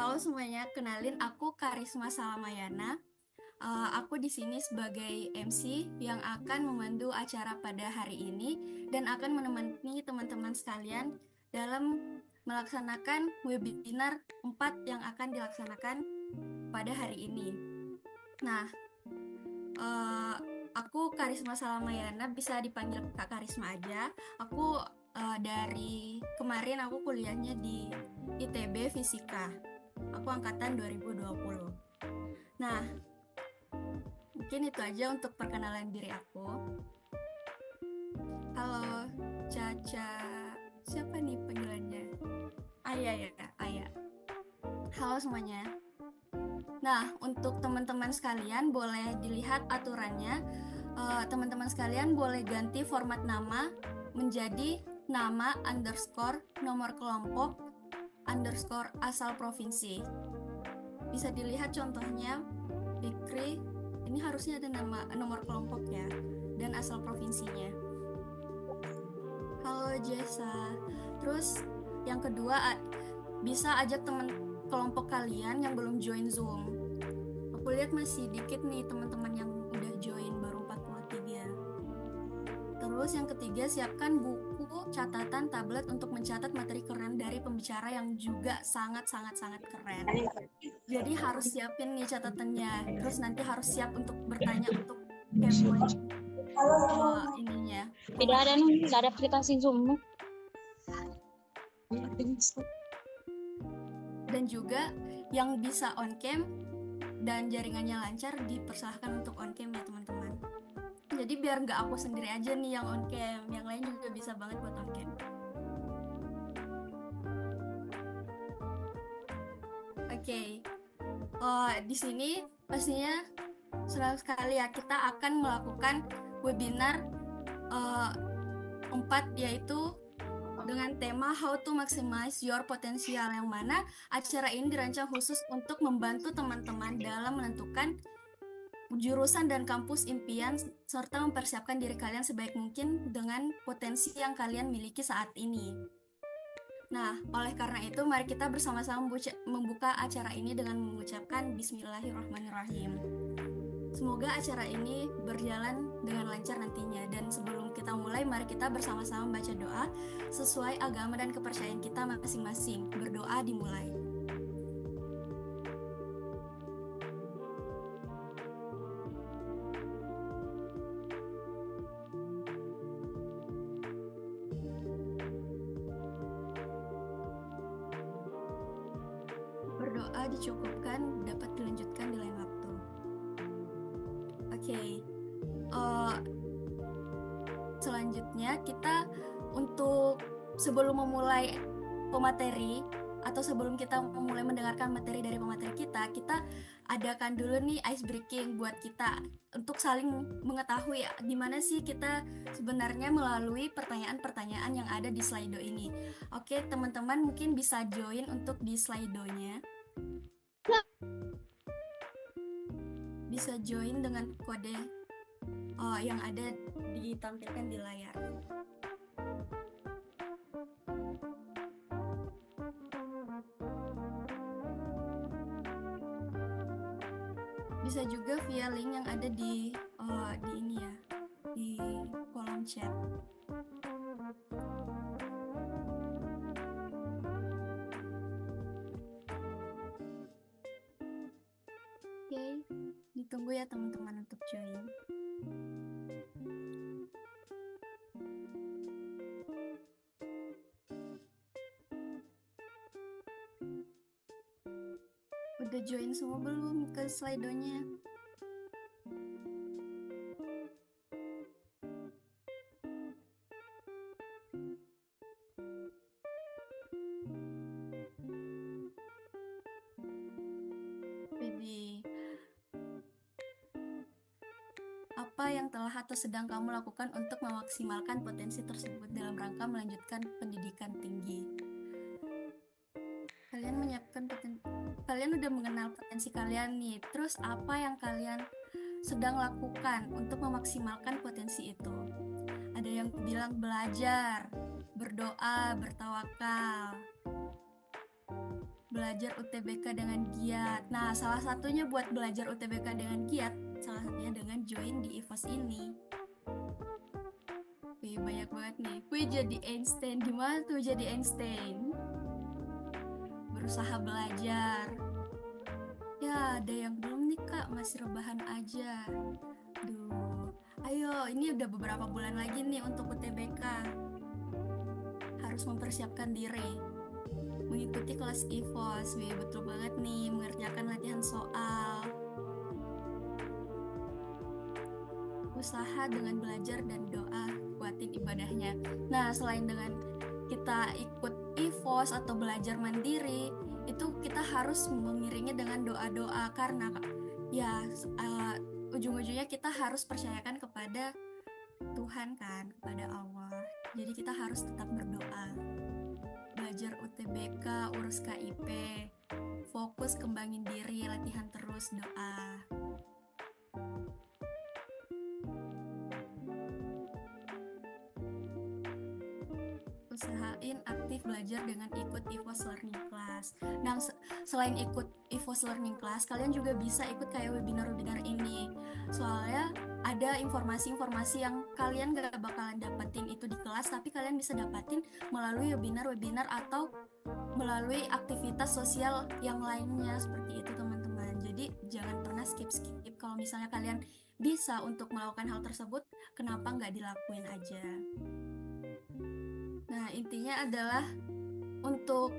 Halo semuanya, kenalin aku Karisma Salamayana. Aku di sini sebagai MC yang akan memandu acara pada hari ini dan akan menemani teman-teman sekalian dalam melaksanakan webinar 4 yang akan dilaksanakan pada hari ini. Nah, eh, aku Karisma Salamayana, bisa dipanggil Kak Karisma aja. Aku dari kemarin aku kuliahnya di ITB Fisika. Aku angkatan 2020. Nah, mungkin itu aja untuk perkenalan diri aku. Halo, Caca. Siapa nih panggilannya? Ayah ya, Ayah. Halo semuanya. Nah, untuk teman-teman sekalian boleh dilihat aturannya. Teman-teman sekalian boleh ganti format nama menjadi nama underscore nomor kelompok underscore asal provinsi. Bisa dilihat contohnya, Fikri, ini harusnya ada nama nomor kelompok ya, dan asal provinsinya. Halo Jessa. Terus yang kedua, bisa ajak teman kelompok kalian yang belum join Zoom. Aku lihat masih dikit nih teman-teman yang udah join, baru 43. Terus yang ketiga, siapkan buku, catatan, tablet untuk mencatat materi keren dari pembicara yang juga sangat-sangat keren. Jadi harus siapin nih catatannya. Terus nanti harus siap untuk bertanya untuk kepoin ininya. Tidak ada nih, nggak ada aplikasi Zoom. Dan juga yang bisa on cam dan jaringannya lancar dipersilahkan untuk on cam ya teman-teman. Jadi biar nggak aku sendiri aja nih yang on cam, yang lain juga bisa banget buat on cam. Oke. Di sini pastinya senang sekali ya, kita akan melakukan webinar 4, yaitu dengan tema How to Maximize Your Potential, yang mana acara ini dirancang khusus untuk membantu teman-teman dalam menentukan jurusan dan kampus impian serta mempersiapkan diri kalian sebaik mungkin dengan potensi yang kalian miliki saat ini. Nah, oleh karena itu mari kita bersama-sama membuka acara ini dengan mengucapkan Bismillahirrahmanirrahim. Semoga acara ini berjalan dengan lancar nantinya. Dan sebelum kita mulai, mari kita bersama-sama membaca doa sesuai agama dan kepercayaan kita masing-masing. Berdoa dimulai. Berdoa dicukupkan, dapat dilanjutkan di lain waktu. Oke. Selanjutnya kita untuk sebelum memulai pemateri atau sebelum kita memulai mendengarkan materi dari pemateri kita adakan dulu nih ice breaking buat kita untuk saling mengetahui di mana sih kita sebenarnya melalui pertanyaan-pertanyaan yang ada di Slido ini. Oke, teman-teman mungkin bisa join untuk di Slido-nya. Bisa join dengan kode yang ada ditampilkan di layar. Bisa juga via link yang ada di ini ya, di kolom chat. Oke, ditunggu ya teman-teman untuk join. Udah join semua belum ke Slido-nya? Jadi, apa yang telah atau sedang kamu lakukan untuk memaksimalkan potensi tersebut dalam rangka melanjutkan pendidikan tinggi? Kalian udah mengenal potensi kalian nih. Terus apa yang kalian sedang lakukan untuk memaksimalkan potensi itu? Ada yang bilang belajar, berdoa, bertawakal. belajar UTBK dengan giat. Nah, salah satunya buat belajar UTBK dengan giat, salah satunya dengan join di EVOS ini. Wih, banyak banget nih. Wih, jadi Einstein. Gimana tuh jadi Einstein? Berusaha belajar. Ya, ada yang belum nih kak, masih rebahan aja. Duh, ayo, ini udah beberapa bulan lagi nih untuk UTBK. Harus mempersiapkan diri. Mengikuti kelas EVOS, wih betul banget nih, mengerjakan latihan soal. Usaha dengan belajar dan doa, kuatin ibadahnya. Nah, selain dengan kita ikut EVOS atau belajar mandiri, itu kita harus mengiringi dengan doa-doa karena ya ujung-ujungnya kita harus percayakan kepada Tuhan kan, kepada Allah. Jadi kita harus tetap berdoa. Belajar UTBK, urus KIP, fokus kembangin diri, latihan terus, doa. Usahain aktif belajar dengan ikut EVOS Learning Class. Nah, selain ikut EVOS Learning Class, kalian juga bisa ikut kayak webinar-webinar ini. Soalnya ada informasi-informasi yang kalian gak bakalan dapetin itu di kelas, tapi kalian bisa dapetin melalui webinar-webinar atau melalui aktivitas sosial yang lainnya, seperti itu teman-teman. Jadi jangan pernah skip-skip. Kalau misalnya kalian bisa untuk melakukan hal tersebut, kenapa nggak dilakuin aja? Nah, intinya adalah untuk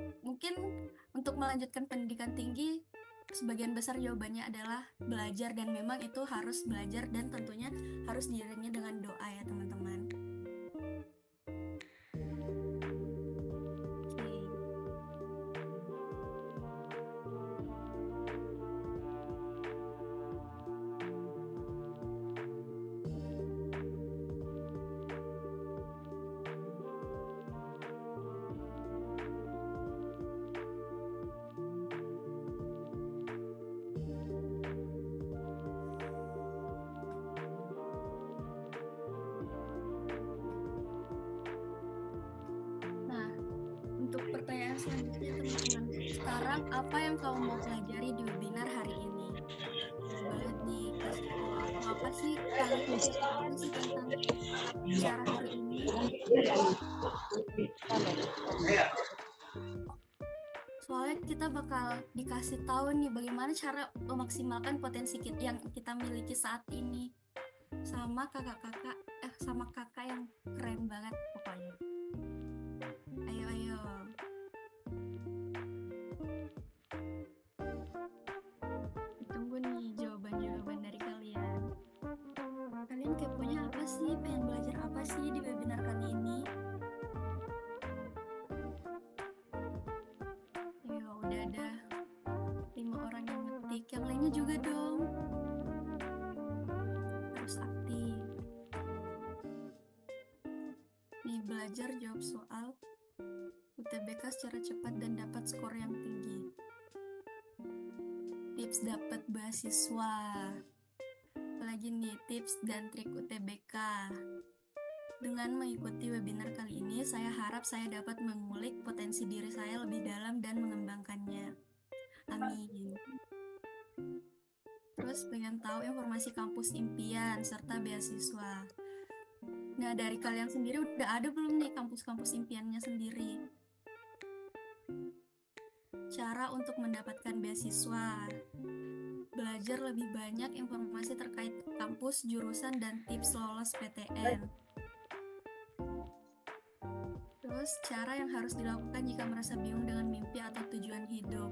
melanjutkan pendidikan tinggi, sebagian besar jawabannya adalah belajar, dan memang itu harus belajar dan tentunya harus diiringi dengan doa ya teman-teman. Untuk pertanyaan selanjutnya teman-teman, sekarang apa yang kamu mau pelajari di webinar hari ini? Banget nih, kasih tahu aku apa sih, kalian mau tahu apa sih tentang acara hari ini? Soalnya kita bakal dikasih tahu nih bagaimana cara memaksimalkan potensi yang kita miliki saat ini sama sama kakak yang keren banget pokoknya. Ayo. Tunggu nih jawaban dari kalian. Kalian keponya apa sih? Pengen belajar apa sih di webinar kali ini? Ayo, udah ada 5 orang yang ngetik. Yang lainnya juga dong. Terus aktif. Nih, belajar jawab soal UTBK secara cepat dan dapat skor yang tinggi. Tips dapat beasiswa. Apalagi nih, tips dan trik UTBK. Dengan mengikuti webinar kali ini, saya harap saya dapat mengulik potensi diri saya lebih dalam dan mengembangkannya. Amin. Terus pengen tahu informasi kampus impian serta beasiswa. Nah, dari kalian sendiri udah ada belum nih kampus-kampus impiannya sendiri? Cara untuk mendapatkan beasiswa. Belajar lebih banyak informasi terkait kampus, jurusan, dan tips lolos PTN. Terus cara yang harus dilakukan jika merasa bingung dengan mimpi atau tujuan hidup.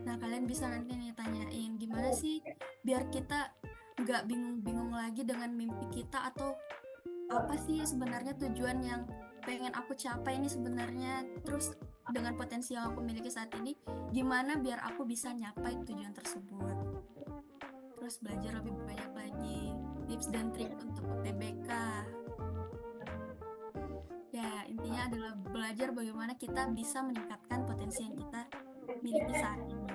Nah, kalian bisa nanti nih tanyain gimana sih biar kita nggak bingung-bingung lagi dengan mimpi kita, atau apa sih sebenarnya tujuan yang pengen aku capai ini sebenarnya. Terus dengan potensi yang aku miliki saat ini, gimana biar aku bisa nyapai tujuan tersebut. Terus belajar lebih banyak lagi, tips dan trik untuk UTBK. Ya, intinya adalah belajar bagaimana kita bisa meningkatkan potensi yang kita miliki saat ini.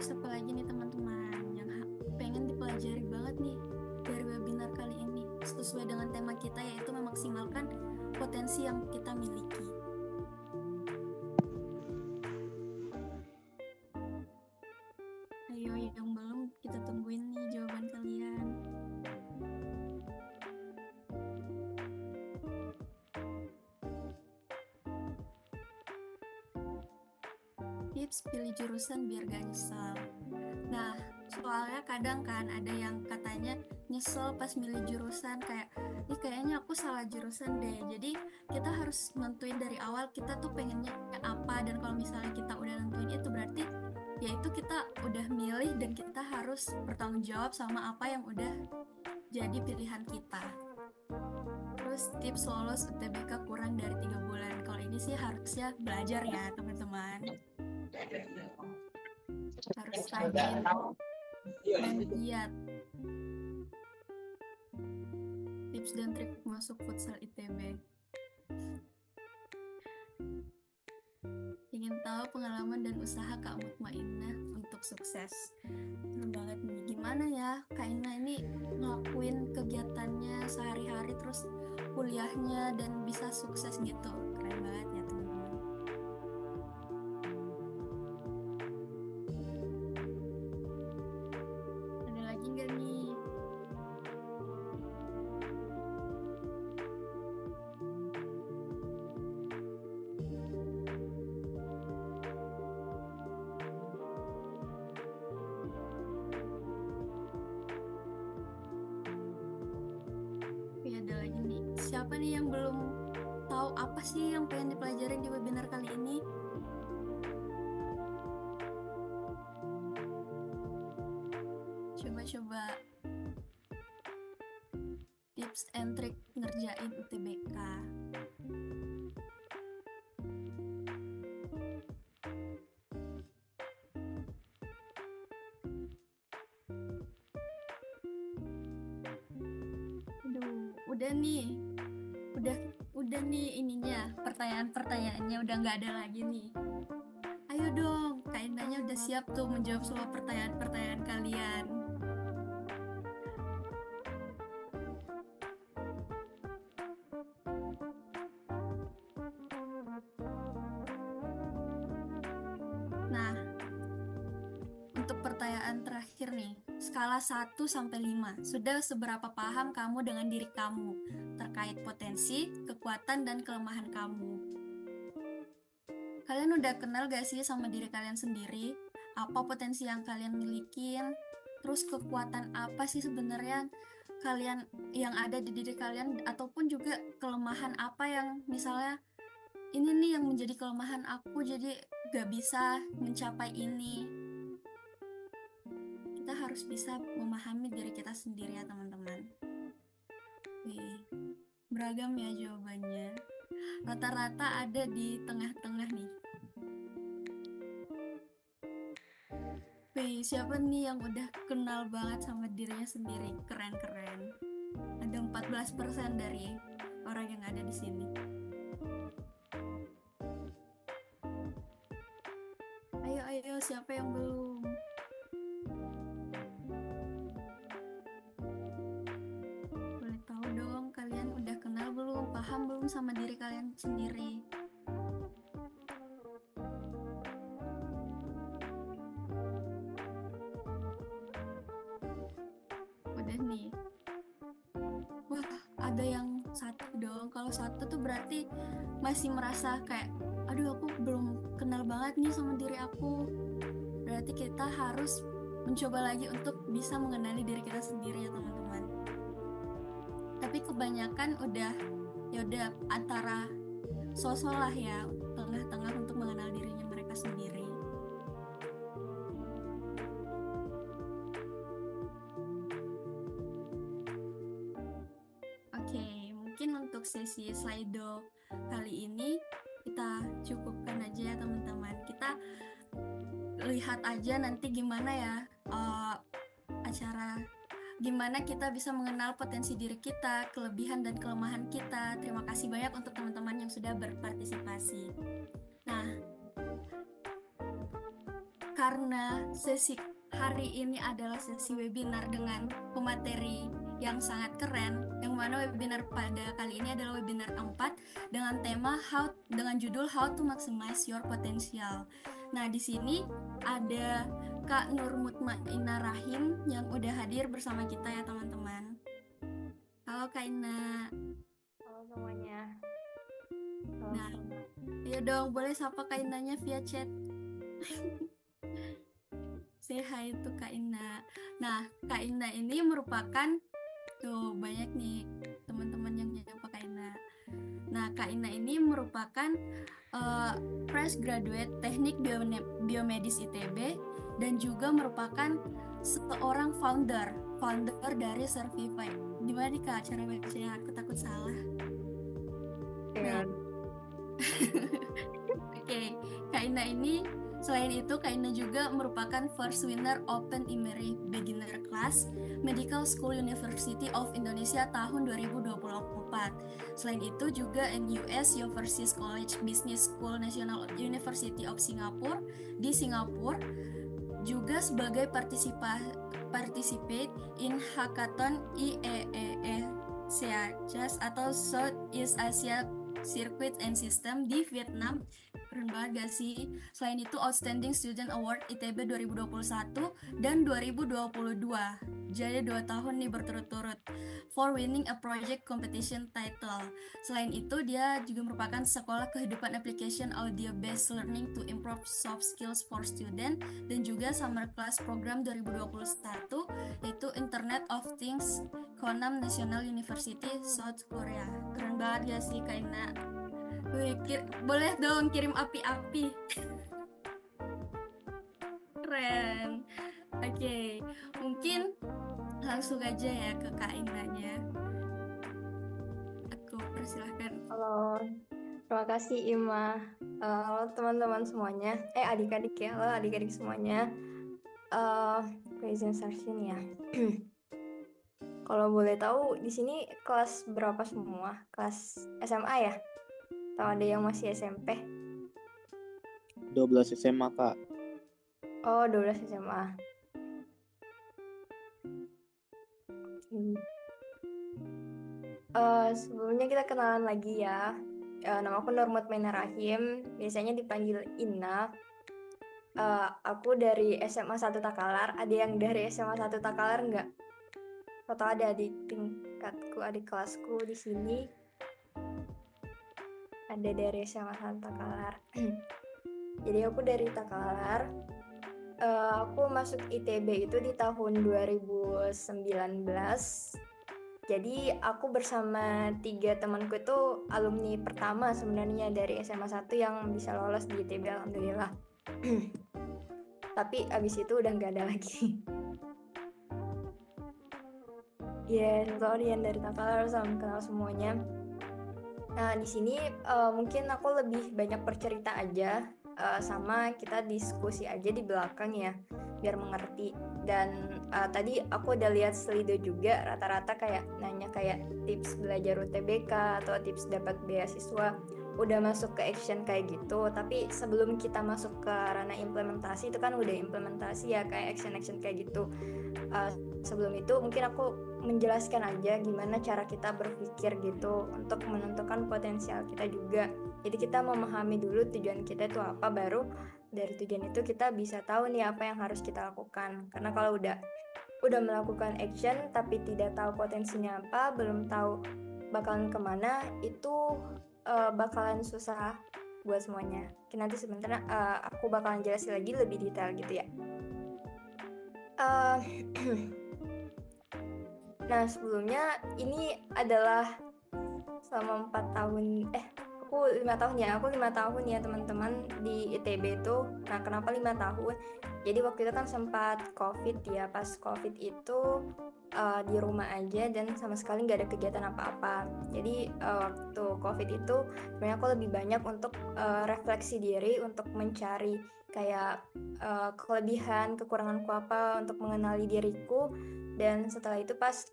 Terus apa lagi nih teman-teman yang pengen dipelajari banget nih dari webinar kali ini sesuai dengan tema kita, yaitu memaksimalkan potensi yang kita miliki. Ayo yang belum, kita tungguin nih jawaban kalian. Tips pilih jurusan biar gak nyesel. Nah, soalnya kadang kan ada yang katanya nyesel pas milih jurusan, kayak ih kayaknya aku salah jurusan deh. Jadi kita harus nentuin dari awal kita tuh pengennya apa, dan kalau misalnya kita udah nentuin itu berarti ya itu kita udah milih dan kita harus bertanggung jawab sama apa yang udah jadi pilihan kita. Terus tips lolos UTBK kurang dari 3 bulan. Kalau ini sih harusnya belajar ya teman-teman. Harus rajin dan giat. Tips dan trik masuk futsal ITB. Ingin tahu pengalaman dan usaha Kak Mutmainnah untuk sukses? Keren banget nih. Gimana ya Kak Ina ini ngelakuin kegiatannya sehari-hari, terus kuliahnya, dan bisa sukses gitu? Keren banget ya teman-teman. Ada lagi nggak nih? Ada lagi nih. Siapa nih yang belum tahu apa sih yang pengen dipelajarin di webinar kali ini? Coba-coba tips and trick ngerjain UTBK. Udah nih ininya, pertanyaan-pertanyaannya udah nggak ada lagi nih. Ayo dong, Kak Indahnya udah siap tuh menjawab semua pertanyaan-pertanyaan kalian. Nah, untuk pertanyaan terakhir nih, skala 1 sampai 5, sudah seberapa paham kamu dengan diri kamu terkait potensi, kekuatan, dan kelemahan kamu? Kalian udah kenal gak sih sama diri kalian sendiri? Apa potensi yang kalian milikin? Terus kekuatan apa sih sebenarnya kalian yang ada di diri kalian, ataupun juga kelemahan apa yang misalnya ini nih yang menjadi kelemahan aku, jadi gak bisa mencapai ini. Kita harus bisa memahami diri kita sendiri ya teman-teman. Beragam ya jawabannya. Rata-rata ada di tengah-tengah nih. Siapa nih yang udah kenal banget sama dirinya sendiri? Keren-keren. Ada 14% dari orang yang ada di sini. Ayo, siapa yang belum? Boleh tahu dong, kalian udah kenal belum? Paham belum sama diri kalian sendiri? Udah nih. Wah, ada yang satu dong. Kalau satu tuh berarti masih merasa kayak, aduh aku belum kenal banget nih sama diri aku. Berarti kita harus mencoba lagi untuk bisa mengenali diri kita sendiri ya teman-teman. Tapi kebanyakan udah antara sosok lah ya, tengah-tengah untuk mengenal dirinya mereka sendiri. Oke, mungkin untuk sesi Slido kali ini kita cukupkan aja ya teman-teman. Kita lihat aja nanti gimana ya acara, gimana kita bisa mengenal potensi diri kita, kelebihan dan kelemahan kita. Terima kasih banyak untuk teman-teman yang sudah berpartisipasi. Nah, karena sesi hari ini adalah sesi webinar dengan pemateri yang sangat keren, yang mana webinar pada kali ini adalah webinar 4 dengan tema dengan judul How to Maximize Your Potential. Nah, di sini ada Kak Nur Mutmainah Rahim yang udah hadir bersama kita ya teman-teman. Halo Kak Ina. Halo semuanya. Nah, ya dong, boleh sapa Kak Inanya via chat. Say hi to Kak Ina. Nah, Kak Ina ini merupakan tuh banyak nih teman-teman yang nyapa Kak Ina. Nah, Kak Ina ini merupakan fresh graduate Teknik Biomedis ITB dan juga merupakan seorang founder dari Servify. Gimana nih Kak cara bacanya? Aku takut salah. Nah, Oke, Kak Ina ini selain itu Kak Ina juga merupakan first winner Open Emery Beginner Class Medical School University of Indonesia tahun 2024. Selain itu juga NUS Overseas College Business School National University of Singapore di Singapura, juga sebagai participate in Hackathon IEEE SEACAS atau Southeast Asia Circuit and System di Vietnam. Keren banget gak sih? Selain itu Outstanding Student Award ITB 2021 dan 2022. Jadi 2 tahun nih berturut-turut for winning a project competition title. Selain itu dia juga merupakan sekolah kehidupan application audio based learning to improve soft skills for student dan juga summer class program 2021 yaitu Internet of Things Konam National University South Korea. Keren banget gak sih Kak Ina? Boleh dong kirim api-api. Keren. Oke, mungkin langsung aja ya ke Kak Inanya. Aku persilahkan. Halo, terima kasih Ima. Halo teman-teman semuanya. Adik-adik ya, halo adik-adik semuanya. Presentation ya. Kalau boleh tahu di sini kelas berapa semua? Kelas SMA ya? Atau ada yang masih SMP? 12 SMA, Kak. Oh, 12 SMA. Sebelumnya kita kenalan lagi ya. Nama aku Nur Mutmainah Rahim, biasanya dipanggil Ina. Aku dari SMA 1 Takalar. Ada yang dari SMA 1 Takalar nggak? Atau ada adik tingkatku, adik kelasku di sini? Ada dari SMA 1 Takalar. Jadi aku dari Takalar. Aku masuk ITB itu di tahun 2019. Jadi aku bersama 3 temanku itu alumni pertama sebenarnya dari SMA 1 yang bisa lolos di ITB, alhamdulillah. Tapi abis itu udah nggak ada lagi. Sorry yang dari Takalar, salam kenal semuanya. Nah di sini mungkin aku lebih banyak bercerita aja, sama kita diskusi aja di belakang ya, biar mengerti. Dan tadi aku udah lihat Slido juga, rata-rata kayak nanya kayak tips belajar UTBK atau tips dapat beasiswa, udah masuk ke action kayak gitu. Tapi sebelum kita masuk ke ranah implementasi, itu kan udah implementasi ya, kayak action kayak gitu. Sebelum itu mungkin aku menjelaskan aja gimana cara kita berpikir gitu untuk menentukan potensial kita juga. Jadi kita memahami dulu tujuan kita itu apa, baru dari tujuan itu kita bisa tahu nih apa yang harus kita lakukan. Karena kalau udah melakukan action tapi tidak tahu potensinya apa, belum tahu bakalan kemana, itu bakalan susah buat semuanya. Oke, nanti sebentar aku bakalan jelasin lagi lebih detail gitu ya. Nah sebelumnya ini adalah selama 4 tahun, aku 5 tahun ya, 5 tahun ya teman-teman di ITB itu. Nah kenapa 5 tahun? Jadi waktu itu kan sempat COVID ya, pas COVID itu di rumah aja dan sama sekali nggak ada kegiatan apa-apa. Jadi waktu COVID itu sebenarnya aku lebih banyak untuk refleksi diri, untuk mencari kayak kelebihan, kekuranganku apa, untuk mengenali diriku. Dan setelah itu pas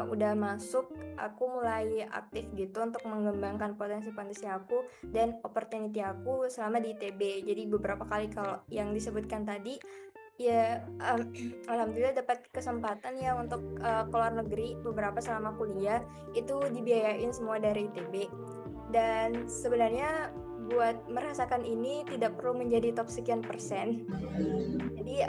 udah masuk, aku mulai aktif gitu untuk mengembangkan potensi-potensi aku dan opportunity aku selama di ITB. Jadi beberapa kali kalau yang disebutkan tadi, ya alhamdulillah dapat kesempatan ya untuk ke luar negeri beberapa selama kuliah, itu dibiayain semua dari ITB. Dan sebenarnya buat merasakan ini tidak perlu menjadi top sekian persen. Jadi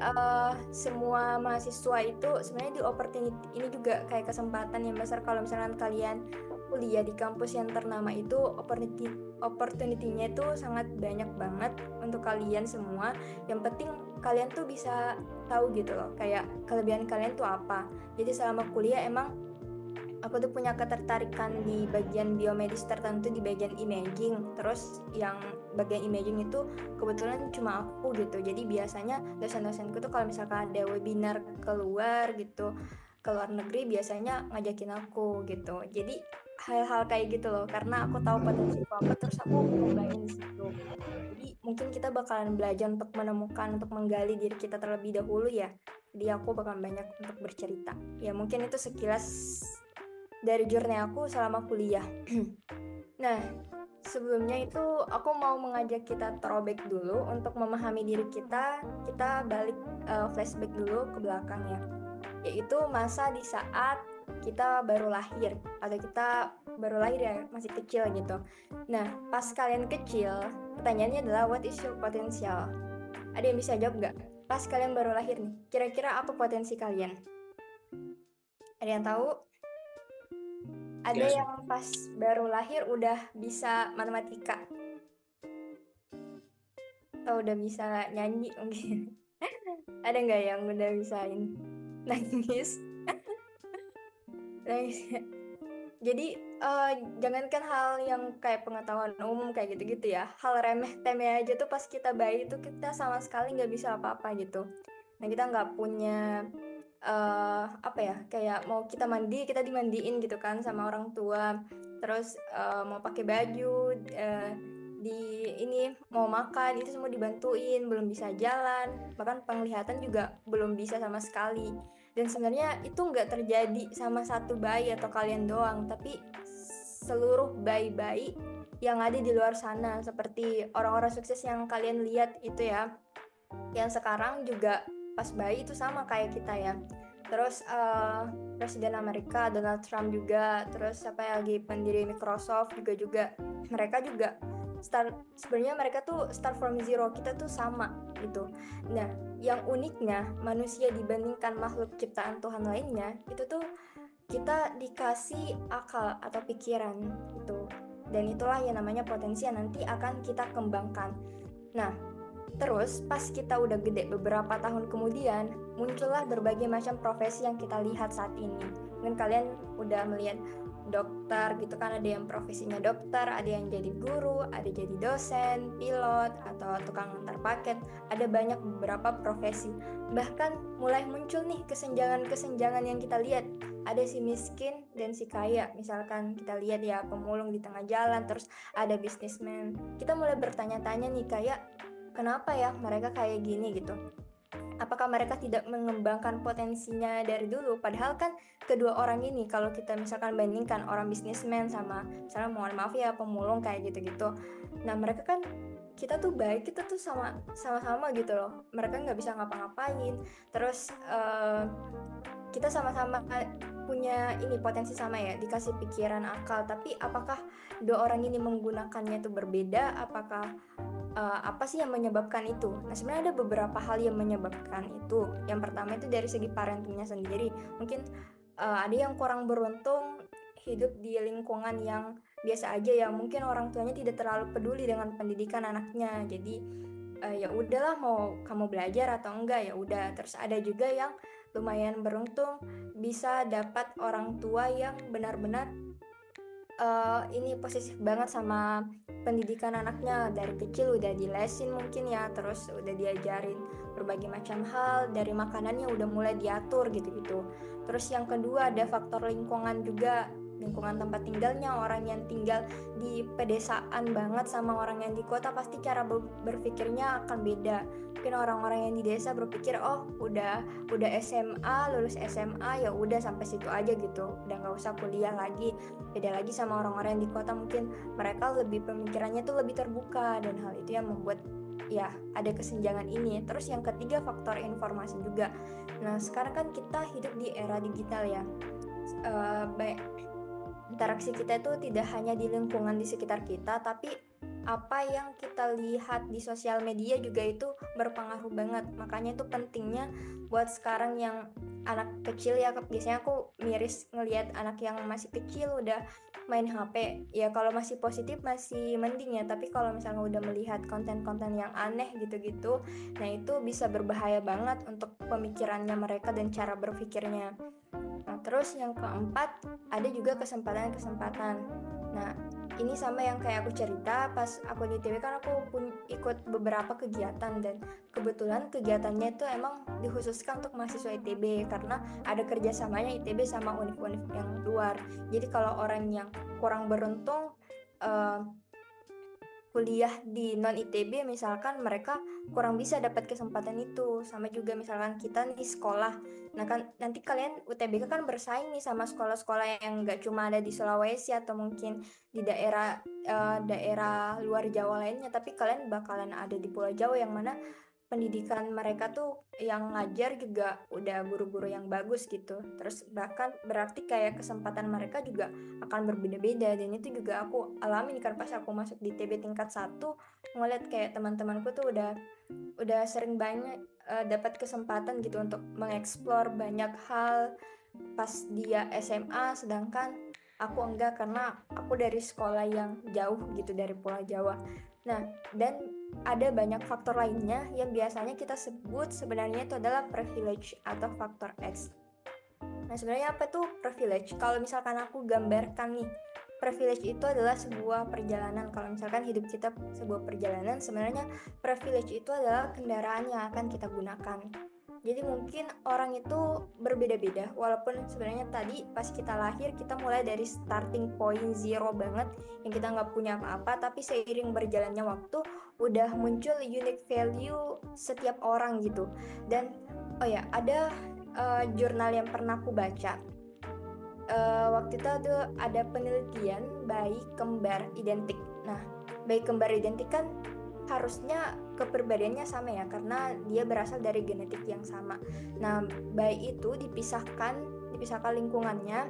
semua mahasiswa itu sebenarnya di opportunity ini juga kayak kesempatan yang besar kalau misalnya kalian kuliah di kampus yang ternama itu, opportunity-nya itu sangat banyak banget untuk kalian semua. Yang penting kalian tuh bisa tahu gitu loh, kayak kelebihan kalian tuh apa. Jadi selama kuliah emang aku tuh punya ketertarikan di bagian biomedis tertentu, di bagian imaging. Terus yang bagian imaging itu kebetulan cuma aku gitu. Jadi biasanya dosen-dosenku tuh kalau misalkan ada webinar keluar gitu, ke luar negeri, biasanya ngajakin aku gitu. Jadi hal-hal kayak gitu loh, karena aku tahu potensiku apa, terus aku kembangin di situ. Jadi mungkin kita bakalan belajar untuk menemukan, untuk menggali diri kita terlebih dahulu ya. Jadi aku bakalan banyak untuk bercerita. Ya mungkin itu sekilas dari journey aku selama kuliah. Nah, sebelumnya itu aku mau mengajak kita throwback dulu untuk memahami diri kita. Kita balik flashback dulu ke belakang ya. Yaitu masa di saat kita baru lahir atau kita baru lahir ya, masih kecil gitu. Nah, pas kalian kecil, pertanyaannya adalah what is your potential? Ada yang bisa jawab nggak? Pas kalian baru lahir nih, kira-kira apa potensi kalian? Ada yang tahu? Ada yang pas baru lahir udah bisa matematika atau udah bisa nyanyi mungkin. Ada nggak yang udah bisa ini nangis? Nangis. Jadi jangankan hal yang kayak pengetahuan umum kayak gitu-gitu ya, hal remeh temeh aja tuh pas kita bayi tuh kita sama sekali nggak bisa apa-apa gitu. Nah kita nggak punya apa ya, kayak mau kita mandi, kita dimandiin gitu kan sama orang tua. Terus mau pakai baju, di ini mau makan, itu semua dibantuin, belum bisa jalan, bahkan penglihatan juga belum bisa sama sekali. Dan sebenarnya itu nggak terjadi sama satu bayi atau kalian doang, tapi seluruh bayi-bayi yang ada di luar sana, seperti orang-orang sukses yang kalian lihat itu ya, yang sekarang juga pas bayi itu sama kayak kita ya. Terus Presiden Amerika Donald Trump juga, terus siapa yang lagi pendiri Microsoft juga mereka juga sebenarnya mereka tuh start from zero, kita tuh sama gitu. Nah, yang uniknya manusia dibandingkan makhluk ciptaan Tuhan lainnya itu tuh kita dikasih akal atau pikiran gitu. Dan itulah yang namanya potensi yang nanti akan kita kembangkan. Nah, terus pas kita udah gede beberapa tahun kemudian, muncullah berbagai macam profesi yang kita lihat saat ini. Mungkin kalian udah melihat dokter gitu kan, ada yang profesinya dokter, ada yang jadi guru, ada jadi dosen, pilot, atau tukang antar paket. Ada banyak beberapa profesi. Bahkan mulai muncul nih kesenjangan-kesenjangan yang kita lihat. Ada si miskin dan si kaya. Misalkan kita lihat ya pemulung di tengah jalan, terus ada bisnismen. Kita mulai bertanya-tanya nih, kayak kenapa ya mereka kayak gini gitu? Apakah mereka tidak mengembangkan potensinya dari dulu? Padahal kan kedua orang ini, kalau kita misalkan bandingkan orang bisnismen sama misalnya, mohon maaf ya, pemulung kayak gitu-gitu. Nah mereka kan, kita tuh baik, kita tuh sama-sama gitu loh. Mereka nggak bisa ngapa-ngapain. Terus kita sama-sama punya ini potensi sama ya, dikasih pikiran, akal. Tapi apakah dua orang ini menggunakannya itu berbeda? Apakah apa sih yang menyebabkan itu? Nah sebenarnya ada beberapa hal yang menyebabkan itu. Yang pertama itu dari segi parentingnya sendiri. Mungkin ada yang kurang beruntung hidup di lingkungan yang biasa aja ya. Mungkin orang tuanya tidak terlalu peduli dengan pendidikan anaknya. Jadi ya udahlah, mau kamu belajar atau enggak ya udah. Terus ada juga yang lumayan beruntung bisa dapat orang tua yang benar-benar ini posesif banget sama pendidikan anaknya, dari kecil udah dilesin mungkin ya, terus udah diajarin berbagai macam hal, dari makanannya udah mulai diatur gitu-gitu. Terus yang kedua ada faktor lingkungan juga, lingkungan tempat tinggalnya. Orang yang tinggal di pedesaan banget sama orang yang di kota pasti cara berpikirnya akan beda. Mungkin orang-orang yang di desa berpikir, oh udah SMA, lulus SMA ya udah sampai situ aja gitu, udah nggak usah kuliah lagi. Beda lagi sama orang-orang yang di kota, mungkin mereka lebih pemikirannya tuh lebih terbuka, dan hal itu yang membuat ya ada kesenjangan ini. Terus yang ketiga faktor informasi juga. Nah sekarang kan kita hidup di era digital ya. Baik, interaksi kita itu tidak hanya di lingkungan di sekitar kita, tapi apa yang kita lihat di sosial media juga itu berpengaruh banget. Makanya itu pentingnya buat sekarang yang anak kecil ya, biasanya aku miris ngelihat anak yang masih kecil udah main HP. Ya kalau masih positif masih mending ya, tapi kalau misalnya udah melihat konten-konten yang aneh gitu-gitu, nah itu bisa berbahaya banget untuk pemikirannya mereka dan cara berpikirnya. Nah, terus yang keempat, ada juga kesempatan-kesempatan. Nah, ini sama yang kayak aku cerita, pas aku di ITB kan aku ikut beberapa kegiatan, dan kebetulan kegiatannya itu emang dikhususkan untuk mahasiswa ITB karena ada kerjasamanya ITB sama univ-univ yang luar. Jadi kalau orang yang kurang beruntung kuliah di non ITB misalkan, mereka kurang bisa dapat kesempatan itu. Sama juga misalkan kita di sekolah, nah kan nanti kalian UTBK kan bersaing nih sama sekolah-sekolah yang nggak cuma ada di Sulawesi atau mungkin di daerah luar Jawa lainnya, tapi kalian bakalan ada di Pulau Jawa yang mana pendidikan mereka tuh yang ngajar juga udah guru-guru yang bagus gitu. Terus bahkan berarti kayak kesempatan mereka juga akan berbeda-beda, dan itu juga aku alami kan pas aku masuk di TB tingkat 1, ngeliat kayak teman-temanku tuh udah sering banyak dapat kesempatan gitu untuk mengeksplor banyak hal pas dia SMA, sedangkan aku enggak karena aku dari sekolah yang jauh gitu dari Pulau Jawa. Nah, dan ada banyak faktor lainnya yang biasanya kita sebut sebenarnya itu adalah privilege atau faktor X. Nah, sebenarnya apa tuh privilege? Kalau misalkan aku gambarkan nih, privilege itu adalah sebuah perjalanan. Kalau misalkan hidup kita sebuah perjalanan, sebenarnya privilege itu adalah kendaraan yang akan kita gunakan. Jadi mungkin orang itu berbeda-beda, walaupun sebenarnya tadi pas kita lahir kita mulai dari starting point zero banget, yang kita nggak punya apa-apa, tapi seiring berjalannya waktu udah muncul unique value setiap orang gitu. Dan oh ya, ada jurnal yang pernah aku baca. Waktu itu ada penelitian bayi kembar identik. Nah, bayi kembar identik kan harusnya kepribadiannya sama ya, karena dia berasal dari genetik yang sama. Nah, bayi itu dipisahkan lingkungannya.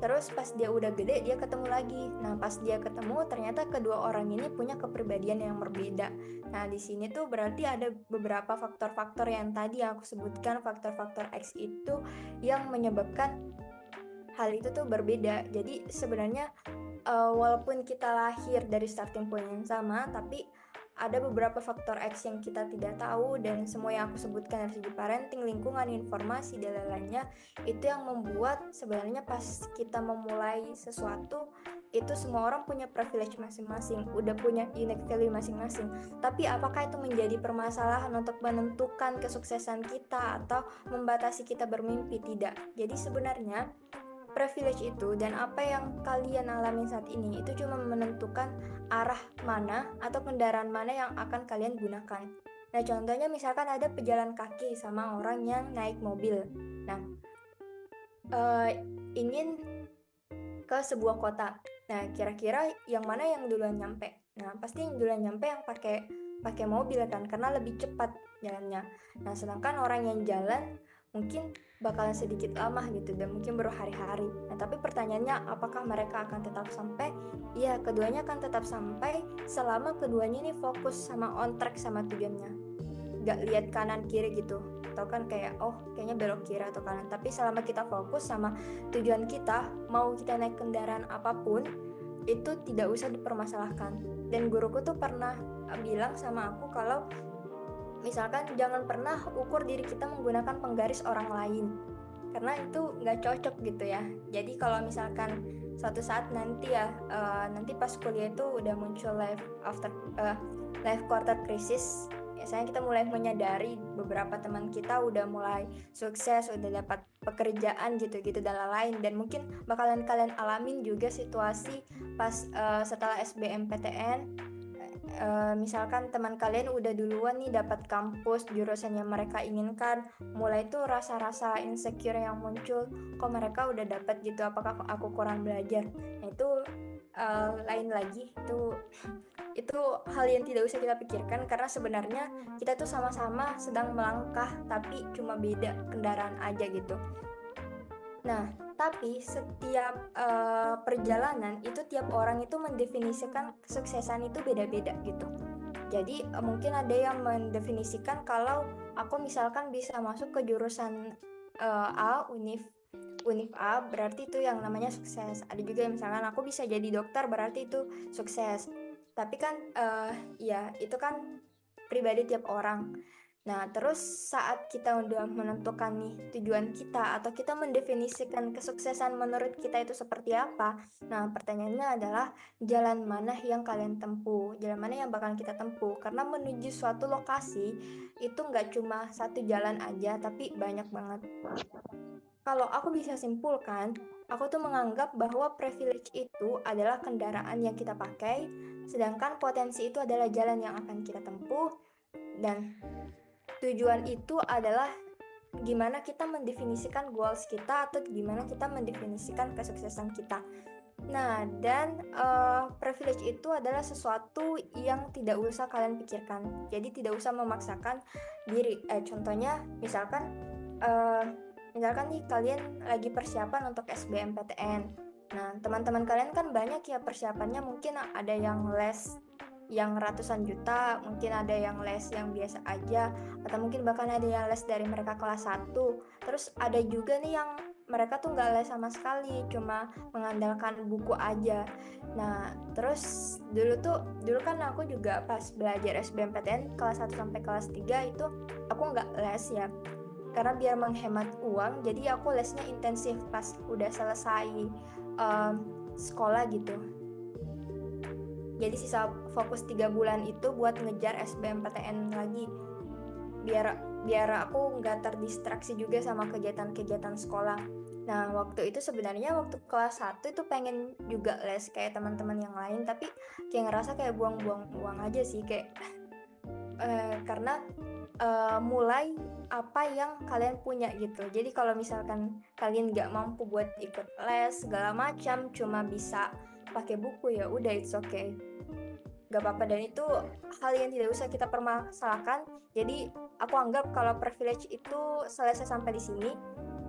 Terus pas dia udah gede dia ketemu lagi. Nah, pas dia ketemu ternyata kedua orang ini punya kepribadian yang berbeda. Nah, di sini tuh berarti ada beberapa faktor-faktor yang tadi aku sebutkan, faktor-faktor X itu yang menyebabkan hal itu tuh berbeda. Jadi sebenarnya walaupun kita lahir dari starting point yang sama, tapi ada beberapa faktor X yang kita tidak tahu, dan semua yang aku sebutkan dari segi parenting, lingkungan, informasi, dan lain-lainnya itu yang membuat sebenarnya pas kita memulai sesuatu itu semua orang punya privilege masing-masing, udah punya unique value masing-masing. Tapi apakah itu menjadi permasalahan untuk menentukan kesuksesan kita atau membatasi kita bermimpi? Tidak. Jadi sebenarnya privilege itu dan apa yang kalian alami saat ini itu cuma menentukan arah mana atau kendaraan mana yang akan kalian gunakan. Nah, contohnya misalkan ada pejalan kaki sama orang yang naik mobil. Nah, ingin ke sebuah kota. Nah, kira-kira yang mana yang duluan nyampe? Nah, pasti yang duluan nyampe yang pakai mobil kan, karena lebih cepat jalannya. Nah, sedangkan orang yang jalan mungkin bakalan sedikit lama gitu, dan mungkin berhari-hari. Nah, tapi pertanyaannya apakah mereka akan tetap sampai? Iya, keduanya akan tetap sampai selama keduanya ini fokus sama on track sama tujuannya. Gak lihat kanan kiri gitu. Atau kan kayak, oh kayaknya belok kiri atau kanan. Tapi selama kita fokus sama tujuan kita, mau kita naik kendaraan apapun, itu tidak usah dipermasalahkan. Dan guruku tuh pernah bilang sama aku kalau misalkan jangan pernah ukur diri kita menggunakan penggaris orang lain. karena itu nggak cocok gitu ya. Jadi kalau misalkan suatu saat nanti ya, nanti pas kuliah itu udah muncul life quarter crisis, biasanya kita mulai menyadari beberapa teman kita udah mulai sukses, udah dapat pekerjaan gitu-gitu dan lain-lain, dan mungkin bakalan kalian alamin juga situasi pas setelah SBMPTN. Misalkan teman kalian udah duluan nih dapat kampus jurusan yang mereka inginkan, mulai tuh rasa-rasa insecure yang muncul, kok mereka udah dapat gitu, apakah aku kurang belajar. Nah itu lain lagi, itu hal yang tidak usah kita pikirkan, karena sebenarnya kita tuh sama-sama sedang melangkah, tapi cuma beda kendaraan aja gitu. Nah, tapi setiap perjalanan itu tiap orang itu mendefinisikan kesuksesan itu beda-beda gitu. Jadi mungkin ada yang mendefinisikan kalau aku misalkan bisa masuk ke jurusan Univ A, berarti itu yang namanya sukses. Ada juga yang misalkan aku bisa jadi dokter, berarti itu sukses. Tapi kan ya itu kan pribadi tiap orang. Nah, terus saat kita udah menentukan nih tujuan kita, atau kita mendefinisikan kesuksesan menurut kita itu seperti apa, nah pertanyaannya adalah jalan mana yang kalian tempuh, jalan mana yang bakal kita tempuh, karena menuju suatu lokasi itu nggak cuma satu jalan aja, tapi banyak banget. Kalau aku bisa simpulkan, aku tuh menganggap bahwa privilege itu adalah kendaraan yang kita pakai, sedangkan potensi itu adalah jalan yang akan kita tempuh, dan tujuan itu adalah gimana kita mendefinisikan goals kita, atau gimana kita mendefinisikan kesuksesan kita. Nah, dan privilege itu adalah sesuatu yang tidak usah kalian pikirkan. Jadi tidak usah memaksakan diri. Contohnya misalkan nih kalian lagi persiapan untuk SBMPTN. Nah, teman-teman kalian kan banyak ya persiapannya, mungkin ada yang les yang ratusan juta, mungkin ada yang les yang biasa aja, atau mungkin bahkan ada yang les dari mereka kelas 1. Terus ada juga nih yang mereka tuh nggak les sama sekali, cuma mengandalkan buku aja. Nah, terus dulu kan aku juga pas belajar SBMPTN kelas 1 sampai kelas 3 itu aku nggak les ya, karena biar menghemat uang, jadi aku lesnya intensif pas udah selesai sekolah gitu. Jadi sisa fokus 3 bulan itu buat ngejar SBMPTN lagi, biar aku nggak terdistraksi juga sama kegiatan-kegiatan sekolah. Nah, waktu itu sebenarnya waktu kelas 1 itu pengen juga les kayak teman-teman yang lain, tapi kayak ngerasa kayak buang-buang uang aja sih, kayak karena mulai apa yang kalian punya gitu. Jadi kalau misalkan kalian nggak mampu buat ikut les segala macam, cuma bisa pakai buku, ya udah, it's okay, gak apa-apa, dan itu hal yang tidak usah kita permasalahkan. Jadi aku anggap kalau privilege itu selesai sampai di sini.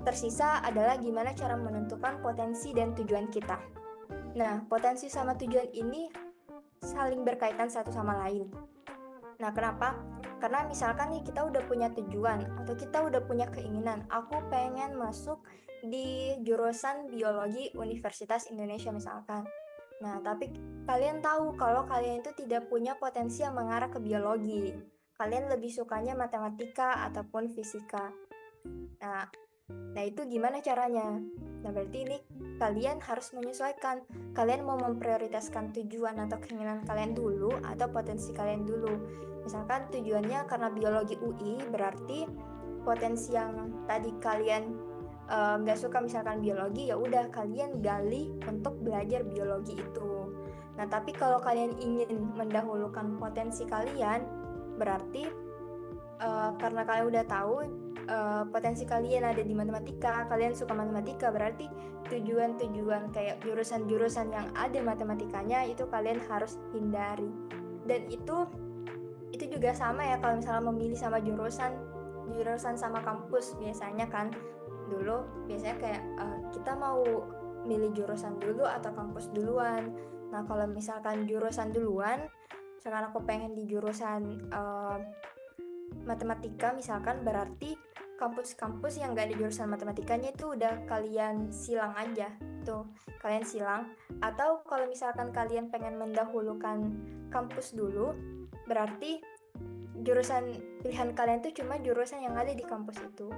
Tersisa adalah gimana cara menentukan potensi dan tujuan kita. Nah, potensi sama tujuan ini saling berkaitan satu sama lain. Nah, kenapa? Karena misalkan nih kita udah punya tujuan, atau kita udah punya keinginan, aku pengen masuk di jurusan biologi Universitas Indonesia misalkan. Nah, tapi kalian tahu kalau kalian itu tidak punya potensi yang mengarah ke biologi. Kalian lebih sukanya matematika ataupun fisika. Nah, itu gimana caranya? Nah, berarti ini kalian harus menyesuaikan. Kalian mau memprioritaskan tujuan atau keinginan kalian dulu, atau potensi kalian dulu. Misalkan tujuannya karena biologi UI, berarti potensi yang tadi kalian nggak suka misalkan biologi, ya udah kalian gali untuk belajar biologi itu. Nah, tapi kalau kalian ingin mendahulukan potensi kalian, berarti karena kalian udah tahu potensi kalian ada di matematika, kalian suka matematika, berarti tujuan-tujuan kayak jurusan-jurusan yang ada matematikanya itu kalian harus hindari. Dan itu juga sama ya kalau misalnya memilih sama jurusan sama kampus. Biasanya kan dulu biasanya kayak kita mau milih jurusan dulu atau kampus duluan. Nah, kalau misalkan jurusan duluan, misalkan aku pengen di jurusan matematika misalkan, berarti kampus-kampus yang gak ada jurusan matematikanya itu udah kalian silang aja, tuh kalian silang. Atau kalau misalkan kalian pengen mendahulukan kampus dulu, berarti jurusan pilihan kalian tuh cuma jurusan yang ada di kampus itu.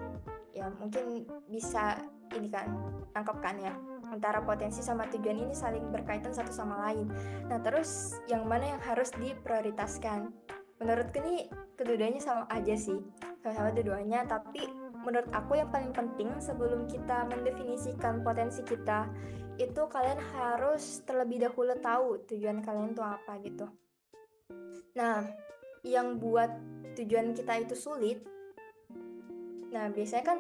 Ya mungkin bisa ini kan, tangkap kan ya, antara potensi sama tujuan ini saling berkaitan satu sama lain. Nah terus yang mana yang harus diprioritaskan? Menurutku nih keduanya sama aja sih, sama-sama dua-duanya, tapi menurut aku yang paling penting sebelum kita mendefinisikan potensi kita, itu kalian harus terlebih dahulu tahu tujuan kalian tuh apa gitu. Nah, yang buat tujuan kita itu sulit, nah biasanya kan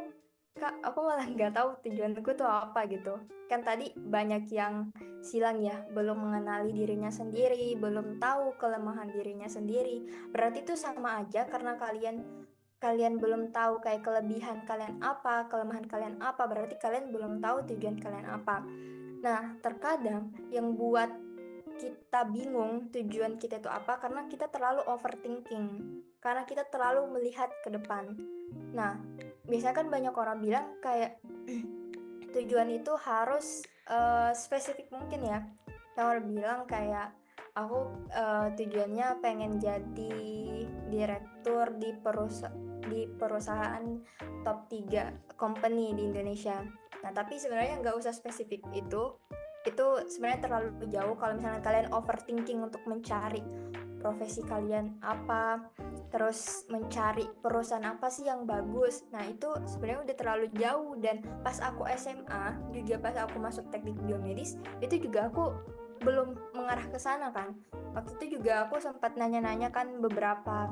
Kak, aku malah nggak tahu tujuanku tuh apa gitu. Kan tadi banyak yang silang ya, belum mengenali dirinya sendiri, belum tahu kelemahan dirinya sendiri. Berarti itu sama aja karena kalian belum tahu kayak kelebihan kalian apa, kelemahan kalian apa, berarti kalian belum tahu tujuan kalian apa. Nah, terkadang yang buat kita bingung tujuan kita itu apa karena kita terlalu overthinking, karena kita terlalu melihat ke depan. Nah, biasanya kan banyak orang bilang kayak tujuan itu harus spesifik mungkin ya. Yang orang bilang kayak aku tujuannya pengen jadi direktur di perusahaan top 3 company di Indonesia. Nah, tapi sebenarnya nggak usah spesifik itu sebenarnya terlalu jauh kalau misalnya kalian overthinking untuk mencari profesi kalian apa, terus mencari perusahaan apa sih yang bagus. Nah itu sebenarnya udah terlalu jauh, dan pas aku SMA juga pas aku masuk teknik biomedis itu juga aku belum mengarah ke sana kan. Waktu itu juga aku sempat nanya-nanya kan beberapa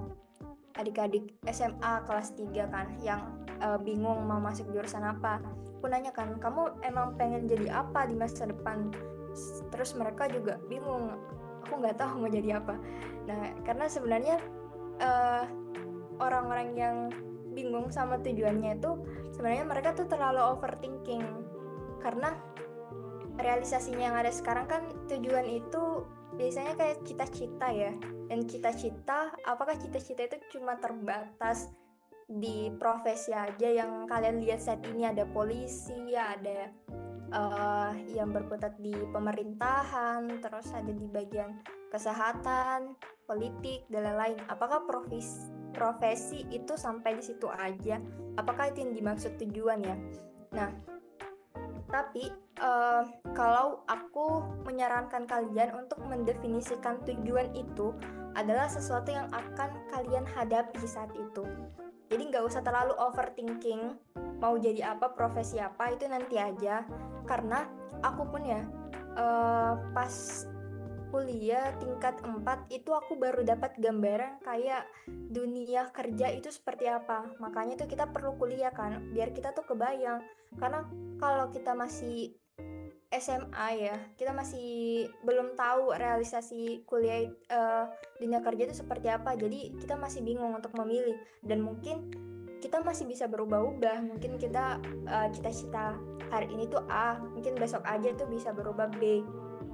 adik-adik SMA kelas 3 kan yang bingung mau masuk jurusan apa. Aku nanya kan, kamu emang pengen jadi apa di masa depan? Terus mereka juga bingung, aku nggak tahu mau jadi apa. Nah karena sebenarnya orang-orang yang bingung sama tujuannya itu sebenarnya mereka tuh terlalu overthinking, karena realisasinya yang ada sekarang kan tujuan itu biasanya kayak cita-cita ya, dan cita-cita, apakah cita-cita itu cuma terbatas di profesi aja yang kalian lihat saat ini, ada polisi, ada yang berkutat di pemerintahan, terus ada di bagian kesehatan, politik, dan lain-lain. Apakah profesi itu sampai di situ aja? Apakah itu yang dimaksud tujuan ya? Nah, tapi kalau aku menyarankan kalian untuk mendefinisikan tujuan itu adalah sesuatu yang akan kalian hadapi saat itu. Jadi nggak usah terlalu overthinking mau jadi apa, profesi apa, itu nanti aja. Karena aku pun ya pas kuliah tingkat 4 itu aku baru dapat gambaran kayak dunia kerja itu seperti apa. Makanya tuh kita perlu kuliah kan, biar kita tuh kebayang. Karena kalau kita masih SMA ya, kita masih belum tahu realisasi kuliah dunia kerja itu seperti apa. Jadi kita masih bingung untuk memilih, dan mungkin kita masih bisa berubah-ubah. Mungkin kita cita-cita hari ini tuh A, mungkin besok aja tuh bisa berubah B,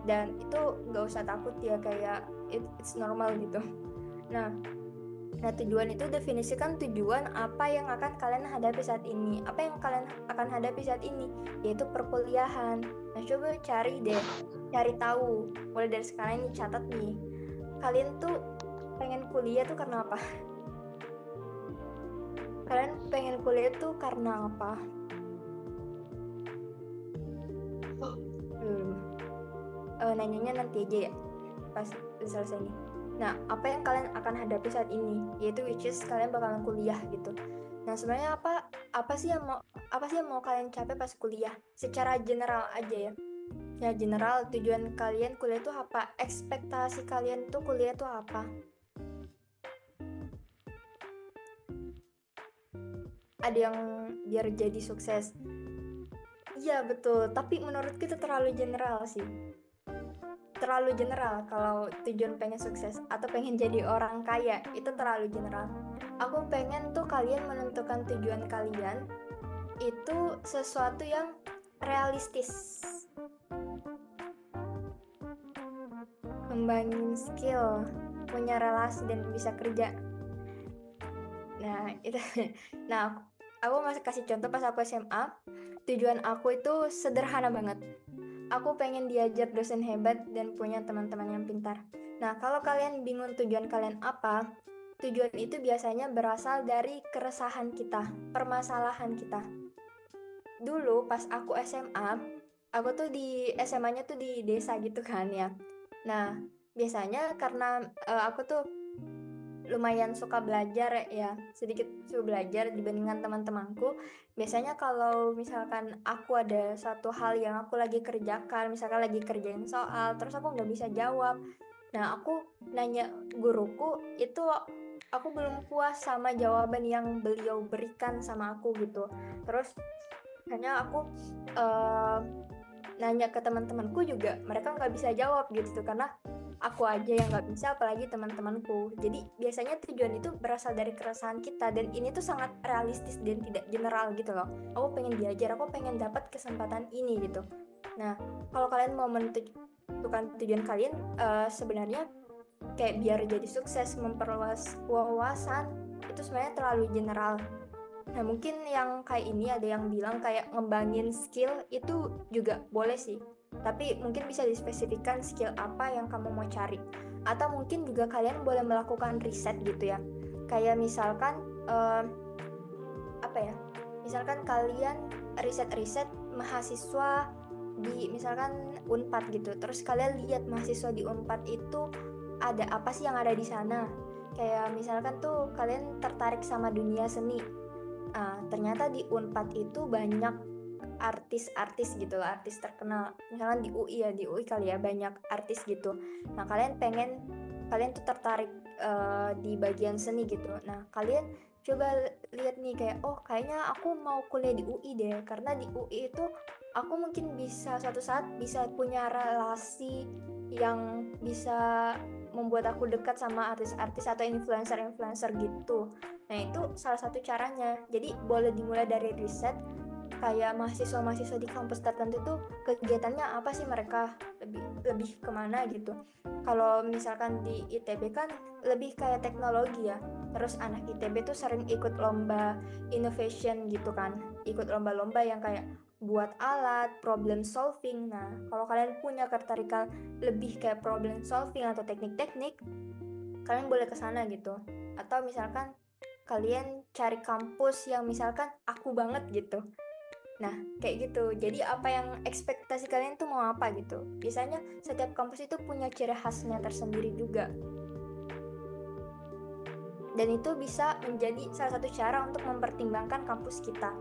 dan itu nggak usah takut ya, kayak it's normal gitu. Nah tujuan itu definisikan tujuan apa yang akan kalian hadapi saat ini. Apa yang kalian akan hadapi saat ini yaitu perkuliahan. Nah coba cari tahu mulai dari sekarang ini, catat nih, kalian tuh pengen kuliah tuh karena apa? Kalian pengen kuliah tuh karena apa? Nanyanya nanti aja ya, pas selesai nih. Nah, apa yang kalian akan hadapi saat ini, yaitu which is kalian bakalan kuliah gitu. Nah, sebenarnya apa sih yang mau kalian capai pas kuliah? Secara general aja ya. Ya, general, tujuan kalian kuliah itu apa? Ekspektasi kalian tuh kuliah tuh apa? Ada yang biar jadi sukses. Iya, betul. Tapi menurutku itu terlalu general sih. Terlalu general kalau tujuan pengen sukses atau pengen jadi orang kaya, itu terlalu general. Aku pengen tuh kalian menentukan tujuan kalian itu sesuatu yang realistis. Kembangin skill, punya relasi, dan bisa kerja. Nah, itu. Nah, aku masih kasih contoh pas aku SMA. Tujuan aku itu sederhana banget. Aku pengen diajar dosen hebat dan punya teman-teman yang pintar. Nah, kalau kalian bingung tujuan kalian apa, tujuan itu biasanya berasal dari keresahan kita, permasalahan kita. Dulu pas aku SMA, aku tuh di SMA-nya tuh di desa gitu kan ya. Nah, biasanya karena aku tuh lumayan suka belajar ya, sedikit suka belajar dibandingkan teman-temanku. Biasanya kalau misalkan aku ada satu hal yang aku lagi kerjakan, misalkan lagi kerjain soal, terus aku nggak bisa jawab. Nah, aku nanya guruku itu, aku belum puas sama jawaban yang beliau berikan sama aku gitu. Terus hanya aku eh, nanya ke teman-temanku juga mereka nggak bisa jawab gitu karena aku aja yang nggak bisa apalagi teman-temanku. Jadi biasanya tujuan itu berasal dari keresahan kita dan ini tuh sangat realistis dan tidak general gitu loh. Aku pengen belajar, aku pengen dapat kesempatan ini gitu. Nah, kalau kalian mau menentukan tujuan kalian, sebenarnya kayak biar jadi sukses, memperluas wawasan, itu sebenarnya terlalu general. Nah, mungkin yang kayak ini ada yang bilang kayak ngembangin skill itu juga boleh sih. Tapi mungkin bisa dispesifikkan skill apa yang kamu mau cari. Atau mungkin juga kalian boleh melakukan riset gitu ya. Kayak misalkan apa ya? Misalkan kalian riset-riset mahasiswa di misalkan Unpad gitu. Terus kalian lihat mahasiswa di Unpad itu ada apa sih yang ada di sana. Kayak misalkan tuh kalian tertarik sama dunia seni. Ternyata di Unpad itu banyak artis-artis gitu loh, artis terkenal. Misalkan di UI ya, di UI kali ya banyak artis gitu. Nah, kalian tuh tertarik di bagian seni gitu. Nah, kalian coba lihat nih kayak, oh kayaknya aku mau kuliah di UI deh, karena di UI itu aku mungkin bisa suatu saat bisa punya relasi yang bisa membuat aku dekat sama artis-artis atau influencer-influencer gitu. Nah, itu salah satu caranya. Jadi boleh dimulai dari riset, kayak mahasiswa-mahasiswa di kampus tertentu tuh kegiatannya apa sih mereka, lebih lebih kemana gitu. Kalau misalkan di ITB kan lebih kayak teknologi ya. Terus anak ITB tuh sering ikut lomba innovation gitu kan. Ikut lomba-lomba yang kayak buat alat, problem solving. Nah, kalau kalian punya ketertarikan lebih kayak problem solving atau teknik-teknik, kalian boleh ke sana gitu. Atau misalkan kalian cari kampus yang misalkan aku banget gitu. Nah, kayak gitu. Jadi apa yang ekspektasi kalian tuh mau apa gitu. Biasanya setiap kampus itu punya ciri khasnya tersendiri juga. Dan itu bisa menjadi salah satu cara untuk mempertimbangkan kampus kita.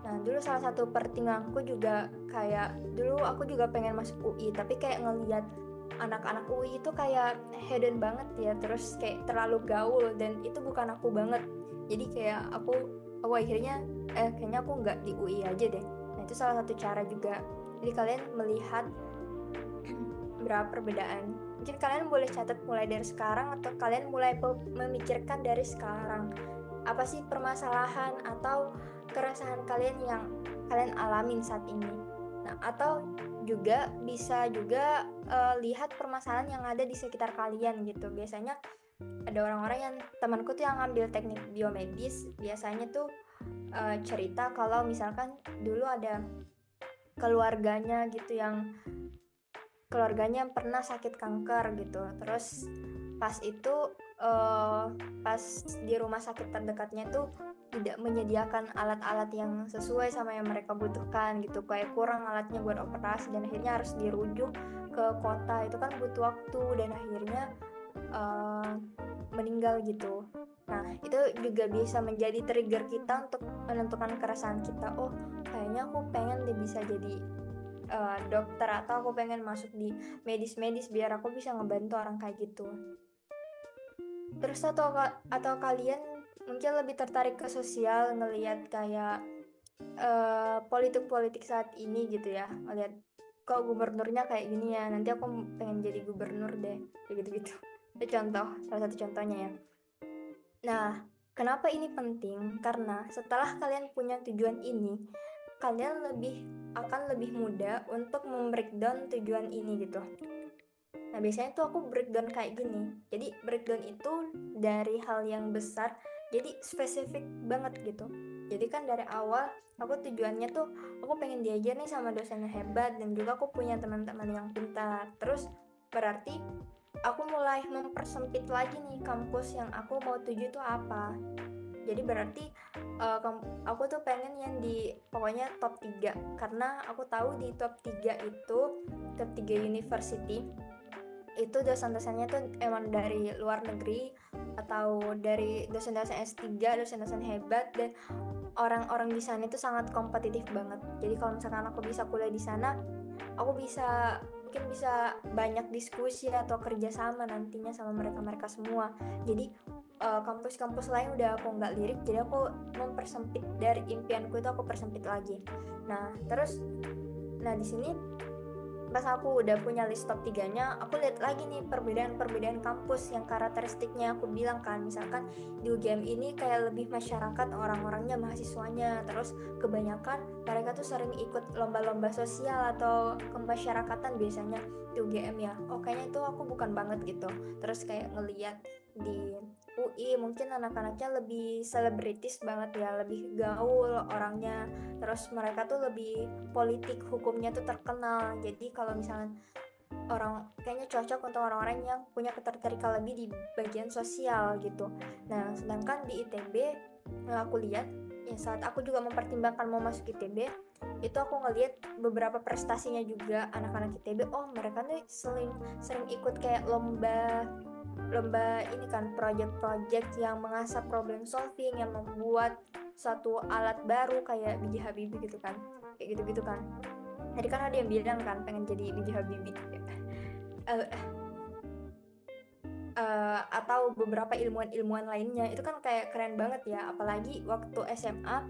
Nah, dulu salah satu pertimbanganku juga kayak, dulu aku juga pengen masuk UI, tapi kayak ngeliat anak-anak UI itu kayak hedon banget ya, terus kayak terlalu gaul, dan itu bukan aku banget. Jadi kayak aku akhirnya kayaknya aku nggak di UI aja deh. Nah, itu salah satu cara juga. Jadi kalian melihat berapa perbedaan. Mungkin kalian boleh catat mulai dari sekarang, atau kalian mulai memikirkan dari sekarang apa sih permasalahan atau keresahan kalian yang kalian alamin saat ini. Nah, atau juga bisa juga lihat permasalahan yang ada di sekitar kalian gitu. Biasanya ada orang-orang yang, temanku tuh yang ngambil teknik biomedis, biasanya tuh cerita kalau misalkan dulu ada keluarganya gitu yang pernah sakit kanker gitu. Terus pas itu pas di rumah sakit terdekatnya tuh tidak menyediakan alat-alat yang sesuai sama yang mereka butuhkan gitu, kayak kurang alatnya buat operasi, dan akhirnya harus dirujuk ke kota. Itu kan butuh waktu dan akhirnya meninggal gitu. Nah, itu juga bisa menjadi trigger kita untuk menentukan keresahan kita. Oh, kayaknya aku pengen deh bisa jadi dokter, atau aku pengen masuk di medis-medis biar aku bisa ngebantu orang kayak gitu. Terus atau kalian mungkin lebih tertarik ke sosial, ngelihat kayak politik-politik saat ini gitu ya, ngelihat kok gubernurnya kayak gini ya, nanti aku pengen jadi gubernur deh, kayak gitu-gitu. Itu salah satu contohnya ya. Nah, kenapa ini penting? Karena setelah kalian punya tujuan ini, kalian akan lebih mudah untuk membreakdown tujuan ini gitu. Nah, biasanya tuh aku breakdown kayak gini. Jadi breakdown itu dari hal yang besar jadi spesifik banget gitu. Jadi kan dari awal aku tujuannya tuh aku pengen diajar nih sama dosen yang hebat, dan juga aku punya teman-teman yang pintar. Terus berarti aku mulai mempersempit lagi nih kampus yang aku mau tuju itu apa. Jadi berarti aku tuh pengen yang di pokoknya top 3 karena aku tahu di top 3 itu top 3 university itu dosen-dosennya tuh emang dari luar negeri atau dari dosen-dosen S3, dosen-dosen hebat, dan orang-orang di sana itu sangat kompetitif banget. Jadi kalau misalkan aku bisa kuliah di sana, aku mungkin bisa banyak diskusi atau kerjasama nantinya sama mereka-mereka semua. Jadi kampus-kampus lain udah aku nggak lirik, jadi aku mempersempit dari impianku itu, aku persempit lagi. Nah di sini pas aku udah punya list top 3-nya, aku lihat lagi nih perbedaan-perbedaan kampus yang karakteristiknya aku bilang kan. Misalkan di UGM ini kayak lebih masyarakat, orang-orangnya, mahasiswanya, terus kebanyakan mereka tuh sering ikut lomba-lomba sosial atau kemasyarakatan biasanya di UGM ya. Oh kayaknya itu aku bukan banget gitu. Terus kayak ngeliat di UI mungkin anak-anaknya lebih selebritis banget ya, lebih gaul orangnya, terus mereka tuh lebih politik, hukumnya tuh terkenal. Jadi kalau misalnya orang kayaknya cocok untuk orang-orang yang punya ketertarikan lebih di bagian sosial gitu. Nah sedangkan di ITB yang aku lihat ya, saat aku juga mempertimbangkan mau masuk ITB, itu aku ngelihat beberapa prestasinya juga anak-anak ITB. Oh mereka nih sering ikut kayak lomba ini kan, project-project yang mengasah problem solving, yang membuat suatu alat baru kayak B.J. Habibie gitu kan, kayak gitu-gitu kan. Tadi kan ada yang bilang kan pengen jadi B.J. Habibie atau beberapa ilmuwan-ilmuwan lainnya, itu kan kayak keren banget ya. Apalagi waktu SMA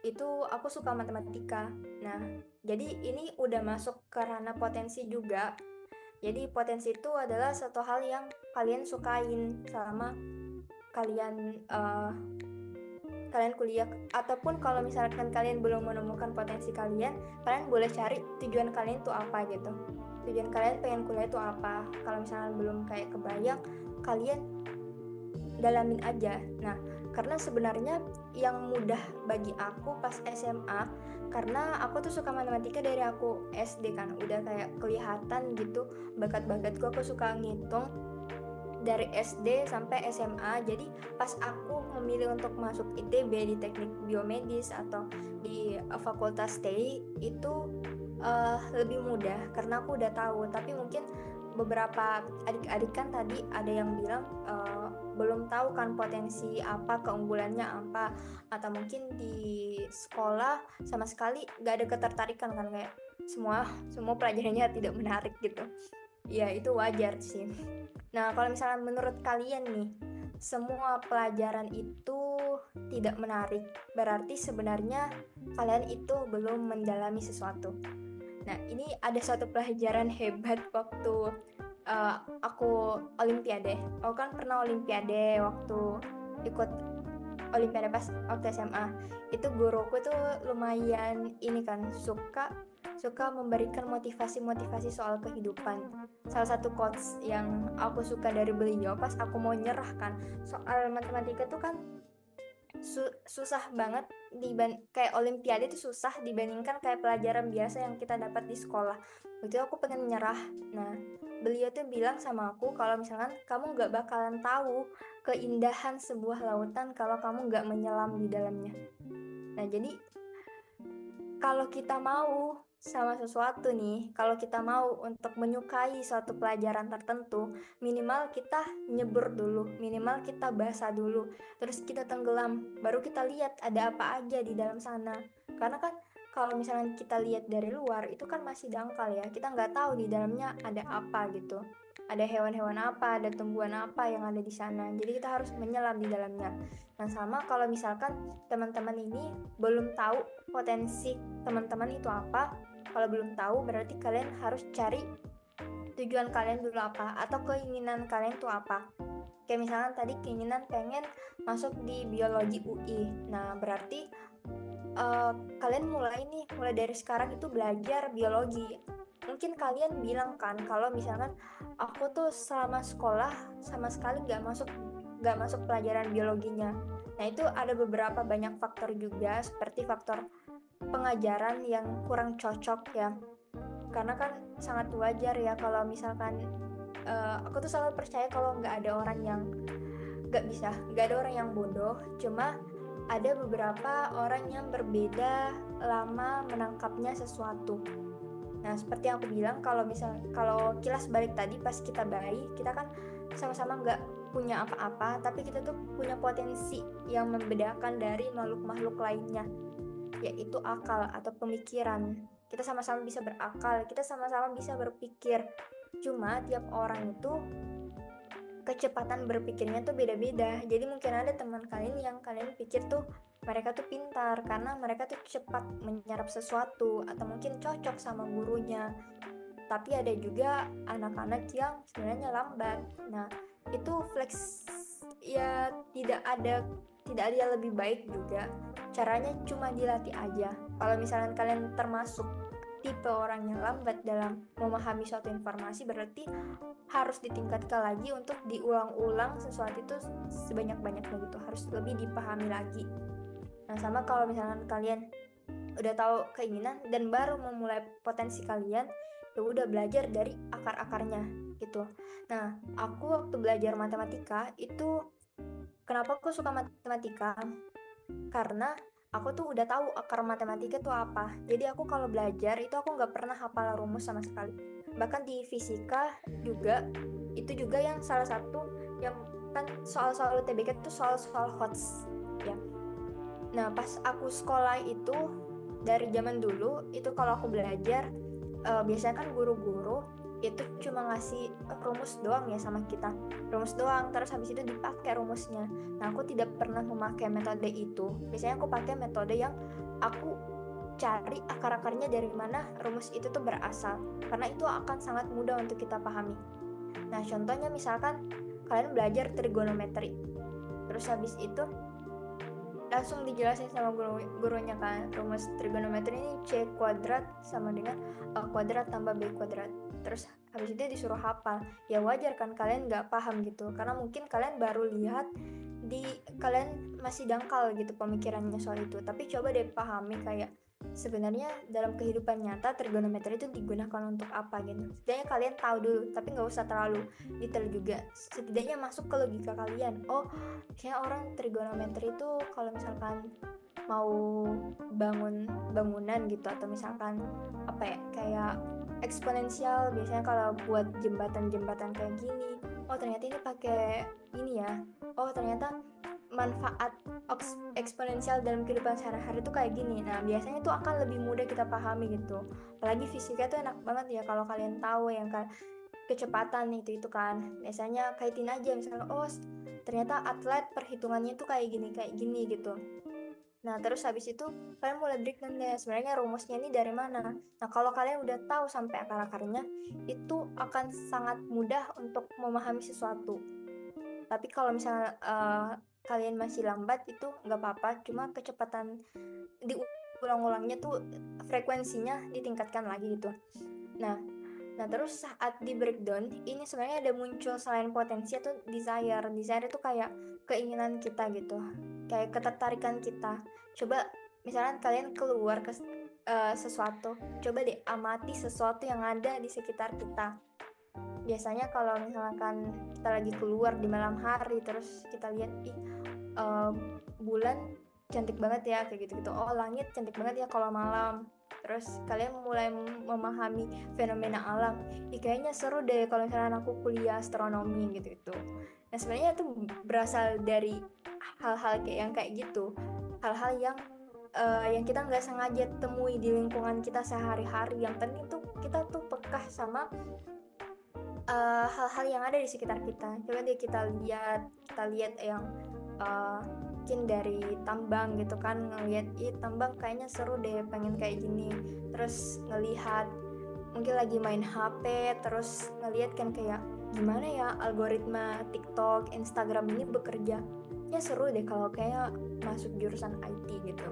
itu aku suka matematika. Nah jadi ini udah masuk ke ranah potensi juga. Jadi potensi itu adalah satu hal yang kalian sukain selama kalian kuliah, ataupun kalau misalkan kalian belum menemukan potensi kalian boleh cari tujuan kalian itu apa gitu. Tujuan kalian pengen kuliah itu apa? Kalau misalkan belum kayak kebayang, kalian dalamin aja. Nah, karena sebenarnya yang mudah bagi aku pas SMA, karena aku tuh suka matematika dari aku SD kan, udah kayak kelihatan gitu bakat-bakatku. Aku suka ngitung dari SD sampai SMA. Jadi pas aku memilih untuk masuk ITB di teknik biomedis atau di fakultas TI itu lebih mudah karena aku udah tahu. Tapi mungkin beberapa adik-adik kan tadi ada yang bilang belum tahu kan potensi apa, keunggulannya apa, atau mungkin di sekolah sama sekali gak ada ketertarikan kan, kayak semua pelajarannya tidak menarik gitu. Ya itu wajar sih. Nah kalau misalnya menurut kalian nih, semua pelajaran itu tidak menarik, berarti sebenarnya kalian itu belum mendalami sesuatu. Nah ini ada suatu pelajaran hebat waktu aku olimpiade. Aku kan pernah olimpiade waktu ikut olimpiade pas waktu SMA. Itu guruku tuh lumayan ini kan, suka memberikan motivasi soal kehidupan. Salah satu quotes yang aku suka dari beliau pas aku mau nyerah kan, soal matematika tuh kan susah banget, kayak olimpiade itu susah dibandingkan kayak pelajaran biasa yang kita dapat di sekolah. Waktu itu aku pengen nyerah. Nah beliau tuh bilang sama aku kalau misalkan kamu gak bakalan tahu keindahan sebuah lautan kalau kamu gak menyelam di dalamnya. Nah jadi kalau kita mau sama sesuatu nih, kalau kita mau untuk menyukai suatu pelajaran tertentu, minimal kita nyebur dulu, minimal kita basah dulu, terus kita tenggelam, baru kita lihat ada apa aja di dalam sana. Karena kan kalau misalnya kita lihat dari luar itu kan masih dangkal ya, kita nggak tahu di dalamnya ada apa gitu, ada hewan-hewan apa, ada tumbuhan apa yang ada di sana. Jadi kita harus menyelam di dalamnya. Nah sama kalau misalkan teman-teman ini belum tahu potensi teman-teman itu apa, kalau belum tahu berarti kalian harus cari tujuan kalian dulu apa, atau keinginan kalian itu apa. Kayak misalnya tadi keinginan pengen masuk di biologi UI. Nah berarti kalian mulai dari sekarang itu belajar biologi. Mungkin kalian bilang kan kalau misalkan aku tuh selama sekolah sama sekali gak masuk pelajaran biologinya. Nah itu ada beberapa banyak faktor juga, seperti faktor pengajaran yang kurang cocok ya, karena kan sangat wajar ya kalau misalkan aku tuh selalu percaya kalau nggak ada orang yang nggak ada orang yang bodoh, cuma ada beberapa orang yang berbeda lama menangkapnya sesuatu. Nah, seperti yang aku bilang, kalau kilas balik tadi pas kita bayi, kita kan sama-sama nggak punya apa-apa, tapi kita tuh punya potensi yang membedakan dari makhluk-makhluk lainnya, yaitu akal atau pemikiran. Kita sama-sama bisa berakal, kita sama-sama bisa berpikir. Cuma tiap orang itu kecepatan berpikirnya tuh beda-beda. Jadi mungkin ada teman kalian yang kalian pikir tuh mereka tuh pintar karena mereka tuh cepat menyerap sesuatu atau mungkin cocok sama gurunya. Tapi ada juga anak-anak yang sebenarnya lambat. Nah, itu flex ya tidak ada yang lebih baik juga. Caranya cuma dilatih aja. Kalau misalnya kalian termasuk tipe orang yang lambat dalam memahami suatu informasi, berarti harus ditingkatkan lagi untuk diulang-ulang sesuatu itu sebanyak-banyaknya gitu, harus lebih dipahami lagi. Nah, sama kalau misalnya kalian udah tahu keinginan dan baru memulai potensi kalian, ya udah belajar dari akar-akarnya gitu. Nah, aku waktu belajar matematika itu, kenapa aku suka matematika? Karena aku tuh udah tahu akar matematika itu apa. Jadi aku kalau belajar itu aku nggak pernah hafal rumus sama sekali. Bahkan di fisika juga, itu juga yang salah satu yang kan soal-soal UTBK itu soal-soal HOTS ya. Nah, pas aku sekolah itu dari zaman dulu itu kalau aku belajar biasanya kan guru-guru itu cuma ngasih rumus doang ya sama kita, rumus doang, terus habis itu dipakai rumusnya. Nah, aku tidak pernah memakai metode itu. Biasanya aku pakai metode yang aku cari akar-akarnya dari mana rumus itu tuh berasal, karena itu akan sangat mudah untuk kita pahami. Nah, contohnya misalkan kalian belajar trigonometri, terus habis itu langsung dijelasin sama gurunya kan, rumus trigonometri ini C kuadrat sama dengan A kuadrat tambah B kuadrat. Terus habis itu disuruh hafal. Ya wajar kan kalian nggak paham gitu, karena mungkin kalian baru lihat, kalian masih dangkal gitu pemikirannya soal itu. Tapi coba deh pahami kayak sebenarnya dalam kehidupan nyata trigonometri itu digunakan untuk apa gitu. Setidaknya kalian tahu dulu, tapi nggak usah terlalu detail juga. Setidaknya masuk ke logika kalian. Oh, kayak orang trigonometri itu kalau misalkan mau bangun bangunan gitu, atau misalkan apa ya, kayak eksponensial biasanya kalau buat jembatan-jembatan kayak gini. Oh, ternyata ini pakai ini ya. Oh, ternyata manfaat eksponensial dalam kehidupan sehari-hari itu kayak gini. Nah, biasanya itu akan lebih mudah kita pahami gitu. Apalagi fisika itu enak banget ya kalau kalian tahu yang kan kecepatan itu kan. Biasanya kaitin aja misalnya, oh ternyata atlet perhitungannya itu kayak gini gitu. Nah, terus habis itu kalian mulai breakdown deh, sebenarnya rumusnya ini dari mana. Nah, kalau kalian udah tahu sampai akar-akarnya, itu akan sangat mudah untuk memahami sesuatu. Tapi kalau misalnya kalian masih lambat, itu nggak apa-apa, cuma kecepatan diulang-ulangnya tuh frekuensinya ditingkatkan lagi gitu. Nah terus saat di breakdown ini sebenarnya ada muncul selain potensi itu desire itu kayak keinginan kita gitu, kayak ketertarikan kita. Coba misalnya kalian keluar ke sesuatu, coba deh amati sesuatu yang ada di sekitar kita. Biasanya kalau misalkan kita lagi keluar di malam hari, terus kita lihat bulan cantik banget ya kayak gitu. Oh, langit cantik banget ya kalau malam. Terus kalian mulai memahami fenomena alam. Kayaknya seru deh kalau misalnya aku kuliah astronomi gitu. Nah, sebenarnya itu berasal dari hal-hal kayak gitu. Hal-hal yang kita nggak sengaja temui di lingkungan kita sehari-hari. Yang penting tuh kita tuh peka sama hal-hal yang ada di sekitar kita. Coba deh kita lihat yang mungkin dari tambang gitu kan, ngelihat tambang kayaknya seru deh, pengen kayak gini. Terus ngelihat mungkin lagi main HP, terus ngelihat kan kayak gimana ya algoritma TikTok, Instagram ini bekerja. Ya seru deh kalau kayak masuk jurusan IT gitu.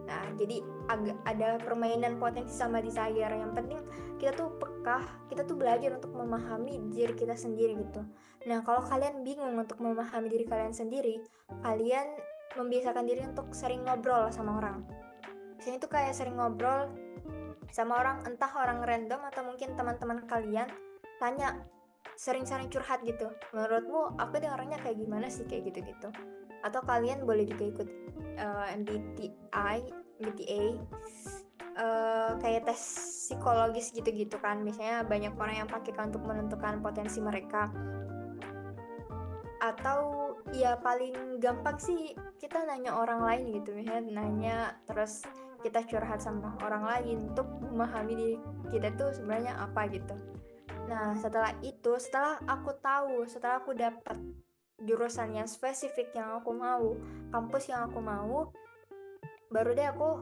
Nah, jadi agak ada permainan potensi sama desire. Yang penting kita tuh peka, kita tuh belajar untuk memahami diri kita sendiri gitu. Nah, kalau kalian bingung untuk memahami diri kalian sendiri, kalian membiasakan diri untuk sering ngobrol sama orang. Biasanya itu kayak sering ngobrol sama orang, entah orang random atau mungkin teman-teman kalian, tanya sering-sering curhat gitu. Menurutmu aku nih orangnya kayak gimana sih, kayak gitu-gitu. Atau kalian boleh juga ikut MBTI, kayak tes psikologis gitu-gitu kan. Biasanya banyak orang yang pakai kan untuk menentukan potensi mereka. Atau ya paling gampang sih kita nanya orang lain gitu, misalnya nanya terus kita curhat sama orang lain untuk memahami diri kita tuh sebenarnya apa gitu. Nah setelah aku dapat jurusan yang spesifik yang aku mau, kampus yang aku mau, baru deh aku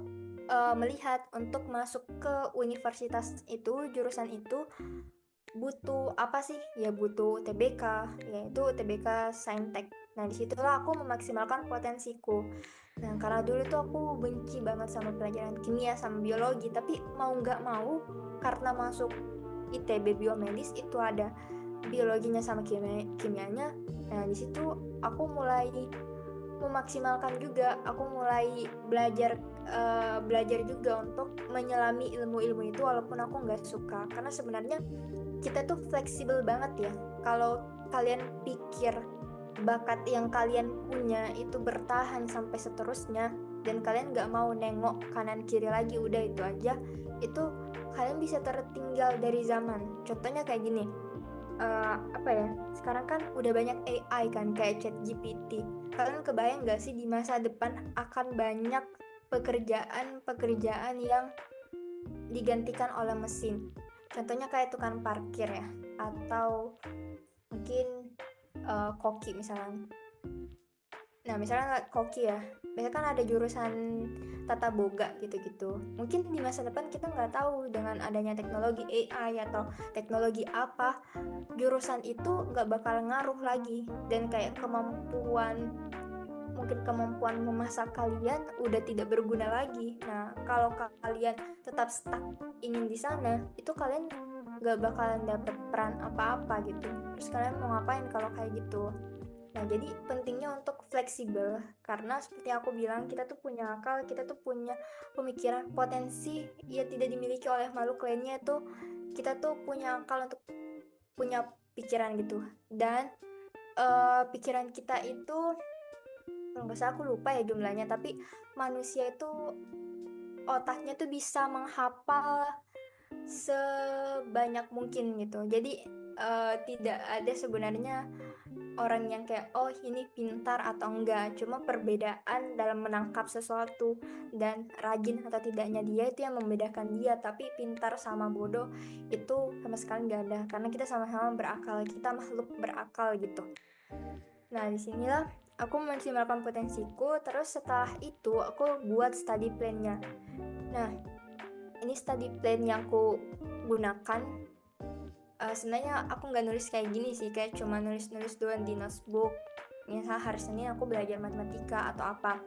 melihat untuk masuk ke universitas itu, jurusan itu butuh apa sih? Ya butuh UTBK, yaitu UTBK Saintek. Nah disitulah aku memaksimalkan potensiku. Nah karena dulu tuh aku benci banget sama pelajaran kimia sama biologi, tapi mau nggak mau karena masuk ITB Biomedis itu ada biologinya sama kimianya. Nah di situ aku mulai memaksimalkan juga, aku mulai belajar juga untuk menyelami ilmu-ilmu itu walaupun aku nggak suka, karena sebenarnya kita tuh fleksibel banget ya. Kalau kalian pikir bakat yang kalian punya itu bertahan sampai seterusnya dan kalian nggak mau nengok kanan kiri lagi, udah itu aja, itu kalian bisa tertinggal dari zaman. Contohnya kayak gini, sekarang kan udah banyak AI kan, kayak ChatGPT. Kalian kebayang nggak sih di masa depan akan banyak pekerjaan yang digantikan oleh mesin? Contohnya kayak tukang parkir ya, atau mungkin koki misalnya. Nah misalnya koki ya, biasanya kan ada jurusan tata boga gitu-gitu. Mungkin di masa depan kita nggak tahu dengan adanya teknologi AI atau teknologi apa, jurusan itu nggak bakal ngaruh lagi, dan kayak kemampuan memasak kalian udah tidak berguna lagi. Nah kalau kalian tetap stuck ingin di sana, itu kalian gak bakalan dapet peran apa-apa gitu. Terus kalian mau ngapain kalau kayak gitu? Nah jadi pentingnya untuk fleksibel, karena seperti aku bilang, kita tuh punya akal, kita tuh punya pemikiran, potensi ya tidak dimiliki oleh makhluk lainnya. Itu kita tuh punya akal untuk punya pikiran gitu. Dan pikiran kita itu, kalau nggak salah aku lupa ya jumlahnya, tapi manusia itu otaknya tuh bisa menghafal sebanyak mungkin gitu. Jadi tidak ada sebenarnya orang yang kayak oh ini pintar atau enggak, cuma perbedaan dalam menangkap sesuatu dan rajin atau tidaknya dia itu yang membedakan dia. Tapi pintar sama bodoh itu sama sekali nggak ada, karena kita sama-sama berakal, kita makhluk berakal gitu. Nah disinilah aku memaksimalkan potensiku. Terus setelah itu aku buat study plan-nya. Nah ini study plan yang aku gunakan, sebenarnya aku nggak nulis kayak gini sih, kayak cuma nulis doang di notebook. Misal hari Senin aku belajar matematika atau apa,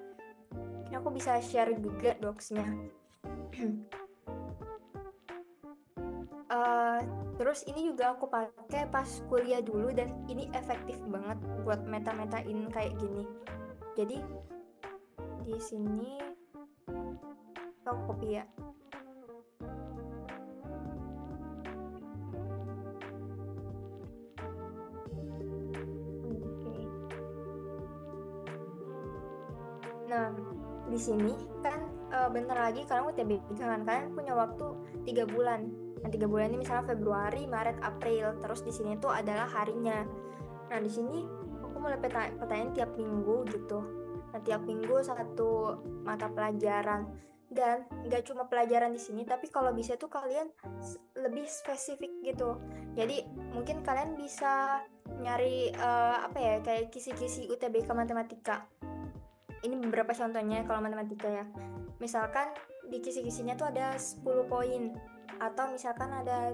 ini aku bisa share juga docs-nya. Terus ini juga aku pakai pas kuliah dulu, dan ini efektif banget buat meta-metain kayak gini. Jadi di sini aku copy ya. Nah, di sini kan bentar lagi kalian UTBK kan, kalian punya waktu 3 bulan. Nah, 3 bulan ini misalnya Februari, Maret, April. Terus di sini tuh adalah harinya. Nah, di sini aku mulai petain tiap minggu gitu. Nah, tiap minggu satu mata pelajaran. Dan nggak cuma pelajaran di sini, tapi kalau bisa tuh kalian lebih spesifik gitu. Jadi mungkin kalian bisa nyari kayak kisi-kisi UTBK matematika. Ini beberapa contohnya kalau matematika ya. Misalkan di kisi-kisinya tuh ada 10 poin, atau misalkan ada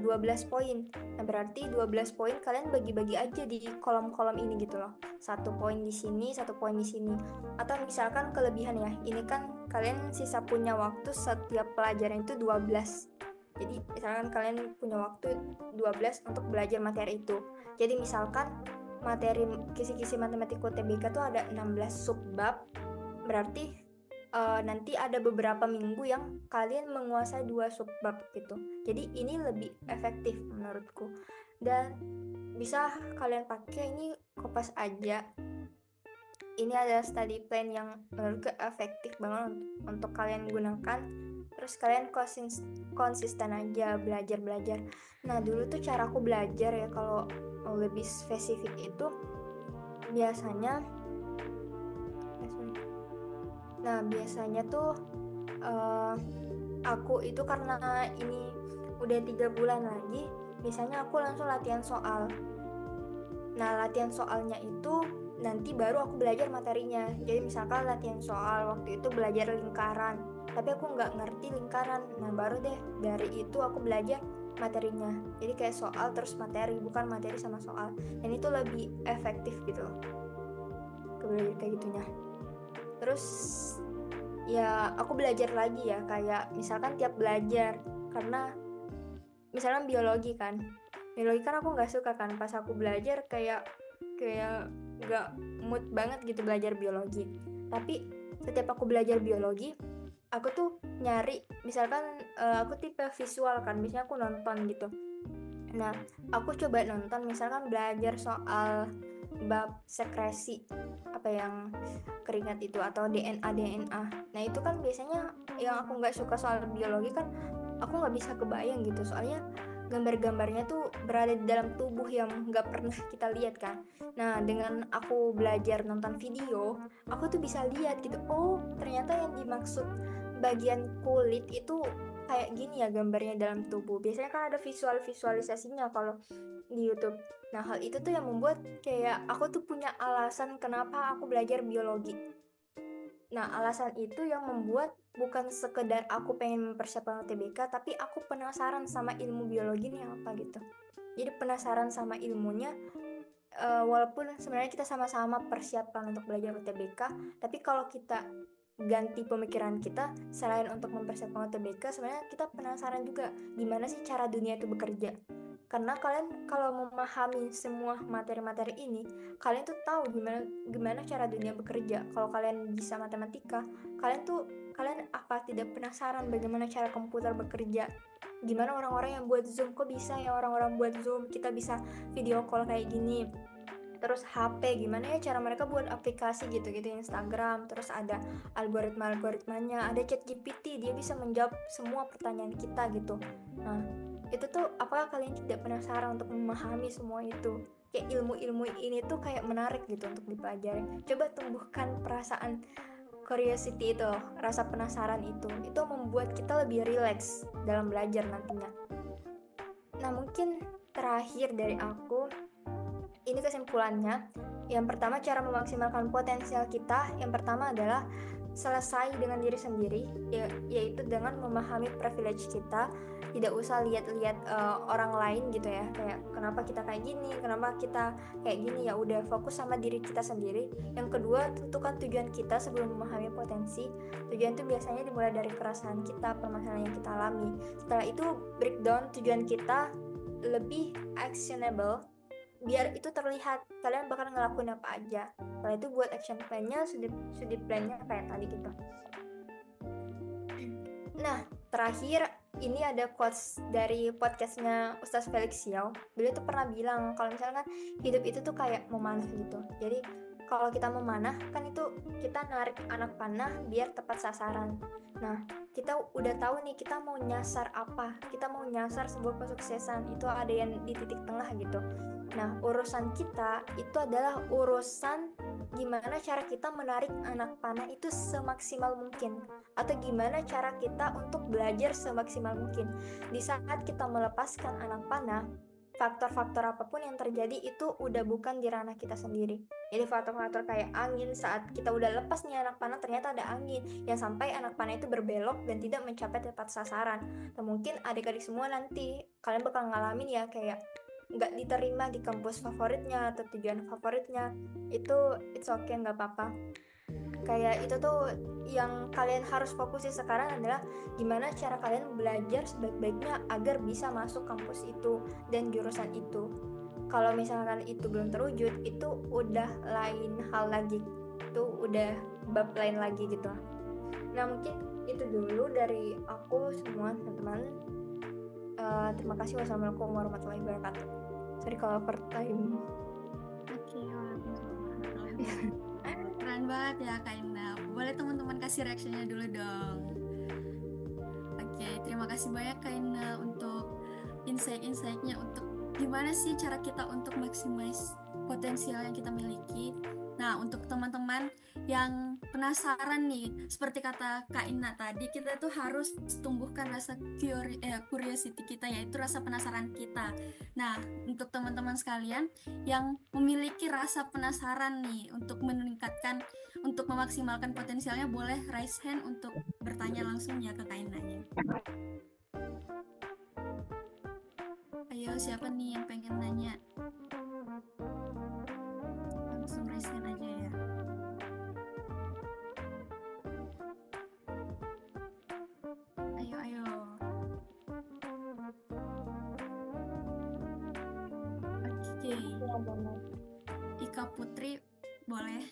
12 poin. Nah, berarti 12 poin kalian bagi-bagi aja di kolom-kolom ini gitu loh. 1 poin di sini, 1 poin di sini. Atau misalkan kelebihan ya, ini kan kalian sisa punya waktu setiap pelajaran itu 12. Jadi misalkan kalian punya waktu 12 untuk belajar materi itu. Jadi misalkan materi kisi-kisi matematika UTBK tuh ada 16 subbab, berarti nanti ada beberapa minggu yang kalian menguasai 2 subbab gitu. Jadi ini lebih efektif menurutku. Dan bisa kalian pakai ini Kopas aja. Ini ada study plan yang menurutku efektif banget untuk kalian gunakan. Terus kalian konsisten aja belajar. Nah dulu tuh cara aku belajar ya, kalau lebih spesifik itu biasanya tuh aku itu karena ini udah 3 bulan lagi, biasanya aku langsung latihan soal. Nah latihan soalnya itu nanti baru aku belajar materinya. Jadi misalkan latihan soal waktu itu belajar lingkaran, tapi aku nggak ngerti lingkaran, nah baru deh dari itu aku belajar materinya. Jadi kayak soal terus materi, bukan materi sama soal, dan itu lebih efektif gitu belajar kayak gitunya. Terus ya aku belajar lagi ya, kayak misalkan tiap belajar, karena misalnya biologi kan aku nggak suka kan pas aku belajar, kayak nggak mood banget gitu belajar biologi. Tapi setiap aku belajar biologi, aku tuh nyari, misalkan aku tipe visual kan, biasanya aku nonton gitu. Nah aku coba nonton, misalkan belajar soal bab sekresi apa yang keringat itu atau DNA. Nah itu kan biasanya yang aku nggak suka soal biologi kan, aku nggak bisa kebayang gitu, soalnya gambar-gambarnya tuh berada di dalam tubuh yang nggak pernah kita lihat kan. Nah dengan aku belajar nonton video, aku tuh bisa lihat gitu, oh ternyata yang dimaksud bagian kulit itu kayak gini ya gambarnya dalam tubuh. Biasanya kan ada visualisasinya kalau di YouTube. Nah hal itu tuh yang membuat kayak aku tuh punya alasan kenapa aku belajar biologi. Nah alasan itu yang membuat bukan sekedar aku pengen mempersiapkan UTBK, tapi aku penasaran sama ilmu biologi ini apa gitu. Jadi penasaran sama ilmunya, walaupun sebenarnya kita sama-sama persiapan untuk belajar UTBK, tapi kalau kita ganti pemikiran kita, selain untuk mempersiapkan UTBK, sebenarnya kita penasaran juga gimana sih cara dunia itu bekerja. Karena kalian kalau memahami semua materi-materi ini, kalian tuh tahu gimana cara dunia bekerja. Kalau kalian bisa matematika, kalian apa tidak penasaran bagaimana cara komputer bekerja? Gimana orang-orang yang buat Zoom, kok bisa ya orang-orang buat Zoom, kita bisa video call kayak gini. Terus HP, gimana ya cara mereka buat aplikasi gitu-gitu, Instagram. Terus ada algoritmanya, ada ChatGPT, dia bisa menjawab semua pertanyaan kita gitu. Nah itu tuh apakah kalian tidak penasaran untuk memahami semua itu? Kayak ilmu-ilmu ini tuh kayak menarik gitu untuk dipelajari. Coba tumbuhkan perasaan curiosity itu, rasa penasaran itu membuat kita lebih rileks dalam belajar nantinya. Nah mungkin terakhir dari aku, ini kesimpulannya. Yang pertama, cara memaksimalkan potensial kita, yang pertama adalah selesai dengan diri sendiri, yaitu dengan memahami privilege kita. Tidak usah lihat-lihat orang lain gitu ya, kayak kenapa kita kayak gini, kenapa kita kayak gini, ya udah fokus sama diri kita sendiri. Yang kedua, tentukan tujuan kita sebelum memahami potensi. Tujuan itu biasanya dimulai dari keresahan kita, permasalahan yang kita alami. Setelah itu breakdown tujuan kita lebih actionable, biar itu terlihat kalian bakal ngelakuin apa aja. Setelah itu buat action plan-nya, studi plan-nya kayak tadi gitu. Nah terakhir, ini ada quotes dari podcastnya Ustaz Felix Xiao. Beliau tuh pernah bilang kalau misalkan hidup itu tuh kayak memanah gitu. Jadi kalau kita memanah kan itu kita narik anak panah biar tepat sasaran. Nah kita udah tahu nih kita mau nyasar apa, kita mau nyasar sebuah kesuksesan, itu ada yang di titik tengah gitu. Nah urusan kita itu adalah urusan gimana cara kita menarik anak panah itu semaksimal mungkin, atau gimana cara kita untuk belajar semaksimal mungkin. Di saat kita melepaskan anak panah, faktor-faktor apapun yang terjadi itu udah bukan di ranah kita sendiri. Jadi faktor-faktor kayak angin, saat kita udah lepas nih anak panah, ternyata ada angin yang sampai anak panah itu berbelok dan tidak mencapai tepat sasaran. Dan mungkin adik-adik semua nanti kalian bakal ngalamin ya, kayak nggak diterima di kampus favoritnya atau tujuan favoritnya. Itu it's okay, nggak apa-apa. Kayak itu tuh yang kalian harus fokusin sekarang adalah gimana cara kalian belajar sebaik-baiknya agar bisa masuk kampus itu dan jurusan itu. Kalau misalkan itu belum terwujud, itu udah lain hal lagi, itu udah bab lain lagi gitu. Nah mungkin itu dulu dari aku semua teman-teman. Terima kasih. Wassalamualaikum warahmatullahi wabarakatuh. Sorry kalau overtime. Oke, waalaikumsalam warahmatullahi wabarakatuh. Keren banget ya Kak Indah. Boleh teman-teman kasih reaksinya dulu dong. Oke, terima kasih banyak Kak Indah untuk insight-insightnya untuk gimana sih cara kita untuk maximize potensial yang kita miliki. Nah, untuk teman-teman yang penasaran nih, seperti kata Kak Ina tadi, kita tuh harus tumbuhkan rasa curiosity kita, yaitu rasa penasaran kita. Nah, untuk teman-teman sekalian yang memiliki rasa penasaran nih untuk meningkatkan, untuk memaksimalkan potensialnya, boleh raise hand untuk bertanya langsung ya ke Kak Ina-nya. Ayo, siapa nih yang pengen nanya? Langsung raise hand aja ya. Ayo. Oke. Ika Putri, boleh?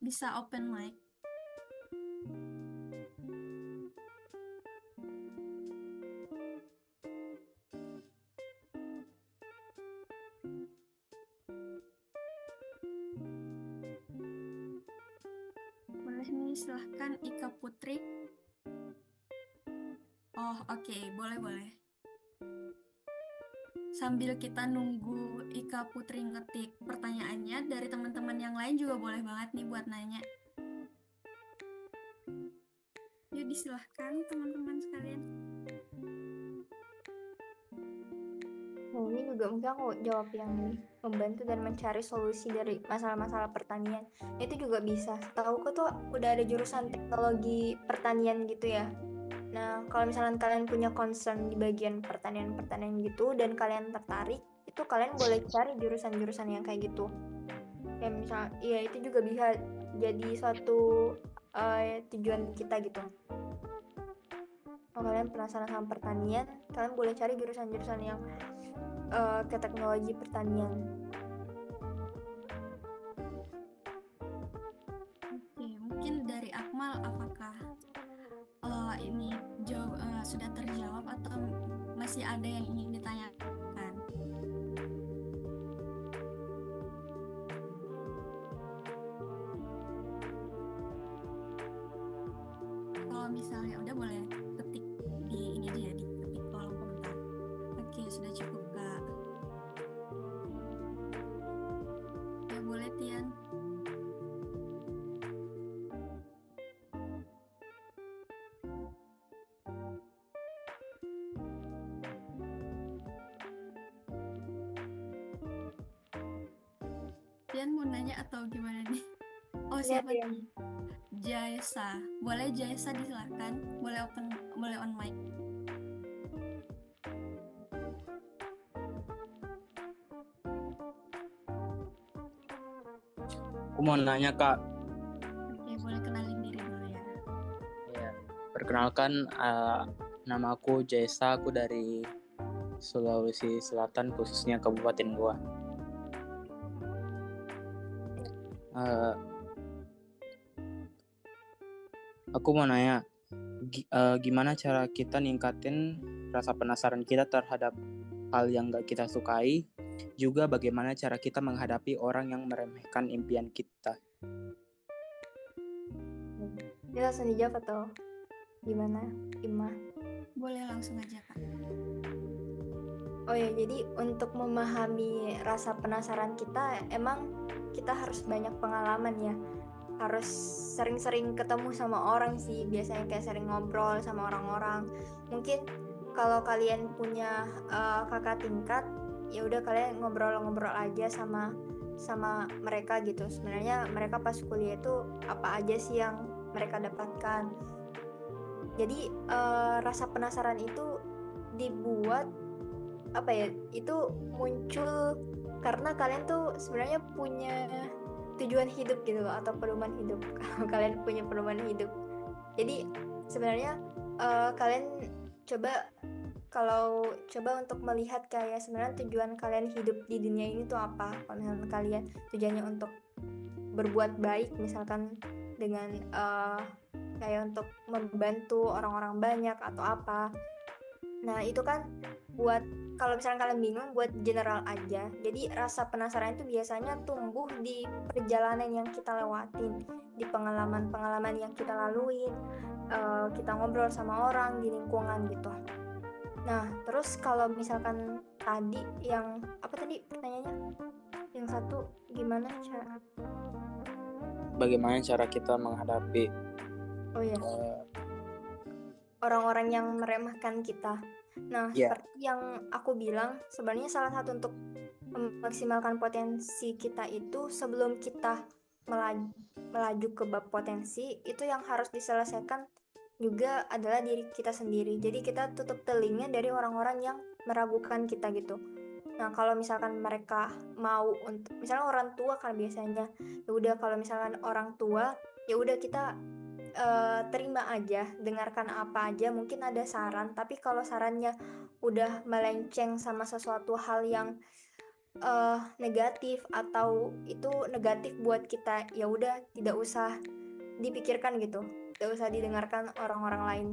Bisa open mic. Boleh nih, silahkan Ika Putri. Oh, oke, boleh. Sambil kita nunggu Ika Putri ngetik pertanyaannya, dari teman-teman yang lain juga boleh banget nih buat nanya. Yuk, disilahkan teman-teman sekalian. Nah, ini juga mungkin aku jawab yang ini, membantu dan mencari solusi dari masalah-masalah pertanian. Itu juga bisa. Tahu kok tuh udah ada jurusan teknologi pertanian gitu ya. Nah, kalau misalnya kalian punya concern di bagian pertanian gitu dan kalian tertarik, itu kalian boleh cari jurusan-jurusan yang kayak gitu. Ya misal, ya itu juga bisa jadi suatu tujuan kita gitu. Kalau kalian penasaran sama pertanian, kalian boleh cari jurusan-jurusan yang ke teknologi pertanian. Oke, mungkin dari Akmal, apakah ini sudah terjawab atau masih ada yang ingin ditanyakan? Kalau misalnya udah, boleh ketik di ini aja ya, di ketik kolom komentar. Oke, sudah cukup Kak. Ya boleh Tian. Tian mau nanya atau gimana nih? Oh, siapa nih? Jaisa. Boleh Jaisa, disilahkan. Boleh on mic. Aku mau nanya Kak. Oke, boleh kenalin diri dulu ya. Ya, perkenalkan, nama aku Jaisa, aku dari Sulawesi Selatan, khususnya Kabupaten Goa. Aku mau nanya, gimana cara kita ningkatin rasa penasaran kita terhadap hal yang gak kita sukai, juga bagaimana cara kita menghadapi orang yang meremehkan impian kita. Dia langsung dijawab atau gimana, Ima? Boleh langsung aja Kak. Oh ya, jadi untuk memahami rasa penasaran kita, emang kita harus banyak pengalaman ya. Harus sering-sering ketemu sama orang sih, biasanya kayak sering ngobrol sama orang-orang. Mungkin kalau kalian punya kakak tingkat, ya udah kalian ngobrol-ngobrol aja sama mereka gitu. Sebenarnya mereka pas kuliah itu apa aja sih yang mereka dapatkan. Jadi rasa penasaran itu dibuat apa ya, itu muncul karena kalian tuh sebenarnya punya tujuan hidup gitu loh, atau pedoman hidup. Kalau kalian punya pedoman hidup, jadi sebenarnya kalian coba untuk melihat kayak sebenarnya tujuan kalian hidup di dunia ini tuh apa. Kalau misalkan kalian tujuannya untuk berbuat baik, misalkan dengan kayak untuk membantu orang-orang banyak atau apa. Nah itu kan buat kalau misalnya kalian bingung buat general aja. Jadi rasa penasaran itu biasanya tumbuh di perjalanan yang kita lewatin, di pengalaman-pengalaman yang kita laluin, kita ngobrol sama orang di lingkungan gitu. Nah terus kalau misalkan tadi yang apa tadi pertanyaannya? Yang satu gimana cara? Bagaimana cara kita menghadapi Oh iya. Orang-orang yang meremehkan kita. Nah, Ya. seperti yang aku bilang, sebenarnya salah satu untuk memaksimalkan potensi kita itu sebelum kita melaju ke bab potensi, itu yang harus diselesaikan juga adalah diri kita sendiri. Jadi kita tutup telinga dari orang-orang yang meragukan kita gitu. Nah, kalau misalkan mereka mau untuk misalnya orang tua kan biasanya, ya udah kalau misalkan orang tua, ya udah kita terima aja, dengarkan apa aja, mungkin ada saran, tapi kalau sarannya udah melenceng sama sesuatu hal yang negatif atau itu negatif buat kita, ya udah tidak usah dipikirkan gitu, tidak usah didengarkan orang-orang lain.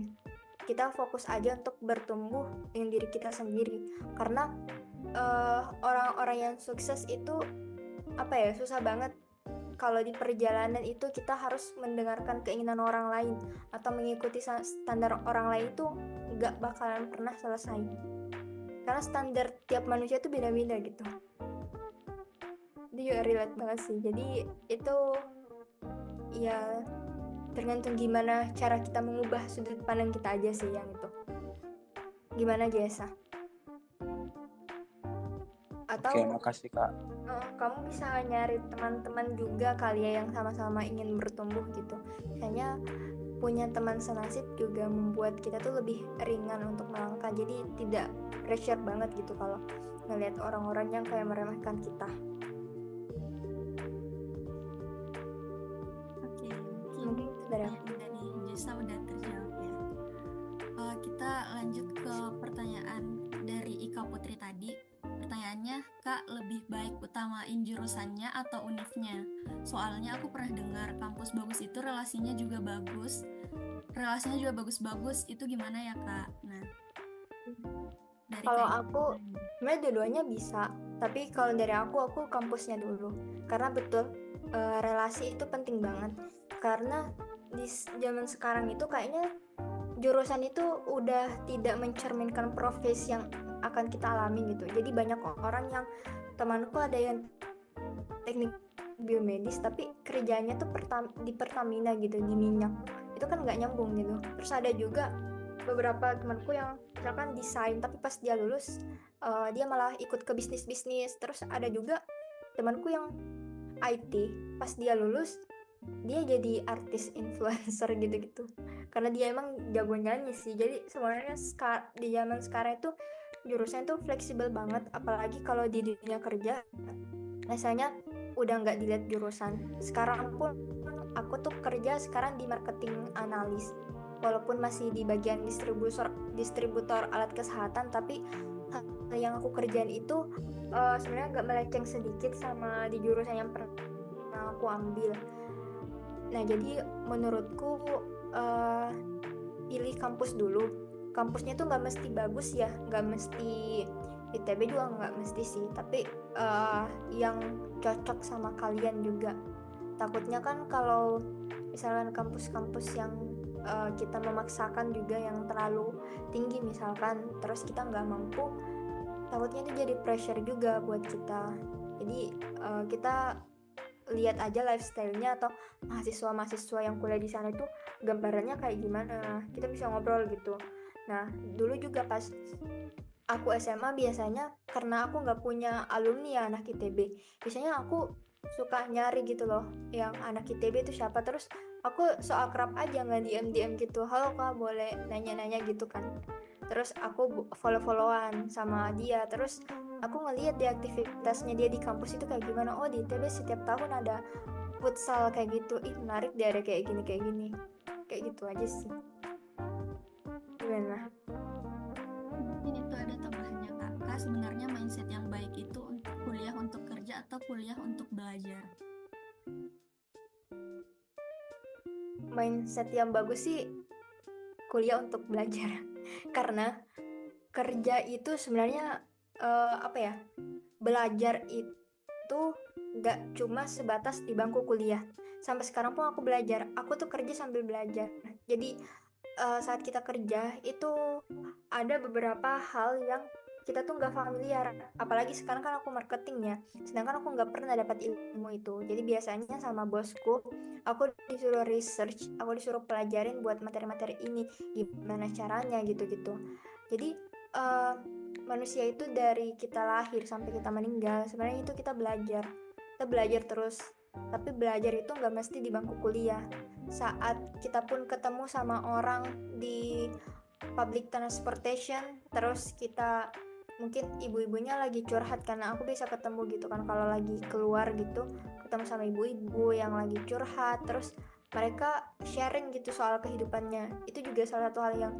Kita fokus aja untuk bertumbuh dengan diri kita sendiri, karena orang-orang yang sukses itu apa ya, susah banget kalau di perjalanan itu kita harus mendengarkan keinginan orang lain atau mengikuti standar orang lain itu nggak bakalan pernah selesai, karena standar tiap manusia itu beda-beda gitu. Itu juga relate banget sih. Jadi itu ya tergantung gimana cara kita mengubah sudut pandang kita aja sih yang itu. Gimana Jessa? Atau Oke, makasih Kak. kamu bisa nyari teman-teman juga kali ya yang sama-sama ingin bertumbuh gitu. Misalnya punya teman senasib juga membuat kita tuh lebih ringan untuk melangkah. Jadi tidak pressure banget gitu kalau ngelihat orang-orang yang kayak meremehkan kita. Oke, Mungkin itu dari aku. pertanyaan dari Jessa udah terjawab ya. Kita lanjut ke pertanyaan dari Ika Putri tadi. Pertanyaannya, Kak, lebih baik utamain jurusannya atau univnya? Soalnya aku pernah dengar kampus bagus itu relasinya juga bagus. Relasinya juga bagus-bagus. Itu gimana ya, Kak? Nah, dari Kalau Kak aku sebenarnya dua-duanya bisa, tapi kalau dari aku kampusnya dulu, karena betul relasi itu penting banget. Karena di zaman sekarang itu kayaknya jurusan itu udah tidak mencerminkan profesi yang akan kita alami gitu. Jadi banyak orang yang temanku ada yang teknik biomedis tapi kerjanya tuh di Pertamina gitu, di minyak. Itu kan nggak nyambung gitu. Terus ada juga beberapa temanku yang misalkan desain tapi pas dia lulus dia malah ikut ke bisnis-bisnis. Terus ada juga temanku yang IT, pas dia lulus dia jadi artis influencer gitu-gitu, karena dia emang jago nyanyi sih. Jadi sebenarnya di zaman sekarang itu jurusan tuh fleksibel banget, apalagi kalau di dunia kerja rasanya udah nggak dilihat jurusan. Sekarang pun aku tuh kerja sekarang di marketing analis, walaupun masih di bagian distributor alat kesehatan, tapi yang aku kerjain itu sebenarnya agak melenceng sedikit sama di jurusan yang pernah aku ambil. Nah jadi menurutku pilih kampus dulu. Kampusnya tuh nggak mesti bagus ya, nggak mesti ITB juga nggak mesti sih, tapi yang cocok sama kalian juga. Takutnya kan kalau misalkan kampus-kampus yang kita memaksakan juga yang terlalu tinggi misalkan, terus kita nggak mampu, takutnya itu jadi pressure juga buat kita. Jadi kita lihat aja lifestyle-nya atau mahasiswa-mahasiswa yang kuliah di sana itu gambarannya kayak gimana, kita bisa ngobrol gitu. Nah dulu juga pas aku SMA biasanya karena aku nggak punya alumni ya anak ITB, biasanya aku suka nyari gitu loh yang anak ITB itu siapa, terus aku so akrab aja nggak DM gitu, halo kak boleh nanya-nanya gitu kan. Terus aku follow-followan sama dia, terus aku ngeliat di aktivitasnya dia di kampus itu kayak gimana. Oh di ITB setiap tahun ada futsal kayak gitu, ih menarik deh ada kayak gini kayak gitu aja sih. Gimana? mungkin itu ada tambahannya, Kak, sebenarnya mindset yang baik itu untuk kuliah untuk kerja atau kuliah untuk belajar? mindset yang bagus sih kuliah untuk belajar. Karena kerja itu sebenarnya apa ya? Belajar itu nggak cuma sebatas di bangku kuliah. Sampai sekarang pun aku belajar. Aku tuh kerja sambil belajar. Jadi saat kita kerja itu ada beberapa hal yang kita tuh nggak familiar, apalagi sekarang kan aku marketing ya, sedangkan aku nggak pernah dapat ilmu itu. Jadi biasanya sama bosku aku disuruh research, aku disuruh pelajarin buat materi-materi ini gimana caranya gitu-gitu. Jadi eh, manusia itu dari kita lahir sampai kita meninggal sebenarnya itu kita belajar terus, tapi belajar itu nggak mesti di bangku kuliah. Saat kita pun ketemu sama orang di public transportation, terus kita mungkin ibu-ibunya lagi curhat, karena aku bisa ketemu gitu kan kalau lagi keluar gitu, ketemu sama ibu-ibu yang lagi curhat, terus mereka sharing gitu soal kehidupannya. Itu juga salah satu hal yang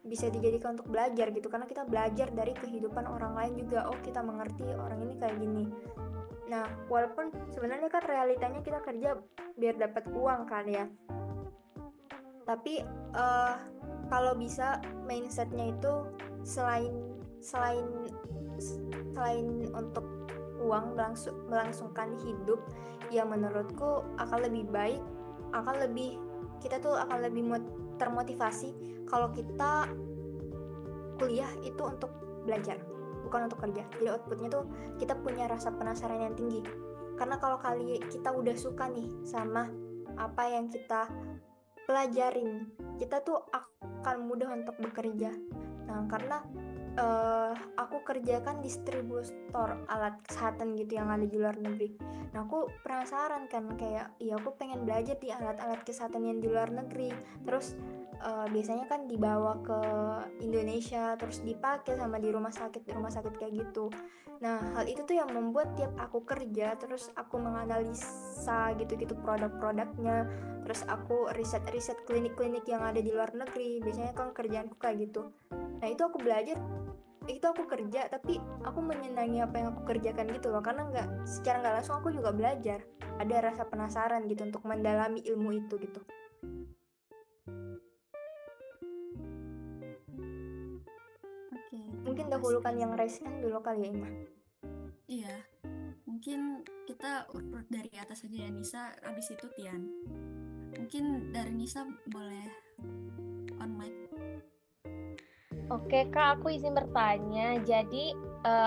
bisa dijadikan untuk belajar gitu, karena kita belajar dari kehidupan orang lain juga. Oh, kita mengerti orang ini kayak gini. Nah, walaupun sebenarnya kan realitanya kita kerja biar dapat uang kan ya, tapi kalau bisa mindsetnya itu selain selain selain untuk uang, melangsungkan hidup, ya menurutku akan lebih baik, kita tuh akan lebih termotivasi kalau kita kuliah itu untuk belajar, bukan untuk kerja. Jadi outputnya tuh kita punya rasa penasaran yang tinggi, karena kalau kita udah suka nih sama apa yang kita pelajarin, kita tuh akan mudah untuk bekerja. Nah, karena aku kerjakan distributor alat kesehatan gitu yang ada di luar negeri. Nah, aku penasaran kan, kayak ya aku pengen belajar di alat-alat kesehatan yang di luar negeri. Terus biasanya kan dibawa ke Indonesia, terus dipakai sama di rumah sakit kayak gitu. Nah, hal itu tuh yang membuat tiap aku kerja, terus aku menganalisa gitu-gitu produk-produknya, terus aku riset-riset klinik-klinik yang ada di luar negeri. Biasanya kan kerjaanku kayak gitu. Nah, itu aku belajar, itu aku kerja, tapi aku menyenangi apa yang aku kerjakan gitu loh, karena secara nggak langsung aku juga belajar, ada rasa penasaran gitu untuk mendalami ilmu itu gitu. Oke, Mungkin terima kasih, dahulukan Kak yang Ima. raise hand dulu kali ya, Ima. Iya, mungkin kita urut dari atas aja ya, Nisa, abis itu Tian. Mungkin dari Nisa boleh on mic. Oke Kak, aku izin bertanya. Jadi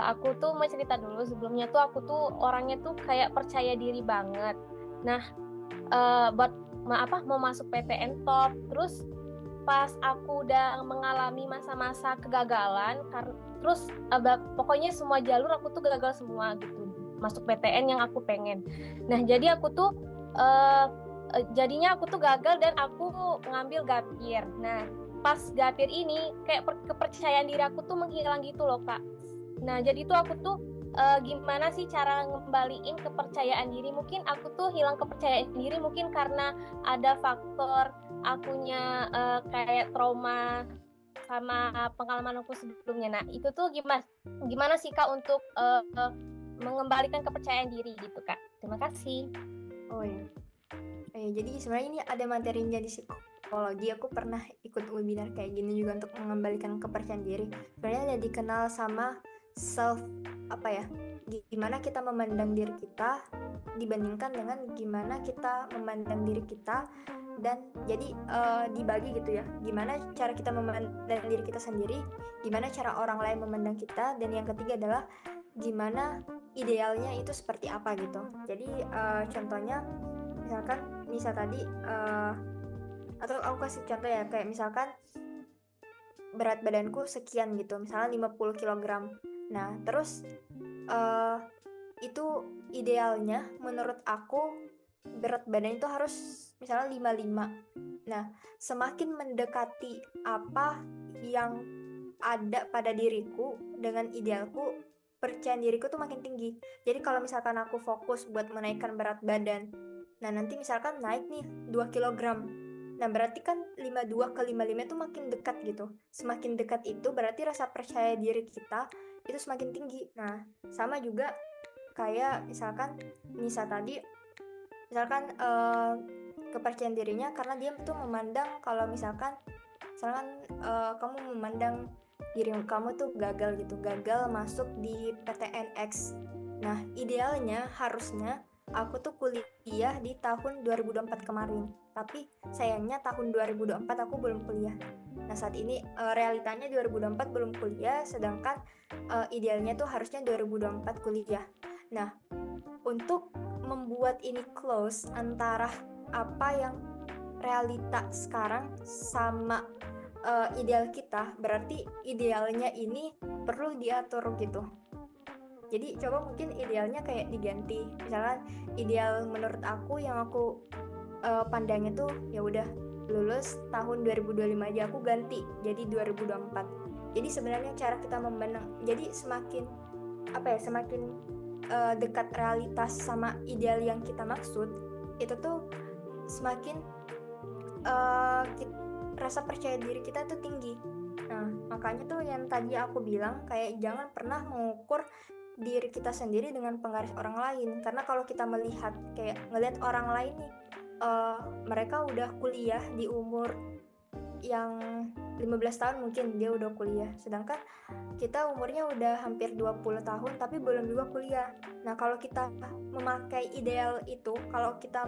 aku tuh mau cerita dulu. Sebelumnya tuh aku tuh orangnya tuh kayak percaya diri banget. Nah, buat mau masuk PTN top. Terus pas aku udah mengalami masa-masa kegagalan, terus pokoknya semua jalur aku tuh gagal semua gitu. Masuk PTN yang aku pengen. Nah, jadi aku tuh jadinya aku tuh gagal dan aku ngambil gap year. Nah, pas gapir ini kayak kepercayaan diri aku tuh menghilang gitu loh Kak. Nah jadi tuh aku tuh gimana sih cara ngembaliin kepercayaan diri? Mungkin aku tuh hilang kepercayaan diri mungkin karena ada faktor akunya kayak trauma sama pengalaman aku sebelumnya. Nah itu tuh gimana sih Kak untuk mengembalikan kepercayaan diri gitu Kak? Terima kasih. Oh ya. Jadi sebenarnya ini ada materinya di psikologi. Aku pernah ikut webinar kayak gini juga untuk mengembalikan kepercayaan diri. Sebenarnya ada dikenal sama self, apa ya, gimana kita memandang diri kita dibandingkan dengan gimana kita memandang diri kita. Dan jadi dibagi gitu ya, gimana cara kita memandang diri kita sendiri, gimana cara orang lain memandang kita, dan yang ketiga adalah gimana idealnya itu seperti apa gitu. Jadi contohnya misalkan Nisa tadi atau aku kasih contoh ya, kayak misalkan berat badanku sekian gitu, misalnya 50 kg. Nah, terus itu idealnya menurut aku berat badan itu harus misalnya 55. Nah, semakin mendekati apa yang ada pada diriku dengan idealku, percayaan diriku tuh makin tinggi. Jadi kalau misalkan aku fokus buat menaikkan berat badan, nah nanti misalkan naik nih 2 kg. Nah berarti kan 52 ke 55 itu makin dekat gitu. Semakin dekat itu berarti rasa percaya diri kita itu semakin tinggi. Nah sama juga kayak misalkan Nisa tadi, misalkan kepercayaan dirinya karena dia tuh memandang kalau misalkan kamu memandang diri kamu tuh gagal masuk di PTNX. Nah, idealnya harusnya aku tuh kuliah di tahun 2024 kemarin. Tapi sayangnya tahun 2024 aku belum kuliah. Nah, saat ini realitanya 2024 belum kuliah, sedangkan idealnya tuh harusnya 2024 kuliah. Nah, untuk membuat ini close antara apa yang realita sekarang sama ideal kita, berarti idealnya ini perlu diatur gitu. Jadi coba mungkin idealnya kayak diganti. Misalkan ideal menurut aku yang aku pandangnya tuh ya udah lulus tahun 2025 aja, aku ganti jadi 2024. Jadi sebenarnya cara kita memandang, jadi semakin dekat realitas sama ideal yang kita maksud, itu tuh semakin rasa percaya diri kita tuh tinggi. Nah, makanya tuh yang tadi aku bilang kayak jangan pernah mengukur diri kita sendiri dengan penggaris orang lain, karena kalau kita ngelihat orang lain nih, mereka udah kuliah di umur yang 15 tahun mungkin dia udah kuliah, sedangkan kita umurnya udah hampir 20 tahun tapi belum juga kuliah. Nah, kalau kita memakai ideal itu, kalau kita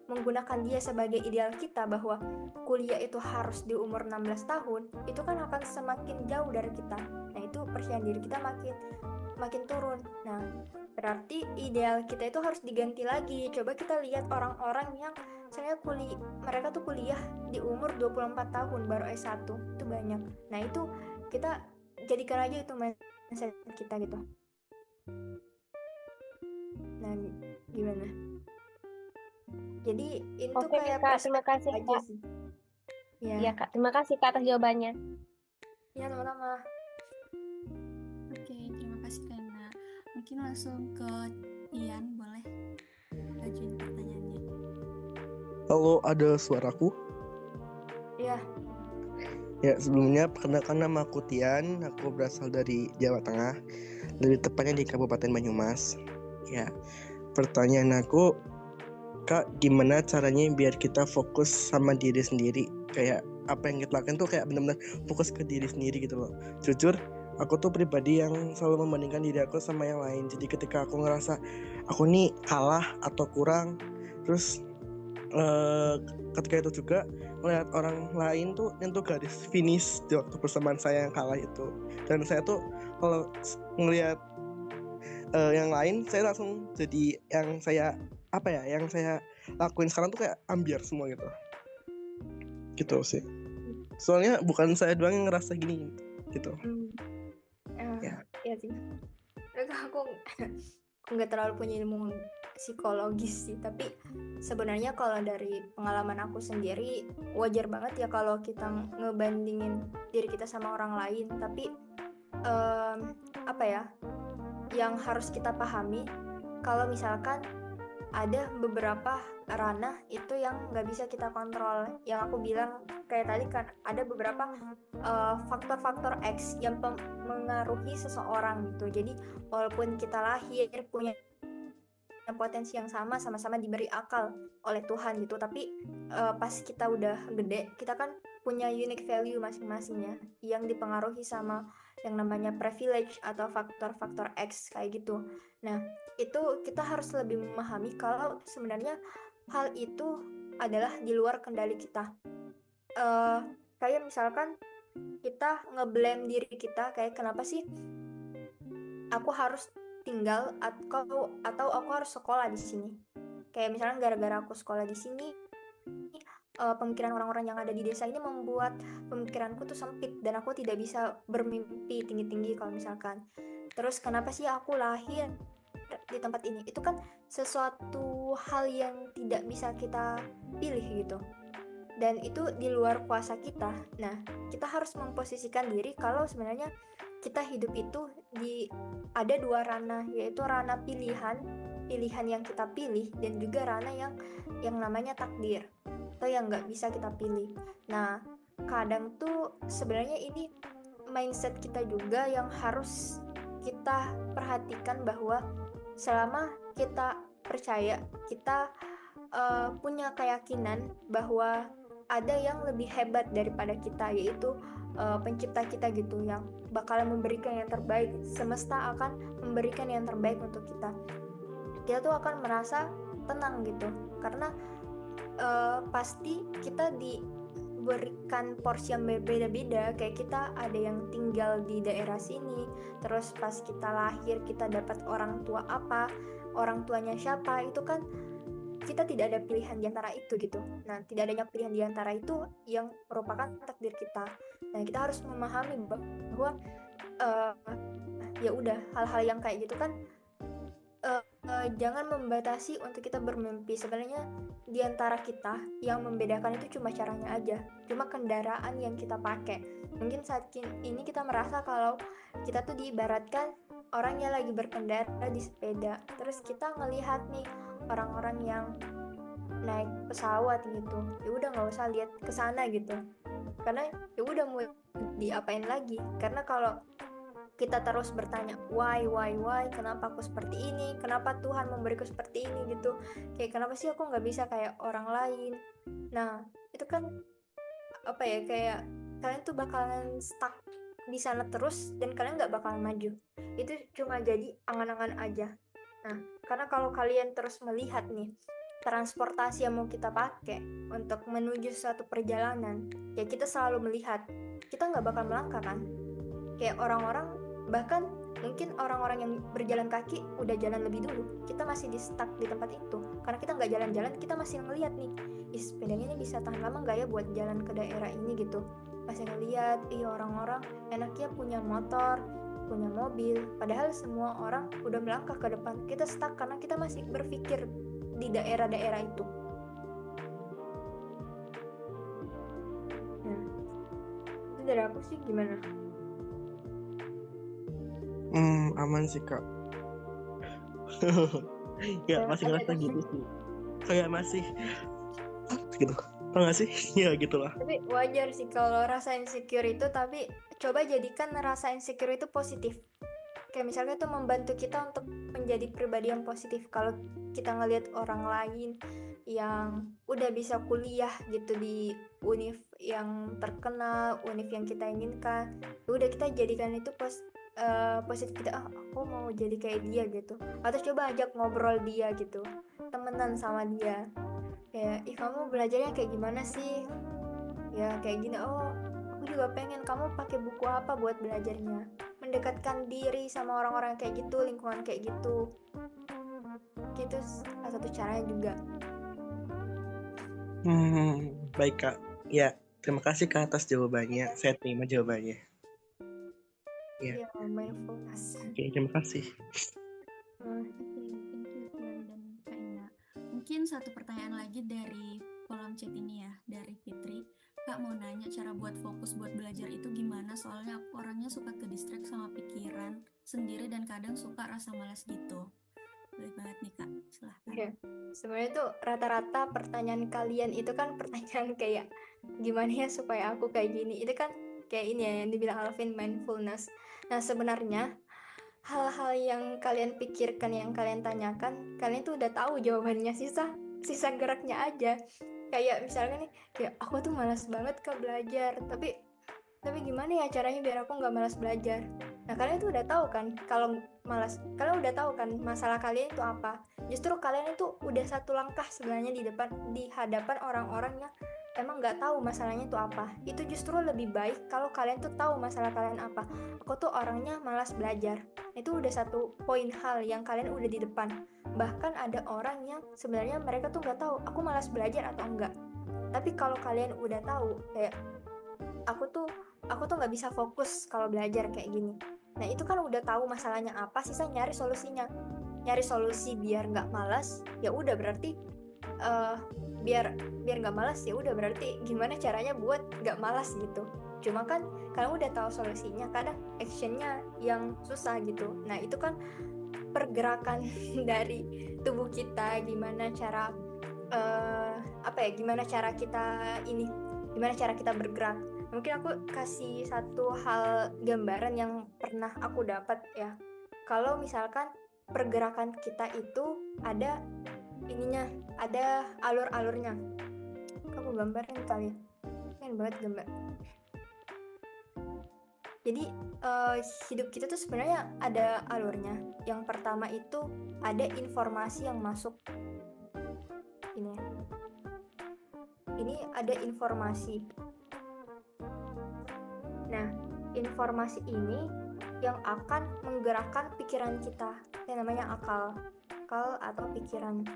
menggunakan dia sebagai ideal kita bahwa kuliah itu harus di umur 16 tahun, itu kan akan semakin jauh dari kita. Nah, itu percaya diri kita makin turun. Nah, berarti ideal kita itu harus diganti lagi. Coba kita lihat orang-orang yang misalnya mereka tuh kuliah di umur 24 tahun baru S1, itu banyak. Nah, itu kita jadikan aja itu mindset kita gitu. Nah, gimana? Jadi itu Oke, kayak Kak, terima kasih, aja Kak. sih. Iya, Kak. Terima kasih, Kak, atas jawabannya. Ya, sama-sama. Oke, terima kasih Kena. Mungkin langsung ke Ian, boleh ajuin pertanyaannya. Halo, ada suaraku? Iya. Ya, sebelumnya perkenalkan nama aku Tian, aku berasal dari Jawa Tengah, lebih tepatnya di Kabupaten Banyumas. Ya, pertanyaan aku, Kak, gimana caranya biar kita fokus sama diri sendiri? Kayak apa yang kita lakukan tuh kayak benar-benar fokus ke diri sendiri gitu loh. Jujur, aku tuh pribadi yang selalu membandingkan diri aku sama yang lain. Jadi ketika aku ngerasa aku nih kalah atau kurang, terus ketika itu juga melihat orang lain tuh nyentuh garis finish di waktu persamaan saya yang kalah itu, dan saya tuh kalau ngelihat yang lain, saya langsung jadi yang saya lakuin sekarang tuh kayak ambiar semua gitu sih. Soalnya bukan saya doang yang ngerasa gini gitu. Ya. Iya sih. Terus aku nggak terlalu punya ilmu psikologis sih, tapi sebenarnya kalau dari pengalaman aku sendiri wajar banget ya kalau kita ngebandingin diri kita sama orang lain, tapi yang harus kita pahami kalau misalkan ada beberapa ranah itu yang nggak bisa kita kontrol. Yang aku bilang kayak tadi kan ada beberapa faktor-faktor X yang mengaruhi seseorang gitu. Jadi walaupun kita lahir punya potensi yang sama-sama diberi akal oleh Tuhan gitu, tapi pas kita udah gede, kita kan punya unique value masing-masingnya yang dipengaruhi sama yang namanya privilege atau faktor-faktor X kayak gitu. Nah, itu kita harus lebih memahami kalau sebenarnya hal itu adalah di luar kendali kita. Kayak misalkan kita nge-blame diri kita, kayak kenapa sih aku harus tinggal atau aku harus sekolah di sini. Kayak misalnya gara-gara aku sekolah di sini, pemikiran orang-orang yang ada di desa ini membuat pemikiranku tuh sempit dan aku tidak bisa bermimpi tinggi-tinggi kalau misalkan. Terus kenapa sih aku lahir di tempat ini? Itu kan sesuatu hal yang tidak bisa kita pilih gitu. Dan itu di luar kuasa kita. Nah, kita harus memposisikan diri kalau sebenarnya kita hidup itu ada dua ranah, yaitu ranah pilihan yang kita pilih, dan juga ranah yang namanya takdir atau yang nggak bisa kita pilih. Nah, kadang tuh sebenarnya ini mindset kita juga yang harus kita perhatikan, bahwa selama kita percaya kita punya keyakinan bahwa ada yang lebih hebat daripada kita, yaitu pencipta kita gitu, yang bakalan memberikan yang terbaik. Semesta akan memberikan yang terbaik untuk kita. Kita tuh akan merasa tenang gitu, karena pasti kita diberikan porsi yang berbeda-beda. Kayak kita ada yang tinggal di daerah sini, terus pas kita lahir kita dapat orang tua apa, orang tuanya siapa, itu kan kita tidak ada pilihan di antara itu gitu. Nah, tidak adanya pilihan di antara itu yang merupakan takdir kita. Nah, kita harus memahami bahwa ya udah, hal-hal yang kayak gitu kan jangan membatasi untuk kita bermimpi. Sebenarnya di antara kita yang membedakan itu cuma caranya aja, cuma kendaraan yang kita pakai. Mungkin saat ini kita merasa kalau kita tuh diibaratkan orang yang lagi berkendara di sepeda, terus kita ngelihat nih orang-orang yang naik pesawat gitu, ya udah nggak usah lihat ke sana gitu, karena ya udah mau diapain lagi. Karena kalau kita terus bertanya why, kenapa aku seperti ini, kenapa Tuhan memberiku seperti ini gitu, kayak kenapa sih aku nggak bisa kayak orang lain. Nah, itu kan apa ya, kayak kalian tuh bakalan stuck di sana terus dan kalian nggak bakalan maju. Itu cuma jadi angan-angan aja. Nah, karena kalau kalian terus melihat nih transportasi yang mau kita pakai untuk menuju suatu perjalanan, ya kita selalu melihat, kita nggak bakal melangkah kan. Kayak orang-orang, bahkan mungkin orang-orang yang berjalan kaki udah jalan lebih dulu, kita masih di stuck di tempat itu karena kita nggak jalan-jalan. Kita masih ngelihat nih, sepedanya ini bisa tahan lama nggak ya buat jalan ke daerah ini gitu. Masih ngelihat, orang-orang enaknya punya motor, punya mobil, padahal semua orang udah melangkah ke depan. Kita stuck karena kita masih berpikir di daerah-daerah itu. Nah, itu dari aku sih. Gimana? Aman sih kak. Ya masih ngerasa gitu sih, kayak masih gitu, tau gak sih? Ya gitulah. Tapi wajar sih kalau rasa insecure itu, tapi coba jadikan rasa insecure itu positif. Kayak misalnya itu membantu kita untuk menjadi pribadi yang positif. Kalau kita ngelihat orang lain yang udah bisa kuliah gitu di univ yang terkenal, univ yang kita inginkan, udah kita jadikan itu positif. Kita, aku mau jadi kayak dia gitu. Atau coba ajak ngobrol dia gitu, temenan sama dia, kayak kamu belajarnya kayak gimana sih, ya kayak gini. Oh, aku juga pengen. Kamu pakai buku apa buat belajarnya? Mendekatkan diri sama orang-orang kayak gitu, lingkungan kayak gitu. Gitu salah satu caranya juga. Baik kak, ya terima kasih kak atas jawabannya, saya terima jawabannya. Ya, mindfulness. Oke, terima kasih. Thank you Tian dan Kak Ina. Mungkin satu pertanyaan lagi dari kolom chat ini ya, dari Fitri. Kak mau nanya, cara buat fokus buat belajar itu gimana? Soalnya aku orangnya suka ke distract sama pikiran sendiri dan kadang suka rasa malas gitu. Boleh banget nih Kak, silahkan. Oke. Sebenarnya tuh rata-rata pertanyaan kalian itu kan pertanyaan kayak gimana ya supaya aku kayak gini. Itu kan kayak ini ya yang dibilang Alvin, mindfulness. Nah, sebenarnya hal-hal yang kalian pikirkan, yang kalian tanyakan, kalian tuh udah tahu jawabannya. Sisa geraknya aja. Kayak misalnya nih, kayak aku tuh malas banget Kak belajar, tapi gimana ya caranya biar aku nggak malas belajar. Nah, kalian tuh udah tahu kan kalau malas, kalian udah tahu kan masalah kalian itu apa. Justru kalian itu udah satu langkah sebenarnya di hadapan orang-orang yang emang nggak tahu masalahnya itu apa. Itu justru lebih baik kalau kalian tuh tahu masalah kalian apa. Aku tuh orangnya malas belajar. Itu udah satu poin hal yang kalian udah di depan. Bahkan ada orang yang sebenarnya mereka tuh nggak tahu aku malas belajar atau enggak. Tapi kalau kalian udah tahu kayak aku tuh nggak bisa fokus kalau belajar kayak gini. Nah, itu kan udah tahu masalahnya apa, sisa nyari solusinya. Nyari solusi biar nggak malas, ya udah berarti biar nggak malas, ya udah berarti gimana caranya buat nggak malas gitu. Cuma kan kalian udah tahu solusinya, kadang actionnya yang susah gitu. Nah, itu kan pergerakan dari tubuh kita, gimana cara gimana cara kita bergerak. Mungkin aku kasih satu hal gambaran yang pernah aku dapat ya. Kalau misalkan pergerakan kita itu ada ininya, ada alur-alurnya. Kamu gambarin kali, pengen banget gambar. Jadi hidup kita tuh sebenarnya ada alurnya. Yang pertama itu ada informasi yang masuk. Ini ya. Ini ada informasi. Nah, informasi ini yang akan menggerakkan pikiran kita. Yang namanya akal atau pikiran.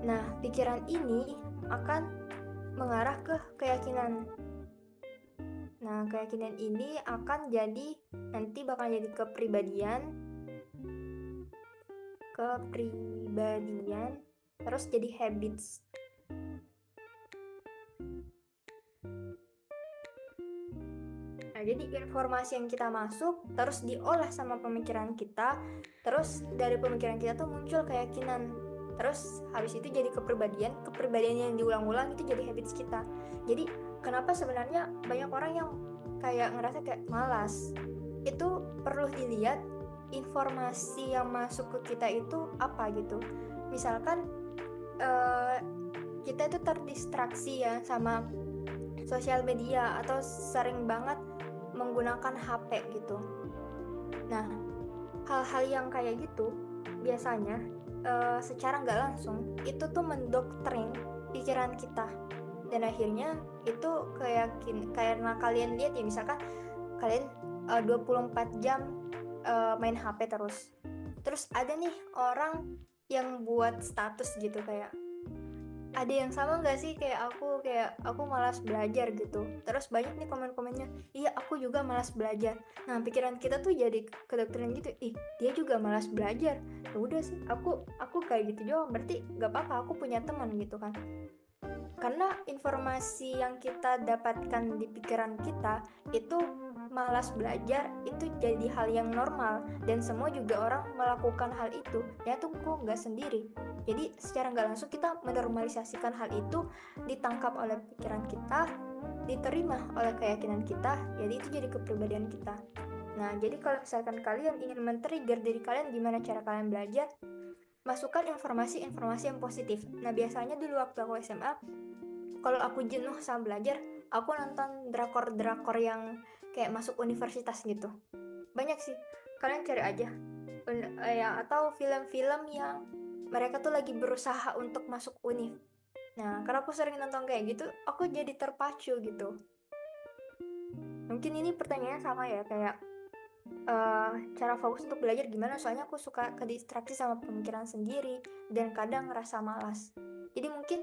Nah, pikiran ini akan mengarah ke keyakinan. Nah, keyakinan ini akan jadi, nanti bakal jadi kepribadian, terus jadi habits. Nah, jadi informasi yang kita masuk, terus diolah sama pemikiran kita, terus dari pemikiran kita tuh muncul keyakinan. Terus habis itu jadi kepribadian yang diulang-ulang itu jadi habits kita. Jadi kenapa sebenarnya banyak orang yang kayak ngerasa kayak malas? Itu perlu dilihat informasi yang masuk ke kita itu apa gitu. Misalkan kita itu terdistraksi ya sama sosial media atau sering banget menggunakan HP gitu. Nah, hal-hal yang kayak gitu biasanya secara nggak langsung itu tuh mendoktrin pikiran kita, dan akhirnya itu karena kalian lihat ya, misalkan kalian 24 jam main HP terus ada nih orang yang buat status gitu kayak, ada yang sama nggak sih kayak aku malas belajar gitu. Terus banyak nih komen-komennya, iya aku juga malas belajar. Nah, pikiran kita tuh jadi kedoktrin gitu, ih dia juga malas belajar, ya udah sih aku kayak gitu juga, berarti nggak apa-apa, aku punya teman gitu kan. Karena informasi yang kita dapatkan di pikiran kita itu malas belajar itu jadi hal yang normal, dan semua juga orang melakukan hal itu, ya tuh kok nggak sendiri. Jadi secara nggak langsung kita menormalisasikan hal itu, ditangkap oleh pikiran kita, diterima oleh keyakinan kita, jadi itu jadi kepribadian kita. Nah, jadi kalau misalkan kalian ingin men-trigger diri kalian gimana cara kalian belajar, masukkan informasi-informasi yang positif. Nah, biasanya dulu waktu aku SMA, kalau aku jenuh sama belajar, aku nonton drakor-drakor yang kayak masuk universitas gitu. Banyak sih, kalian cari aja. Atau film-film yang mereka tuh lagi berusaha untuk masuk univ. Nah, karena aku sering nonton kayak gitu, aku jadi terpacu gitu. Mungkin ini pertanyaannya sama ya, kayak cara fokus untuk belajar gimana, soalnya aku suka kedistraksi sama pemikiran sendiri dan kadang ngerasa malas. Jadi mungkin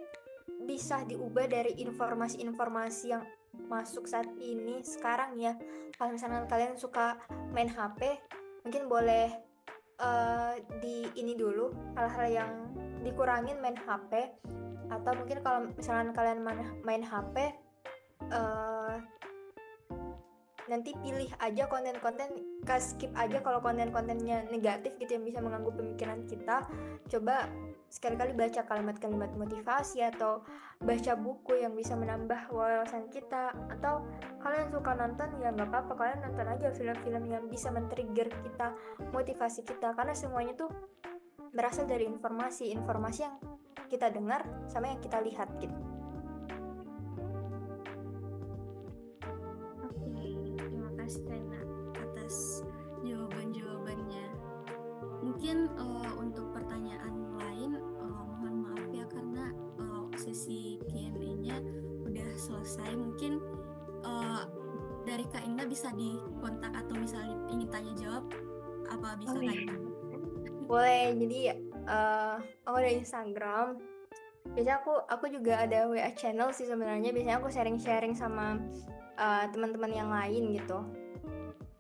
bisa diubah dari informasi-informasi yang masuk saat ini sekarang ya. Kalau misalnya kalian suka main HP, mungkin boleh di ini dulu, hal-hal yang dikurangin main HP. Atau mungkin kalau misalnya kalian main HP, nanti pilih aja konten-konten, skip aja kalau konten-kontennya negatif gitu yang bisa mengganggu pemikiran kita. Coba sekali-kali baca kalimat-kalimat motivasi atau baca buku yang bisa menambah wawasan kita. Atau kalian suka nonton, ya nggak apa-apa, kalian nonton aja film-film yang bisa men-trigger kita, motivasi kita, karena semuanya tuh berasal dari informasi yang kita dengar sama yang kita lihat gitu. Terima kasih Rena atas jawaban-jawabannya. Mungkin untuk pertanyaan lain, mohon maaf ya karena sesi Q&A-nya udah selesai. Mungkin dari Kak Indah bisa dikontak atau misalnya ingin tanya jawab, apa bisa Kak Indah? Boleh, jadi aku ada Instagram. Biasanya aku juga ada WA channel sih sebenarnya. Biasanya aku sharing-sharing sama teman-teman yang lain gitu.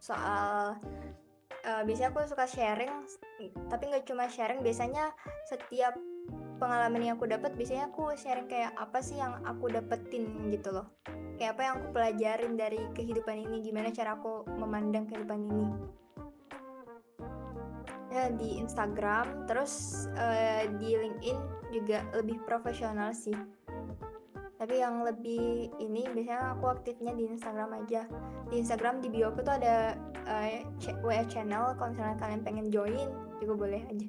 Soal biasanya aku suka sharing, tapi nggak cuma sharing. Biasanya setiap pengalaman yang aku dapat, biasanya aku sharing kayak apa sih yang aku dapetin gitu loh. Kayak apa yang aku pelajarin dari kehidupan ini, gimana cara aku memandang kehidupan ini. Ya, di Instagram, terus di LinkedIn juga lebih profesional sih. Tapi yang lebih ini biasanya aku aktifnya di Instagram aja. Di Instagram di bio aku tuh ada WA channel, kalau misalnya kalian pengen join juga boleh aja.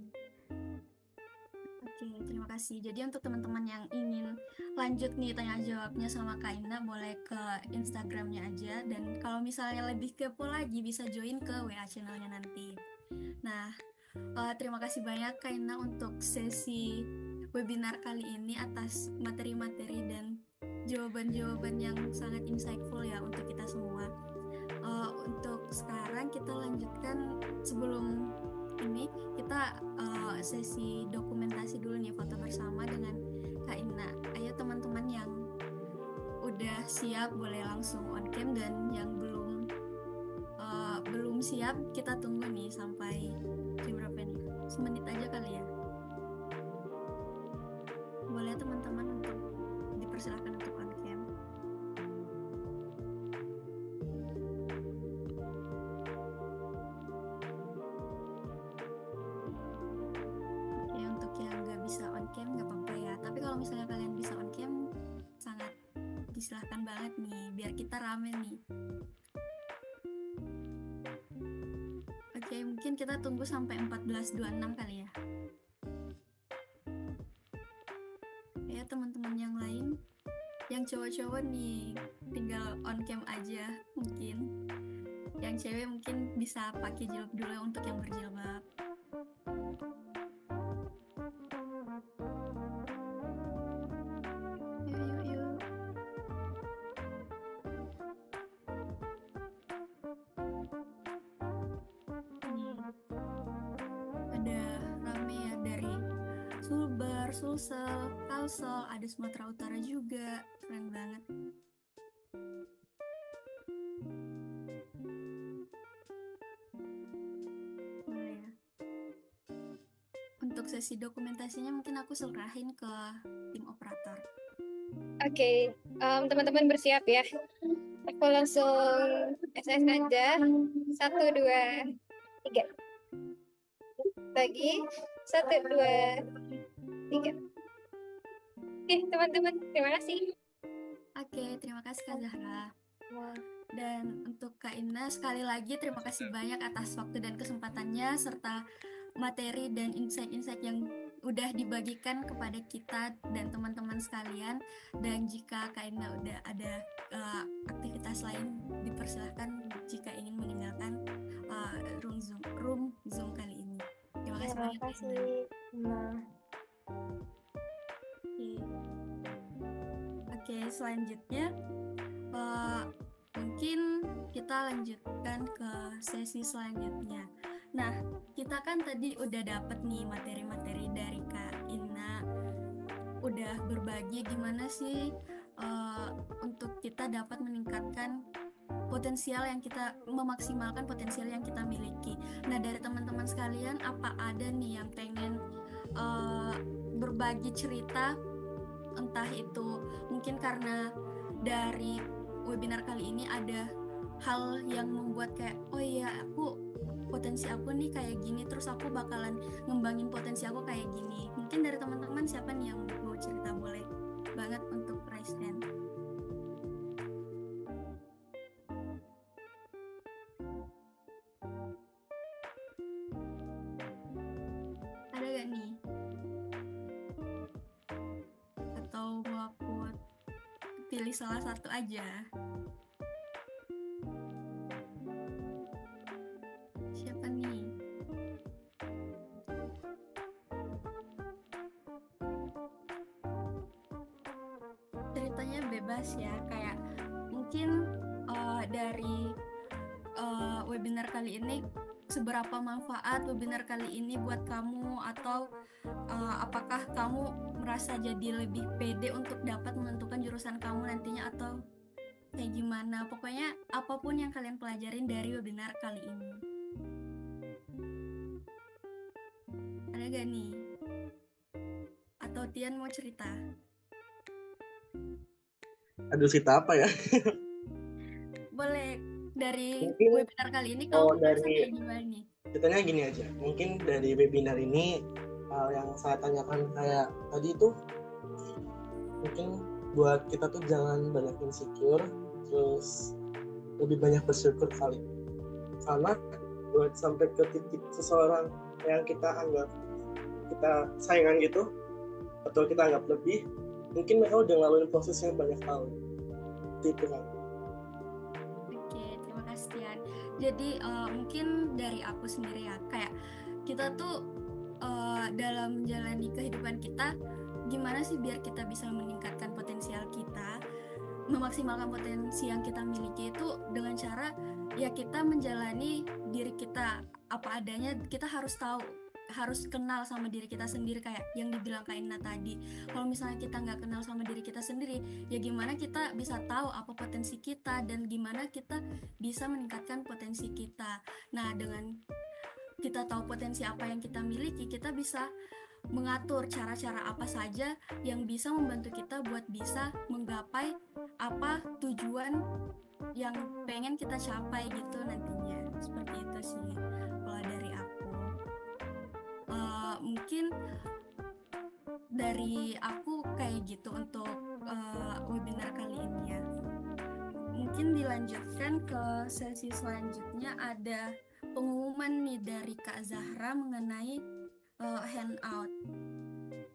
Oke, terima kasih. Jadi untuk teman-teman yang ingin lanjut nih tanya jawabnya sama Kak Ina, boleh ke Instagramnya aja. Dan kalau misalnya lebih kepo lagi, bisa join ke WA channelnya nanti. Nah, terima kasih banyak Kak Ina untuk sesi webinar kali ini atas materi-materi dan jawaban-jawaban yang sangat insightful ya untuk kita semua. Untuk sekarang kita lanjutkan, sebelum ini kita sesi dokumentasi dulu nih, foto bersama dengan Kak Ina. Ayo teman-teman yang udah siap boleh langsung on cam, dan yang belum siap kita tunggu nih sampai jam berapa nih? Semenit aja kali ya. Boleh teman-teman untuk dipersilakan untuk on cam. Oke, untuk yang nggak bisa on cam nggak apa-apa ya. Tapi kalau misalnya kalian bisa on cam, sangat disilahkan banget nih, biar kita rame nih. Oke, mungkin kita tunggu sampai 14.26 kali ya. Ya teman-teman yang lain, yang cowok-cowok nih tinggal on cam aja mungkin. Yang cewek mungkin bisa pakai jilbab dulu untuk yang berjilbab. Yuk. Nih, ada rame ya dari Sulbar, Sulsel, Kalsel, ada Sumatera Utara juga, keren banget. Boleh ya. Untuk sesi dokumentasinya mungkin aku serahin ke tim operator. Oke, teman-teman bersiap ya. Aku langsung SS aja. 1, 2, 3. Lagi. 1, 2, 3. Oke, teman-teman, terima kasih. Oke, terima kasih Kak Zahra. Dan untuk Kak Ina, sekali lagi terima kasih banyak atas waktu dan kesempatannya, serta materi dan insight-insight yang udah dibagikan kepada kita dan teman-teman sekalian. Dan jika Kak Ina udah ada aktivitas lain, dipersilahkan jika ingin meninggalkan room Zoom kali ini. Terima kasih banyak Kak Ina. Nah, Oke, selanjutnya mungkin kita lanjutkan ke sesi selanjutnya. Nah, kita kan tadi udah dapet nih materi-materi dari Kak Ina, udah berbagi gimana sih untuk kita dapat meningkatkan potensial yang kita, memaksimalkan potensial yang kita miliki. Nah, dari teman-teman sekalian, apa ada nih yang pengen berbagi cerita, entah itu mungkin karena dari webinar kali ini ada hal yang membuat kayak, oh iya, potensi aku nih kayak gini, terus aku bakalan ngembangin potensi aku kayak gini. Mungkin dari teman-teman siapa nih yang mau cerita, boleh banget untuk raise hand. Ada gak nih? Atau mau aku pilih salah satu aja? Siapa nih? Ceritanya bebas ya, kayak mungkin dari webinar kali ini, seberapa manfaat webinar kali ini buat kamu, atau apakah kamu merasa jadi lebih pede untuk dapat menentukan jurusan kamu nantinya, atau kayak gimana? Pokoknya apapun yang kalian pelajarin dari webinar kali ini. Ada gak nih? Atau Tian mau cerita? Aduh, cerita apa ya? Boleh dari Mungkin, webinar kali ini kamu merasa dari- kayak gimana nih? Ceritanya gini aja, mungkin dari webinar ini hal yang saya tanyakan kayak tadi itu, mungkin buat kita tuh jangan banyak insecure, terus lebih banyak bersyukur kali. Karena buat sampai ke titik seseorang yang kita anggap kita sayangan gitu, atau kita anggap lebih, mungkin mereka udah ngelaluin prosesnya banyak tahun. Itu kan. Oke, terima kasih Tian. Jadi mungkin dari aku sendiri ya, kayak kita tuh dalam menjalani kehidupan kita, gimana sih biar kita bisa meningkatkan potensial kita, memaksimalkan potensi yang kita miliki itu dengan cara ya kita menjalani diri kita apa adanya. Kita harus tahu, harus kenal sama diri kita sendiri, kayak yang dibilang Kak Ina tadi. Kalau misalnya kita nggak kenal sama diri kita sendiri, ya gimana kita bisa tahu apa potensi kita dan gimana kita bisa meningkatkan potensi kita. Nah, dengan kita tahu potensi apa yang kita miliki, kita bisa mengatur cara-cara apa saja yang bisa membantu kita buat bisa menggapai apa tujuan yang pengen kita capai gitu nantinya. Seperti itu sih kalau dari aku. Mungkin dari aku kayak gitu untuk webinar kali ini ya. Mungkin dilanjutkan ke sesi selanjutnya, ada pengumuman nih dari Kak Zahra mengenai handout.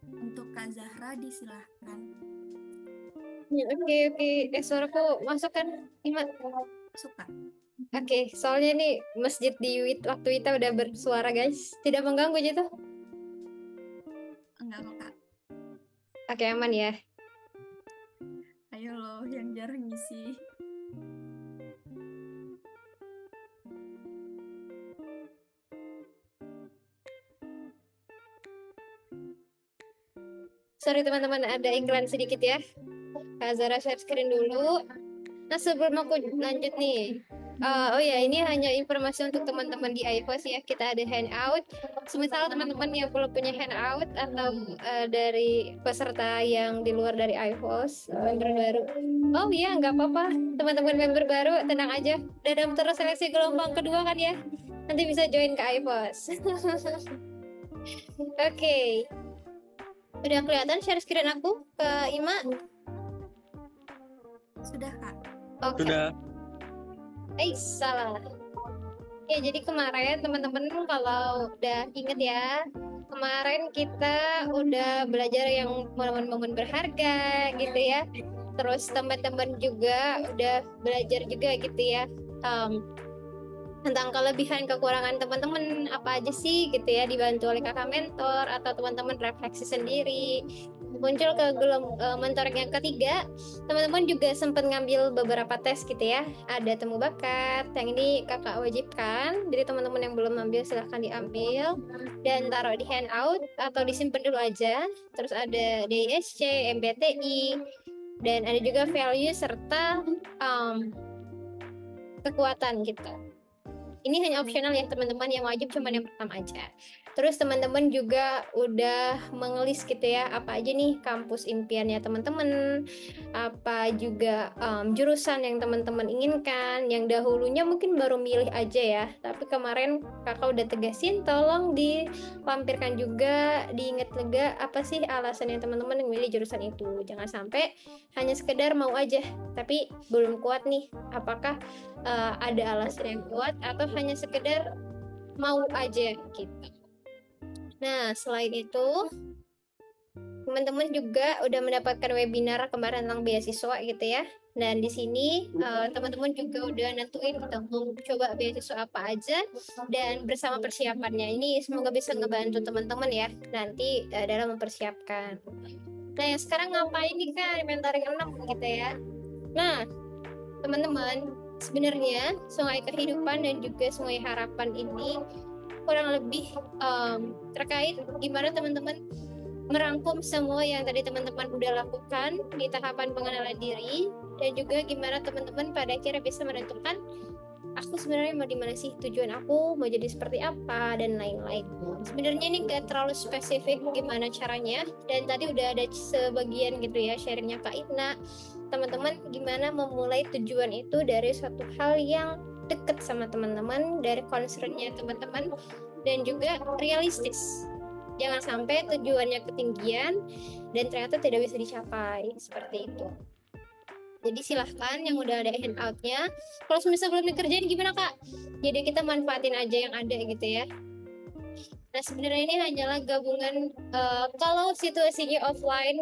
Untuk Kak Zahra disilahkan. Oke. Suaraku masuk kan, Ima? Suka. Oke, soalnya nih masjid di waktu kita udah bersuara guys. Tidak mengganggu gitu? Enggak kok Kak. Oke, aman ya. Ayo loh yang jarang ngisi. Sorry teman-teman, ada iklan sedikit ya. Kak Zara share screen dulu. Nah, sebelum aku lanjut nih, oh ya, ini hanya informasi untuk teman-teman di iHost ya. Kita ada handout. Semisal teman-teman yang belum punya handout atau dari peserta yang di luar dari iHost, member baru. Oh iya, nggak apa-apa. Teman-teman member baru, tenang aja. Dalam terus seleksi gelombang kedua kan ya. Nanti bisa join ke iHost. Oke. Udah kelihatan share screen aku ke Ima? Sudah Kak. Oke. Sudah. Salah. Ya, jadi kemarin teman-teman kalau udah inget ya, kemarin kita udah belajar yang momen-momen berharga gitu ya. Terus teman-teman juga udah belajar juga gitu ya, tentang kelebihan kekurangan teman-teman apa aja sih gitu ya, dibantu oleh kakak mentor atau teman-teman refleksi sendiri. Muncul ke mentoring yang ketiga, teman-teman juga sempat ngambil beberapa tes gitu ya. Ada temu bakat, yang ini kakak wajibkan, jadi teman-teman yang belum ambil silahkan diambil dan taruh di handout atau disimpan dulu aja. Terus ada DISC, MBTI, dan ada juga value serta kekuatan gitu. Ini hanya opsional ya teman-teman, yang wajib cuma yang pertama aja. Terus teman-teman juga udah mengelis gitu ya, apa aja nih kampus impiannya teman-teman, apa juga jurusan yang teman-teman inginkan, yang dahulunya mungkin baru milih aja ya, tapi kemarin kakak udah tegasin, tolong dilampirkan juga, diingat juga apa sih alasan yang teman-teman memilih jurusan itu. Jangan sampai hanya sekedar mau aja, tapi belum kuat nih, apakah ada alasan yang kuat atau hanya sekedar mau aja gitu. Nah, selain itu teman-teman juga udah mendapatkan webinar kemarin tentang beasiswa gitu ya. Dan di sini teman-teman juga udah nentuin kita mau coba beasiswa apa aja dan bersama persiapannya. Ini semoga bisa ngebantu teman-teman ya nanti dalam mempersiapkan. Nah, yang sekarang ngapain nih Kak? Mentoring 6 gitu ya. Nah, teman-teman, sebenarnya Sungai Kehidupan dan juga Sungai Harapan ini kurang lebih terkait gimana teman-teman merangkum semua yang tadi teman-teman udah lakukan di tahapan pengenalan diri, dan juga gimana teman-teman pada akhirnya bisa menentukan aku sebenarnya mau di mana sih, tujuan aku mau jadi seperti apa, dan lain-lain. Sebenarnya ini gak terlalu spesifik gimana caranya, dan tadi udah ada sebagian gitu ya sharingnya Kak Ina. Teman-teman gimana memulai tujuan itu dari suatu hal yang deket sama teman-teman, dari concernnya teman-teman, dan juga realistis. Jangan sampai tujuannya ketinggian dan ternyata tidak bisa dicapai, seperti itu. Jadi silahkan yang udah ada handoutnya, kalau misalnya belum dikerjain gimana Kak? Jadi kita manfaatin aja yang ada gitu ya. Nah, sebenarnya ini hanyalah gabungan kalau situasinya offline,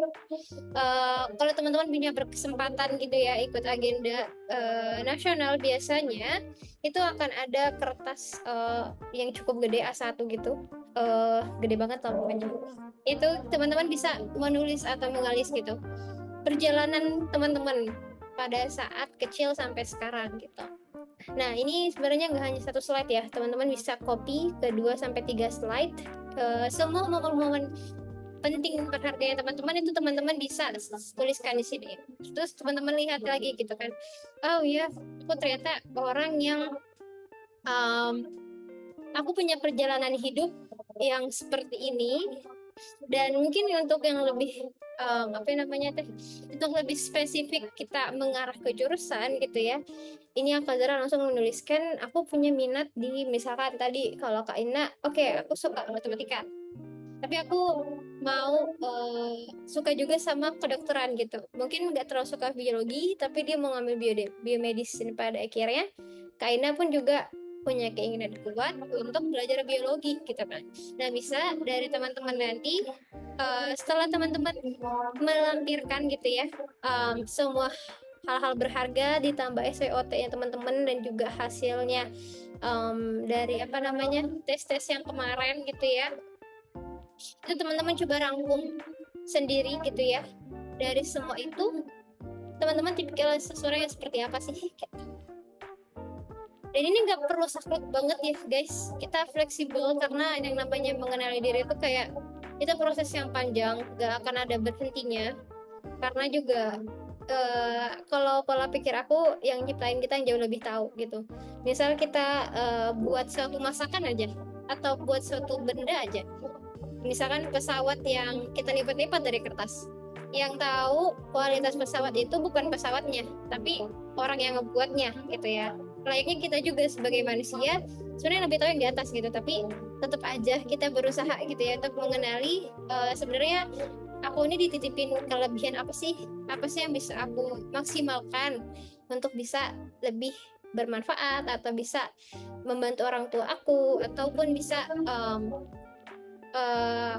kalau teman-teman punya berkesempatan gitu ya ikut agenda nasional, biasanya itu akan ada kertas yang cukup gede A1 gitu, gede banget lah pokoknya. Itu teman-teman bisa menulis atau mengalis gitu perjalanan teman-teman pada saat kecil sampai sekarang gitu. Nah, ini sebenarnya nggak hanya satu slide ya, teman-teman bisa copy ke 2 sampai 3 slide. Semua momen-momen penting berharganya teman-teman itu teman-teman bisa tuliskan di sini. Terus teman-teman lihat lagi gitu kan. Oh iya, aku ternyata orang yang aku punya perjalanan hidup yang seperti ini. Dan mungkin untuk yang lebih apa namanya teh, untuk lebih spesifik kita mengarah ke jurusan gitu ya, ini Kak Zara langsung menuliskan aku punya minat di, misalkan tadi kalau Kak Ina, oke, aku suka matematika, tapi aku mau suka juga sama kedokteran gitu, mungkin nggak terlalu suka biologi tapi dia mau ngambil biomedicine. Pada akhirnya Kak Ina pun juga punya keinginan kuat untuk belajar biologi gitu kan. Nah, bisa dari teman-teman nanti setelah teman-teman melampirkan gitu ya semua hal-hal berharga ditambah SWOT-nya teman-teman dan juga hasilnya dari apa namanya tes-tes yang kemarin gitu ya, itu teman-teman coba rangkum sendiri gitu ya. Dari semua itu teman-teman tipikal seseorang yang seperti apa sih? Dan ini nggak perlu saklek banget ya guys, kita fleksibel karena yang namanya mengenali diri itu kayak itu proses yang panjang, nggak akan ada berhentinya. Karena juga kalau pola pikir aku yang nyiptain kita yang jauh lebih tahu gitu. Misal kita buat suatu masakan aja atau buat suatu benda aja, misalkan pesawat yang kita lipat-lipat dari kertas, yang tahu kualitas pesawat itu bukan pesawatnya tapi orang yang ngebuatnya gitu ya. Layaknya kita juga sebagai manusia sebenarnya lebih tahu yang di atas gitu, tapi tetap aja kita berusaha gitu ya untuk mengenali sebenarnya aku ini dititipin kelebihan apa sih yang bisa aku maksimalkan untuk bisa lebih bermanfaat atau bisa membantu orang tua aku ataupun bisa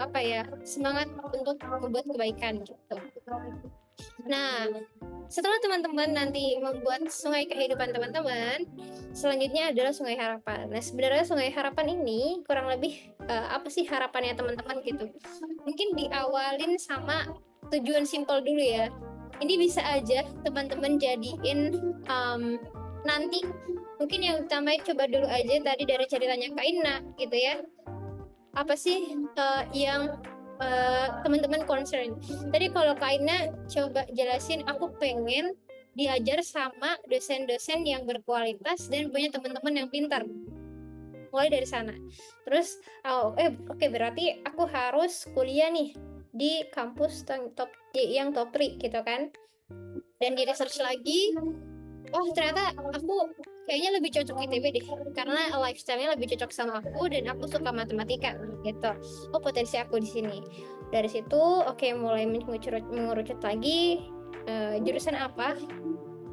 apa ya, semangat untuk membuat kebaikan gitu. Nah, setelah teman-teman nanti membuat sungai kehidupan teman-teman, selanjutnya adalah sungai harapan. Nah, sebenarnya sungai harapan ini kurang lebih apa sih harapannya teman-teman gitu. Mungkin diawalin sama tujuan simpel dulu ya. Ini bisa aja teman-teman jadiin nanti mungkin yang utama coba dulu aja tadi dari ceritanya Kak Ina gitu ya. Apa sih yang teman-teman concern. Tadi kalau Kak Ina coba jelasin, aku pengen diajar sama dosen-dosen yang berkualitas dan punya teman-teman yang pintar. Mulai dari sana. Terus, oke, berarti aku harus kuliah nih di kampus yang top 3 gitu kan. Dan di research lagi, oh ternyata aku kayaknya lebih cocok ITB deh, karena lifestyle-nya lebih cocok sama aku dan aku suka matematika gitu. Oh, potensi aku di sini. Dari situ oke, mulai mengerucut lagi jurusan apa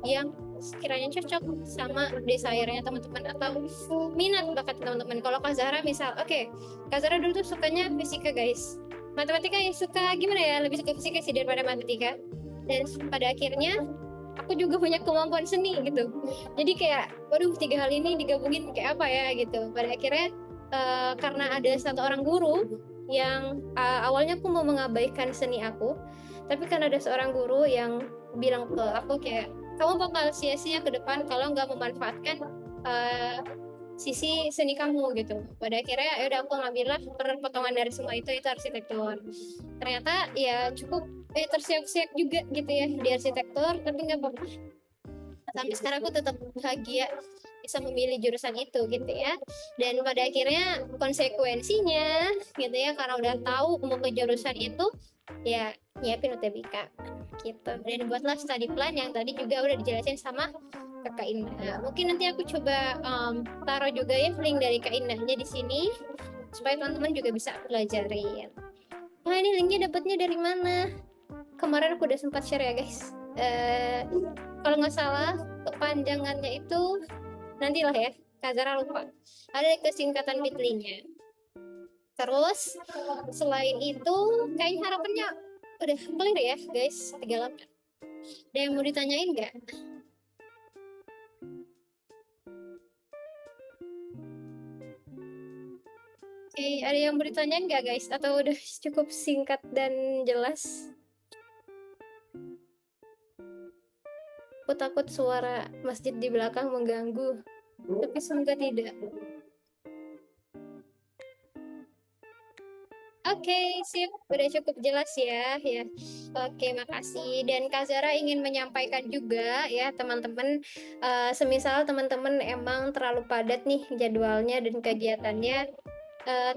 yang sekiranya cocok sama desire-nya teman-teman atau minat bakat teman-teman. Kalau Kak Zahra misal, Kak Zahra dulu tuh sukanya fisika guys. Matematika yang suka gimana ya? Lebih suka fisika sih daripada matematika. Dan pada akhirnya aku juga punya kemampuan seni gitu. Jadi kayak, waduh, 3 hal ini digabungin kayak apa ya gitu. Pada akhirnya karena ada satu orang guru yang awalnya aku mau mengabaikan seni aku, tapi kan ada seorang guru yang bilang ke aku kayak, kamu bakal sia-sia ke depan kalau nggak memanfaatkan sisi seni kamu gitu. Pada akhirnya ya udah aku ngambillah perpotongan dari semua itu arsitektur. Ternyata ya cukup tersiap-siap juga gitu ya di arsitektur, tapi nggak apa-apa. Sampai sekarang aku tetap bahagia bisa memilih jurusan itu gitu ya. Dan pada akhirnya konsekuensinya gitu ya, karena udah tahu mau ke jurusan itu, ya nyiapin UTBK gitu. Dan buatlah study plan yang tadi juga udah dijelasin sama Kak Ina. Mungkin nanti aku coba taruh juga ya link dari Kak Inanya di sini supaya teman-teman juga bisa pelajarin. Nah, ini linknya dapatnya dari mana? Kemarin aku udah sempat share ya guys. Kalau nggak salah kepanjangannya itu nantilah ya, Kak Zara lupa. Ada kesingkatan bit.ly-nya. Terus selain itu kayaknya harapannya udah clear ya guys, 38. Ada yang mau ditanyain nggak? Oke, ada yang mau ditanyain nggak guys? Atau udah cukup singkat dan jelas? Aku takut suara masjid di belakang mengganggu, tapi semoga tidak. Oke, sip. Udah cukup jelas ya. Ya. Oke, makasih. Dan Kak Zara ingin menyampaikan juga ya, teman-teman, semisal teman-teman emang terlalu padat nih jadwalnya dan kegiatannya,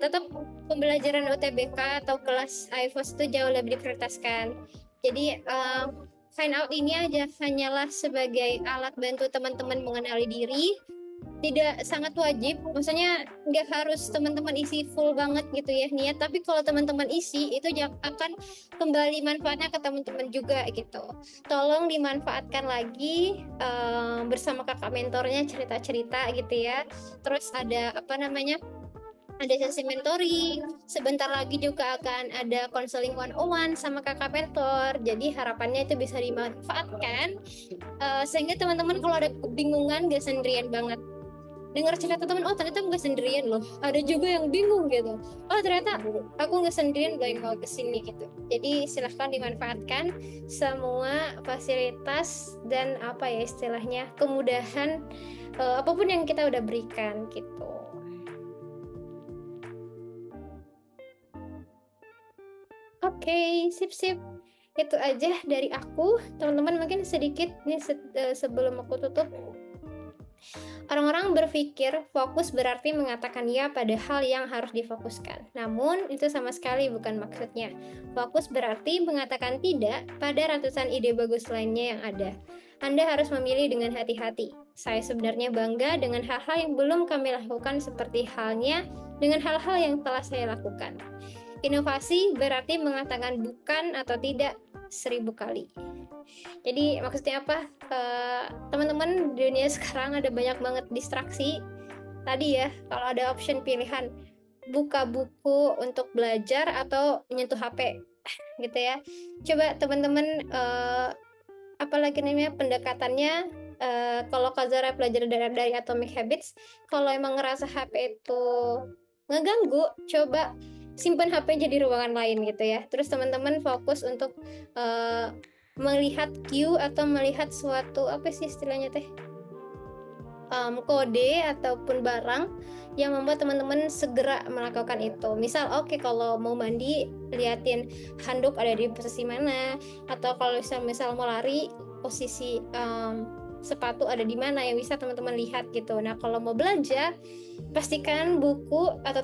tetap pembelajaran UTBK atau kelas IFOS itu jauh lebih diprioritaskan. Jadi, sign out ini aja hanyalah sebagai alat bantu teman-teman mengenali diri, tidak sangat wajib, maksudnya nggak harus teman-teman isi full banget gitu ya niat, tapi kalau teman-teman isi itu akan kembali manfaatnya ke teman-teman juga gitu. Tolong dimanfaatkan lagi, bersama kakak mentornya cerita-cerita gitu ya. Terus ada apa namanya, ada sesi mentoring, sebentar lagi juga akan ada konseling 101 sama kakak mentor, jadi harapannya itu bisa dimanfaatkan, sehingga teman-teman kalau ada kebingungan gak sendirian banget. Dengar cerita teman, oh ternyata nggak sendirian loh, ada juga yang bingung gitu, oh ternyata aku nggak sendirian loh yang mau kesini gitu. Jadi silahkan dimanfaatkan semua fasilitas dan apa ya istilahnya kemudahan, apapun yang kita udah berikan gitu. Oke, sip. Itu aja dari aku. Teman-teman mungkin sedikit nih sebelum aku tutup. Orang-orang berpikir fokus berarti mengatakan ya pada hal yang harus difokuskan. Namun, itu sama sekali bukan maksudnya. Fokus berarti mengatakan tidak pada ratusan ide bagus lainnya yang ada. Anda harus memilih dengan hati-hati. Saya sebenarnya bangga dengan hal-hal yang belum kami lakukan seperti halnya dengan hal-hal yang telah saya lakukan. Inovasi berarti mengatakan bukan atau tidak 1000 kali. Jadi maksudnya apa? Teman-teman, di dunia sekarang ada banyak banget distraksi. Tadi ya, kalau ada option pilihan buka buku untuk belajar atau menyentuh HP gitu ya. Coba teman-teman, apalagi namanya pendekatannya, kalau Kak Zara belajar dari Atomic Habits, kalau emang ngerasa HP itu ngeganggu, coba simpan HP-nya di ruangan lain gitu ya. Terus teman-teman fokus untuk melihat cue atau melihat suatu apa sih istilahnya teh, kode ataupun barang yang membuat teman-teman segera melakukan itu. Misal oke, kalau mau mandi liatin handuk ada di posisi mana, atau kalau misal mau lari posisi sepatu ada di mana yang bisa teman-teman lihat gitu. Nah, kalau mau belajar pastikan buku atau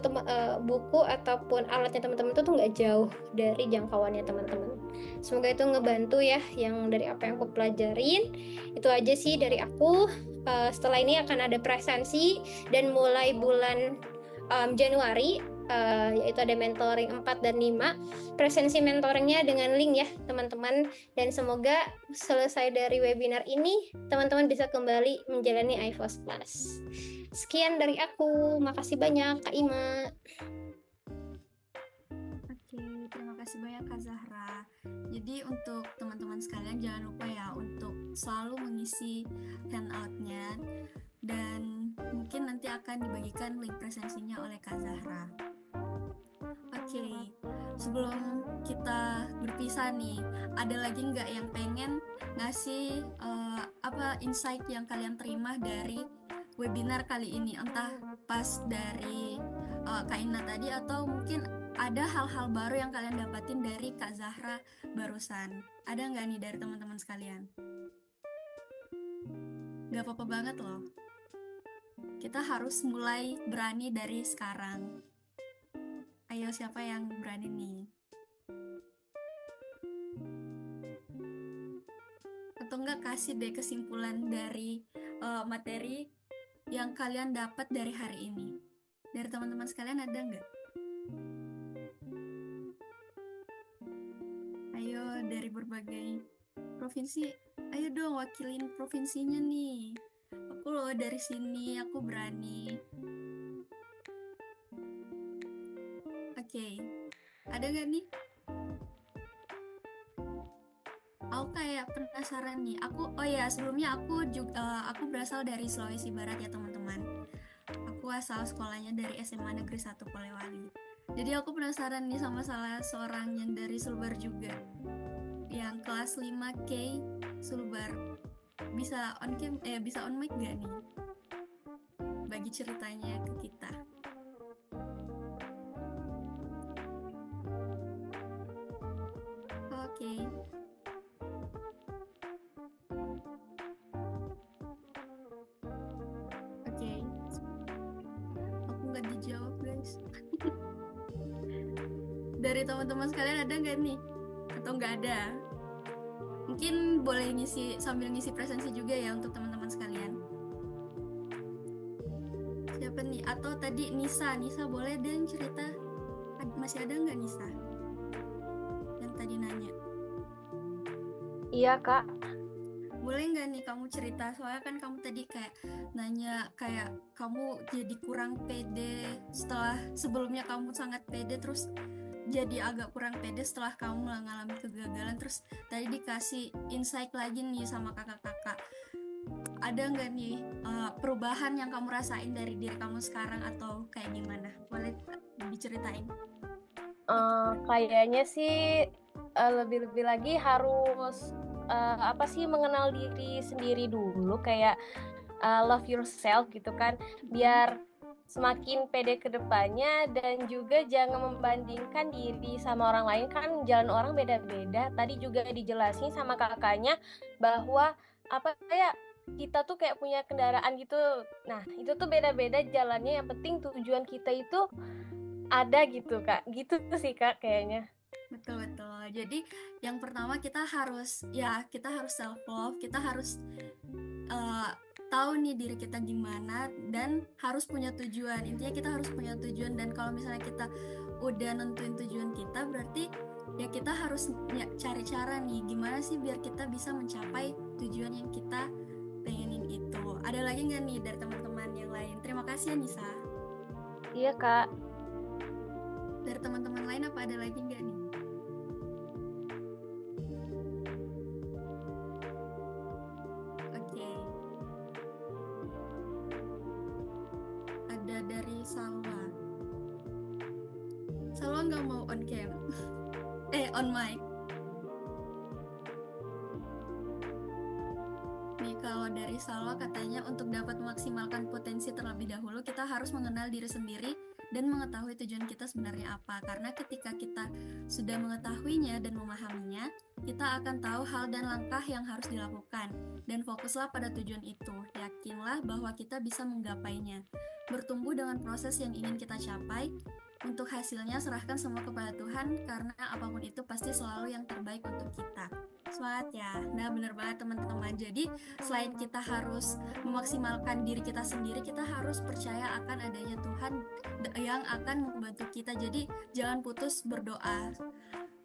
buku ataupun alatnya teman-teman itu tuh nggak jauh dari jangkauannya teman-teman. Semoga itu ngebantu ya yang dari apa yang aku pelajarin. Itu aja sih dari aku. Setelah ini akan ada presensi dan mulai bulan Januari, yaitu ada mentoring 4 dan 5. Presensi mentoringnya dengan link ya teman-teman, dan semoga selesai dari webinar ini teman-teman bisa kembali menjalani IFOS Plus. Sekian dari aku, makasih banyak Kak Ima. Oke, terima kasih banyak Kak Zahra. Jadi untuk teman-teman sekalian jangan lupa ya untuk selalu mengisi handout-nya, dan mungkin nanti akan dibagikan link presensinya oleh Kak Zahra. Oke, sebelum kita berpisah nih, ada lagi nggak yang pengen ngasih apa insight yang kalian terima dari webinar kali ini, entah pas dari Kak Ina tadi atau mungkin ada hal-hal baru yang kalian dapatin dari Kak Zahra barusan. Ada nggak nih dari teman-teman sekalian? Gak apa-apa banget loh. Kita harus mulai berani dari sekarang. Ayo, siapa yang berani nih? Atau enggak kasih deh kesimpulan dari materi yang kalian dapat dari hari ini. Dari teman-teman sekalian ada nggak? Ayo, dari berbagai provinsi, ayo dong wakilin provinsinya nih. Aku loh dari sini, aku berani. Oke. Ada nggak nih? Aku kayak penasaran nih. Sebelumnya aku berasal dari Sulawesi Barat ya teman-teman. Aku asal sekolahnya dari SMA Negeri 1 Polewali. Jadi aku penasaran nih sama salah seorang yang dari Sulbar juga. Yang kelas 5K Sulbar. Bisa on mic gak nih? Bagi ceritanya ke kita. Oke. Oke. Aku nggak dijawab guys. Dari teman-teman sekalian ada nggak nih? Atau nggak ada? Mungkin boleh sambil ngisi presensi juga ya untuk teman-teman sekalian. Siapa nih? Atau tadi Nisa boleh deh cerita. Masih ada nggak Nisa? Yang tadi nanya. Iya Kak. Boleh nggak nih kamu cerita? Soalnya kan kamu tadi kayak nanya kayak kamu jadi kurang pede setelah sebelumnya kamu sangat pede, terus jadi agak kurang pede setelah kamu mengalami kegagalan, terus tadi dikasih insight lagi nih sama kakak-kakak. Ada nggak nih perubahan yang kamu rasain dari diri kamu sekarang atau kayak gimana? Boleh diceritain? Kayaknya sih lebih-lebih lagi harus mengenal diri sendiri dulu, kayak love yourself gitu kan, biar semakin pede ke depannya, dan juga jangan membandingkan diri sama orang lain, kan jalan orang beda-beda. Tadi juga dijelasin sama kakaknya bahwa kita tuh kayak punya kendaraan gitu. Nah, itu tuh beda-beda jalannya, yang penting tujuan kita itu ada gitu Kak. Gitu sih Kak kayaknya. Betul. Jadi yang pertama kita harus self love, kita harus tahu nih diri kita gimana dan harus punya tujuan. Intinya kita harus punya tujuan, dan kalau misalnya kita udah nentuin tujuan kita, berarti ya kita harus cari cara nih gimana sih biar kita bisa mencapai tujuan yang kita pengenin itu. Ada lagi nggak nih dari teman-teman yang lain? Terima kasih ya Nisa. Iya Kak. Dari teman-teman lain apa ada lagi nggak nih? Oke. Ada dari Salwa. Salwa nggak mau on cam. On mic. Nih kalau dari Salwa katanya untuk dapat memaksimalkan potensi terlebih dahulu kita harus mengenal diri sendiri dan mengetahui tujuan kita sebenarnya apa. Karena ketika kita sudah mengetahuinya dan memahaminya, kita akan tahu hal dan langkah yang harus dilakukan. Dan fokuslah pada tujuan itu. Yakinlah bahwa kita bisa menggapainya. Bertumbuh dengan proses yang ingin kita capai. Untuk hasilnya serahkan semua kepada Tuhan, karena apapun itu pasti selalu yang terbaik untuk kita. Semangat ya. Nah bener banget teman-teman. Jadi selain kita harus memaksimalkan diri kita sendiri, kita harus percaya akan adanya Tuhan yang akan membantu kita. Jadi jangan putus berdoa.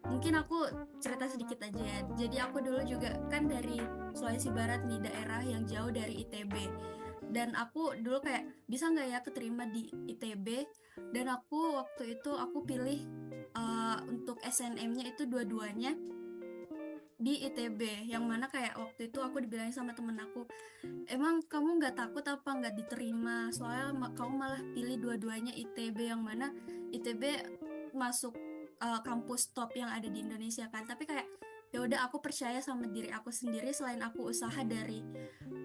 Mungkin aku cerita sedikit aja ya. Jadi aku dulu juga kan dari Sulawesi Barat nih, daerah yang jauh dari ITB. Dan aku dulu kayak bisa nggak ya keterima di ITB, dan aku waktu itu aku pilih untuk SNM-nya itu dua-duanya di ITB, yang mana kayak waktu itu aku dibilangin sama temen aku, emang kamu nggak takut apa nggak diterima, soalnya kamu malah pilih dua-duanya ITB, yang mana ITB masuk kampus top yang ada di Indonesia kan. Tapi kayak ya udah, aku percaya sama diri aku sendiri. Selain aku usaha dari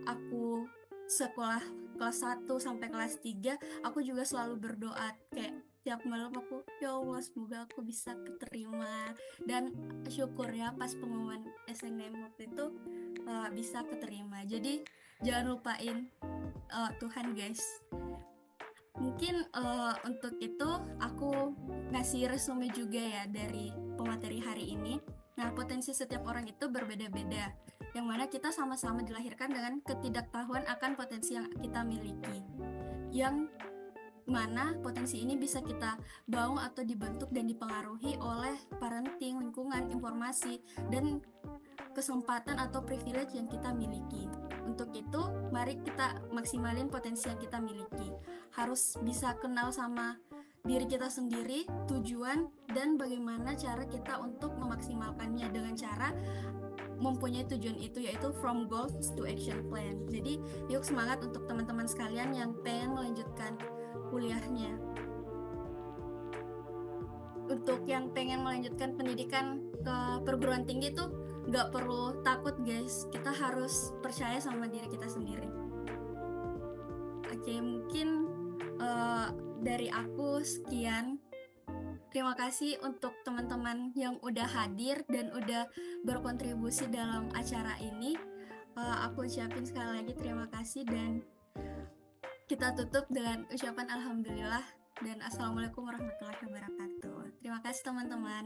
aku sekolah kelas 1 sampai kelas 3, aku juga selalu berdoa kayak tiap malam aku, ya Allah semoga aku bisa keterima. Dan syukur ya pas pengumuman SNM waktu itu bisa keterima. Jadi jangan lupain Tuhan guys. Mungkin untuk itu aku ngasih resume juga ya dari pemateri hari ini. Nah, potensi setiap orang itu berbeda-beda, yang mana kita sama-sama dilahirkan dengan ketidaktahuan akan potensi yang kita miliki, yang mana potensi ini bisa kita bangun atau dibentuk dan dipengaruhi oleh parenting, lingkungan, informasi, dan kesempatan atau privilege yang kita miliki. Untuk itu, mari kita maksimalin potensi yang kita miliki. Harus bisa kenal sama diri kita sendiri, tujuan, dan bagaimana cara kita untuk memaksimalkannya dengan cara mempunyai tujuan itu, yaitu from goals to action plan. Jadi yuk semangat untuk teman-teman sekalian yang pengen melanjutkan kuliahnya. Untuk yang pengen melanjutkan pendidikan ke perguruan tinggi tuh nggak perlu takut guys, kita harus percaya sama diri kita sendiri. Oke, mungkin dari aku sekian. Terima kasih untuk teman-teman yang udah hadir dan udah berkontribusi dalam acara ini. Aku ucapin sekali lagi terima kasih dan kita tutup dengan ucapan alhamdulillah dan assalamualaikum warahmatullahi wabarakatuh. Terima kasih teman-teman.